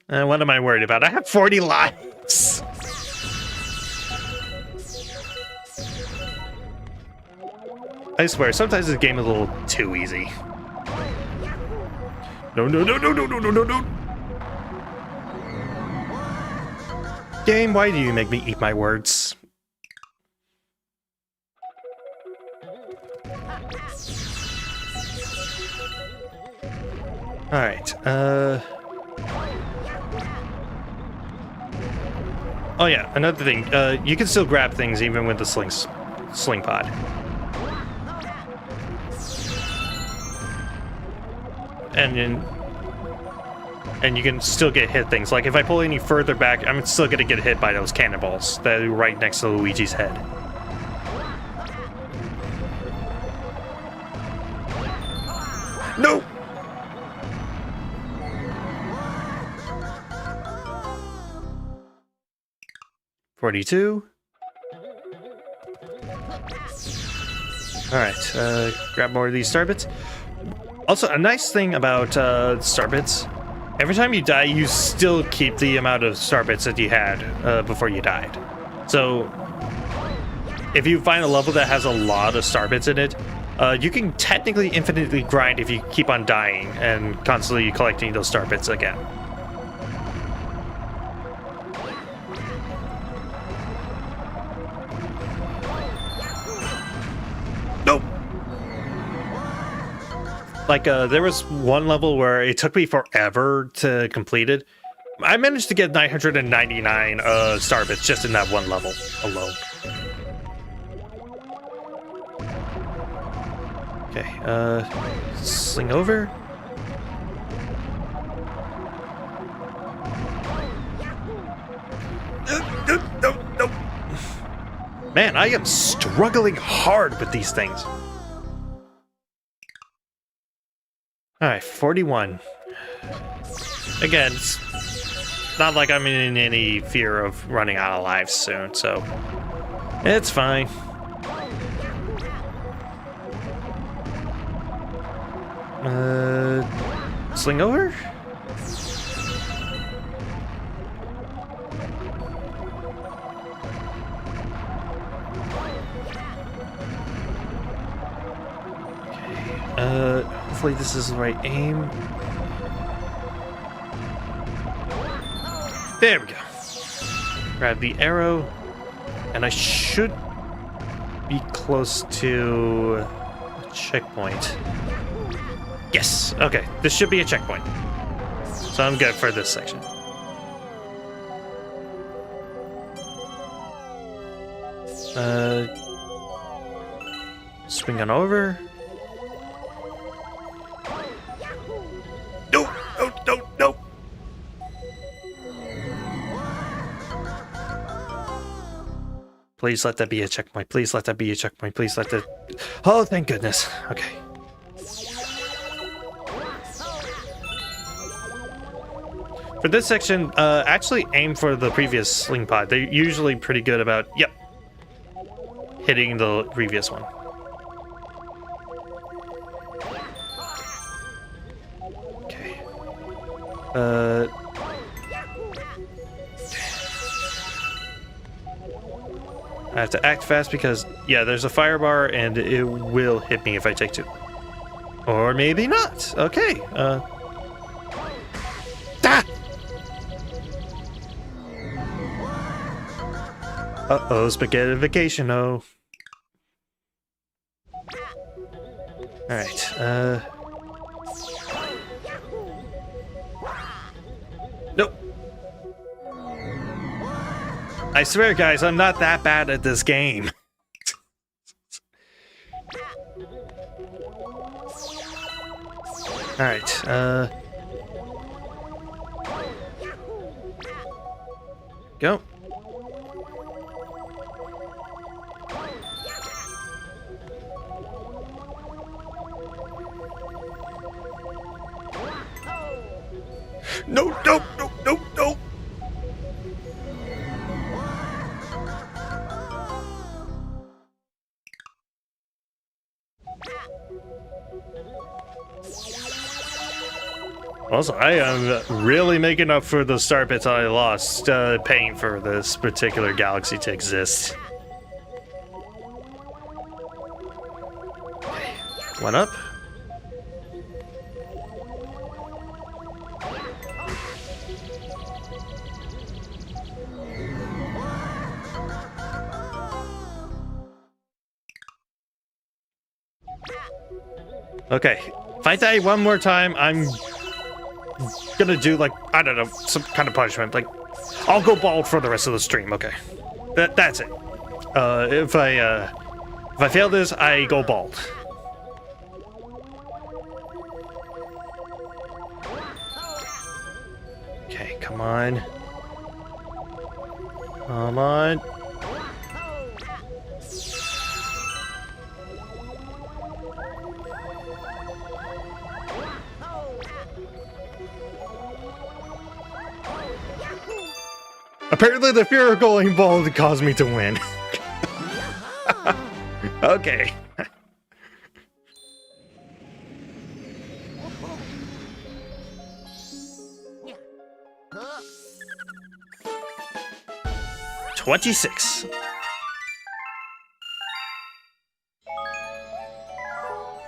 No! What am I worried about? I have 40 lives! I swear, sometimes this game is a little too easy. No, no, no, no, no, no, no, no, no! Game, why do you make me eat my words? Alright, oh yeah, another thing, you can still grab things even with the sling pod. And you can still get hit things. Like if I pull any further back, I'm still gonna get hit by those cannonballs that are right next to Luigi's head. No! $42. Alright, grab more of these star bits. Also, a nice thing about star bits, every time you die, you still keep the amount of star bits that you had before you died. So, if you find a level that has a lot of star bits in it, you can technically infinitely grind if you keep on dying and constantly collecting those star bits again. Nope! Like, there was one level where it took me forever to complete it. I managed to get 999 star bits just in that one level alone. Okay, sling over. No. Man, I am struggling hard with these things. Alright, 41. Again, it's not like I'm in any fear of running out of lives soon, so it's fine. Sling over? Hopefully this is the right aim. There we go. Grab the arrow, and I should be close to a checkpoint. Yes, okay, this should be a checkpoint. So I'm good for this section. Swing on over. No. Please let that be a checkpoint. Please let that be a checkpoint. Please let that... Oh, thank goodness. Okay. For this section, actually aim for the previous sling pod. They're usually pretty good about, yep, hitting the previous one. Okay. I have to act fast because, yeah, there's a fire bar and it will hit me if I take two. Or maybe not. Okay. Ah! Uh-oh, spaghetti vacation, oh. Alright, Nope. I swear, guys, I'm not that bad at this game. Alright, go. No, no, no, no, no. Also, I am really making up for the star bits I lost paying for this particular galaxy to exist. One up. Okay, if I die one more time, I'm gonna do, like, I don't know, some kind of punishment. Like, I'll go bald for the rest of the stream. Okay, that's it. If I fail this, I go bald. Okay, come on. Come on. Apparently the fear of going bald caused me to win. Okay. $26.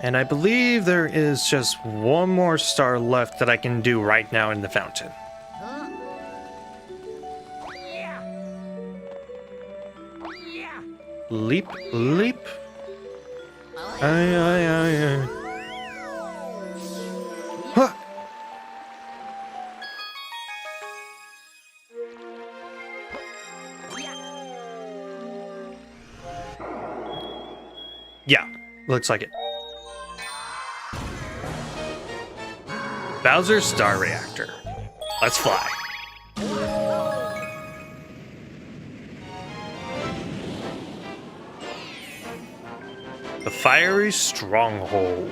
And I believe there is just one more star left that I can do right now in the fountain. Leap, leap. Aye. Huh. Yeah, looks like it. Bowser's Star Reactor. Let's fly. The Fiery Stronghold.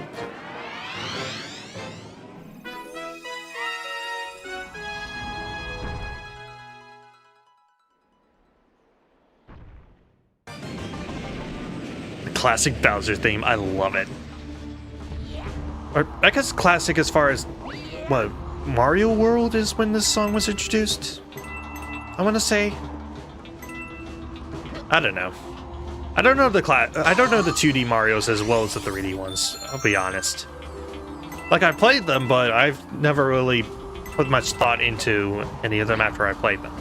The classic Bowser theme, I love it. Or I guess classic as far as, what, Mario World is when this song was introduced? I want to say. I don't know. I don't know the 2D Marios as well as the 3D ones, I'll be honest. Like, I played them, but I've never really put much thought into any of them after I played them.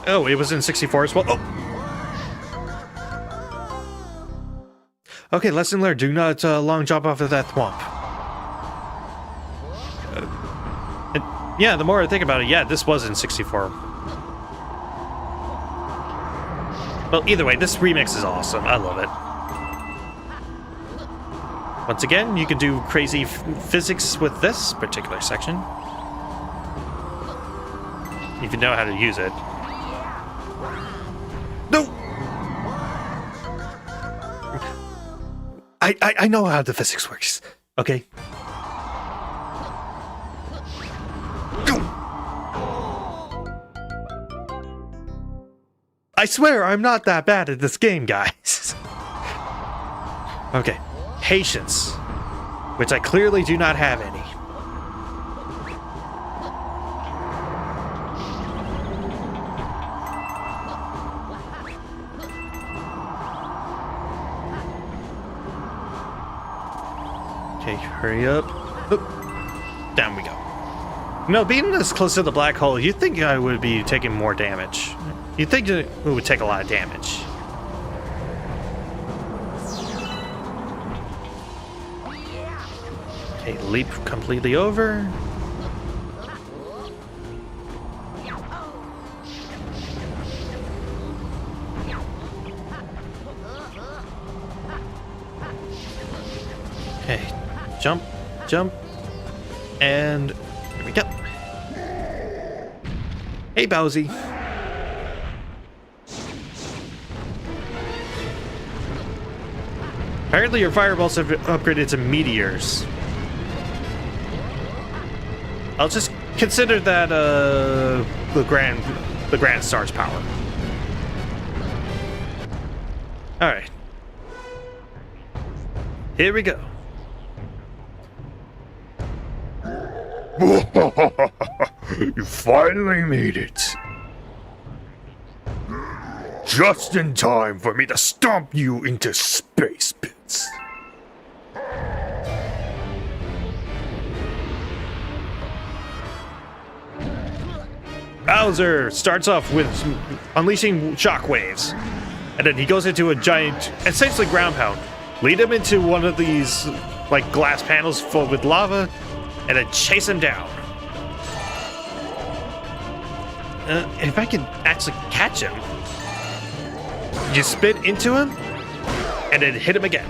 Oh, it was in 64 as well? Oh! Okay, lesson learned. Do not long jump off of that thwomp. Yeah, the more I think about it, yeah, this was in 64. Well, either way, this remix is awesome. I love it. Once again, you can do crazy physics with this particular section, if you know how to use it. No! I know how the physics works, okay? I swear I'm not that bad at this game, guys. Okay, patience, which I clearly do not have any. Okay, hurry up. Oop. Down we go. No, being this close to the black hole, you'd think I would be taking more damage. You'd think it would take a lot of damage. Okay, leap completely over. Okay, jump, jump, and here we go. Hey, Bowsy. Apparently your fireballs have upgraded to meteors. I'll just consider that the grand star's power. All right. Here we go. You finally made it. Just in time for me to stomp you into space bits. Bowser starts off with unleashing shockwaves, and then he goes into a giant, essentially ground pound. Lead him into one of these like glass panels filled with lava, and then chase him down. If I could actually catch him, you spit into him, and then hit him again.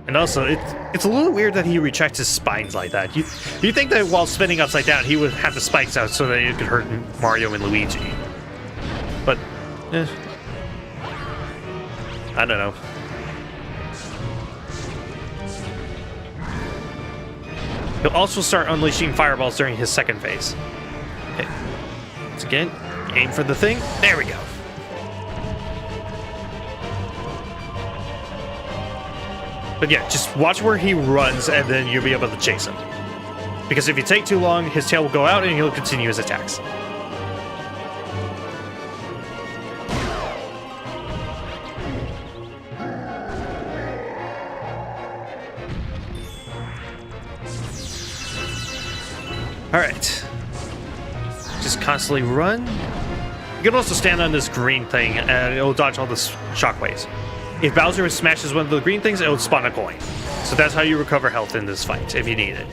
And also, it's a little weird that he retracts his spines like that. You think that while spinning upside down, he would have the spikes out so that it could hurt Mario and Luigi. But, I don't know. He'll also start unleashing fireballs during his second phase. Okay. Once again, aim for the thing. There we go. But yeah, just watch where he runs and then you'll be able to chase him. Because if you take too long, his tail will go out and he'll continue his attacks. Alright. Just constantly run. You can also stand on this green thing and it'll dodge all the shockwaves. If Bowser smashes one of the green things, it'll spawn a coin. So that's how you recover health in this fight, if you need it.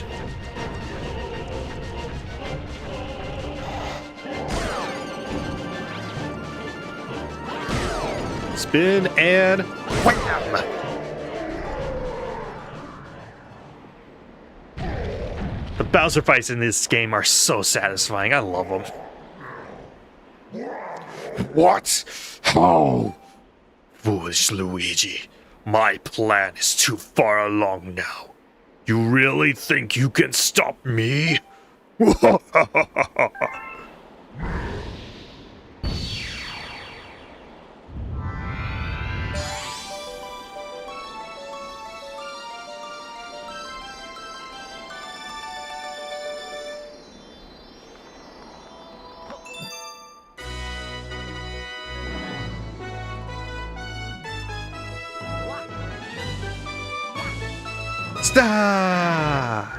Spin and wham! The Bowser fights in this game are so satisfying. I love them. What? How? Foolish Luigi, my plan is too far along now. You really think you can stop me? Stop!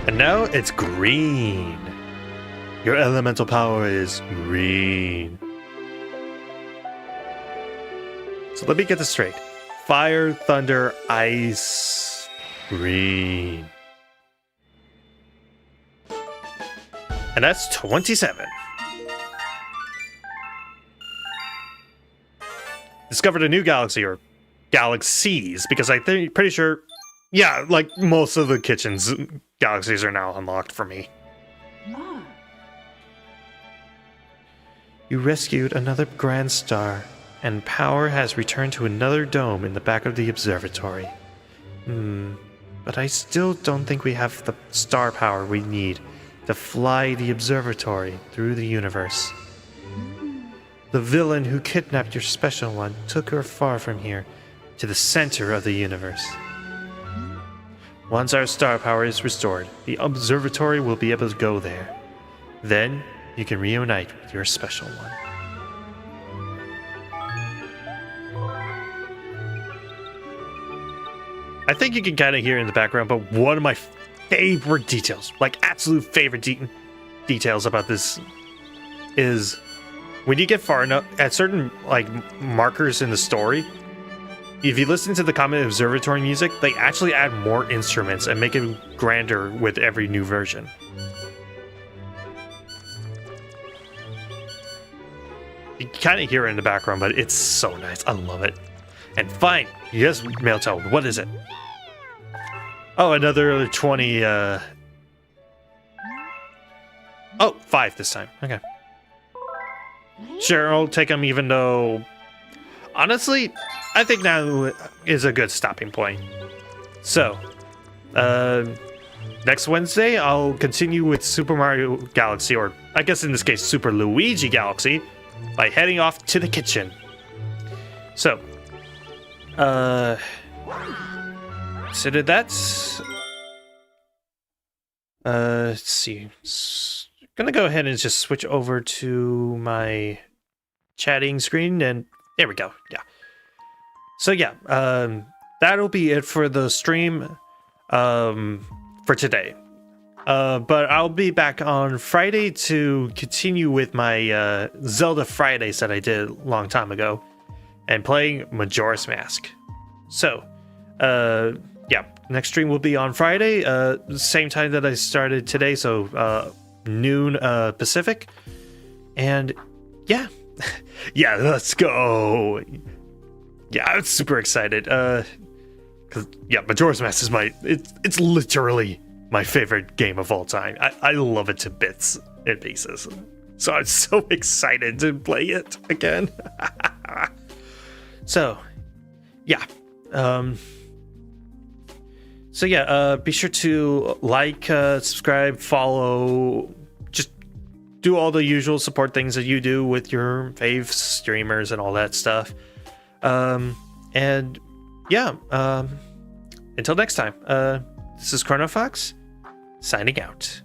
And now it's green. Your elemental power is green. So let me get this straight. Fire, thunder, ice, green. And that's 27. Discovered a new galaxy, or galaxies, because I think pretty sure, yeah, like most of the kitchen's galaxies are now unlocked for me. You rescued another grand star, and power has returned to another dome in the back of the observatory. But I still don't think we have the star power we need to fly the observatory through the universe. The villain who kidnapped your special one took her far from here, to the center of the universe. Once our star power is restored, the observatory will be able to go there. Then you can reunite with your special one. I think you can kind of hear in the background, but one of my favorite details, like absolute favorite details about this is when you get far enough at certain like markers in the story, if you listen to the Comet Observatory music, they actually add more instruments and make it grander with every new version. You kind of hear it in the background, but it's so nice. I love it. And fine, yes, Mail Toad, what is it? Oh, another 20, Oh, 5 this time. Okay. Sure, I'll take them even though... Honestly, I think now is a good stopping point. So, next Wednesday, I'll continue with Super Mario Galaxy, or I guess in this case, Super Luigi Galaxy, by heading off to the kitchen. So, consider that. Let's see. Gonna go ahead and just switch over to my chatting screen, and there we go. Yeah. So yeah, that'll be it for the stream, for today. But I'll be back on Friday to continue with my Zelda Fridays that I did a long time ago, and playing Majora's Mask. So, yeah, next stream will be on Friday, same time that I started today, so noon Pacific. And yeah, yeah, let's go. Yeah, I'm super excited. Cause yeah, Majora's Mask is it's literally my favorite game of all time. I love it to bits and pieces. So I'm so excited to play it again. So, yeah. So yeah, be sure to like, subscribe, follow, just do all the usual support things that you do with your fave streamers and all that stuff. And yeah, until next time, this is Chronofahx signing out.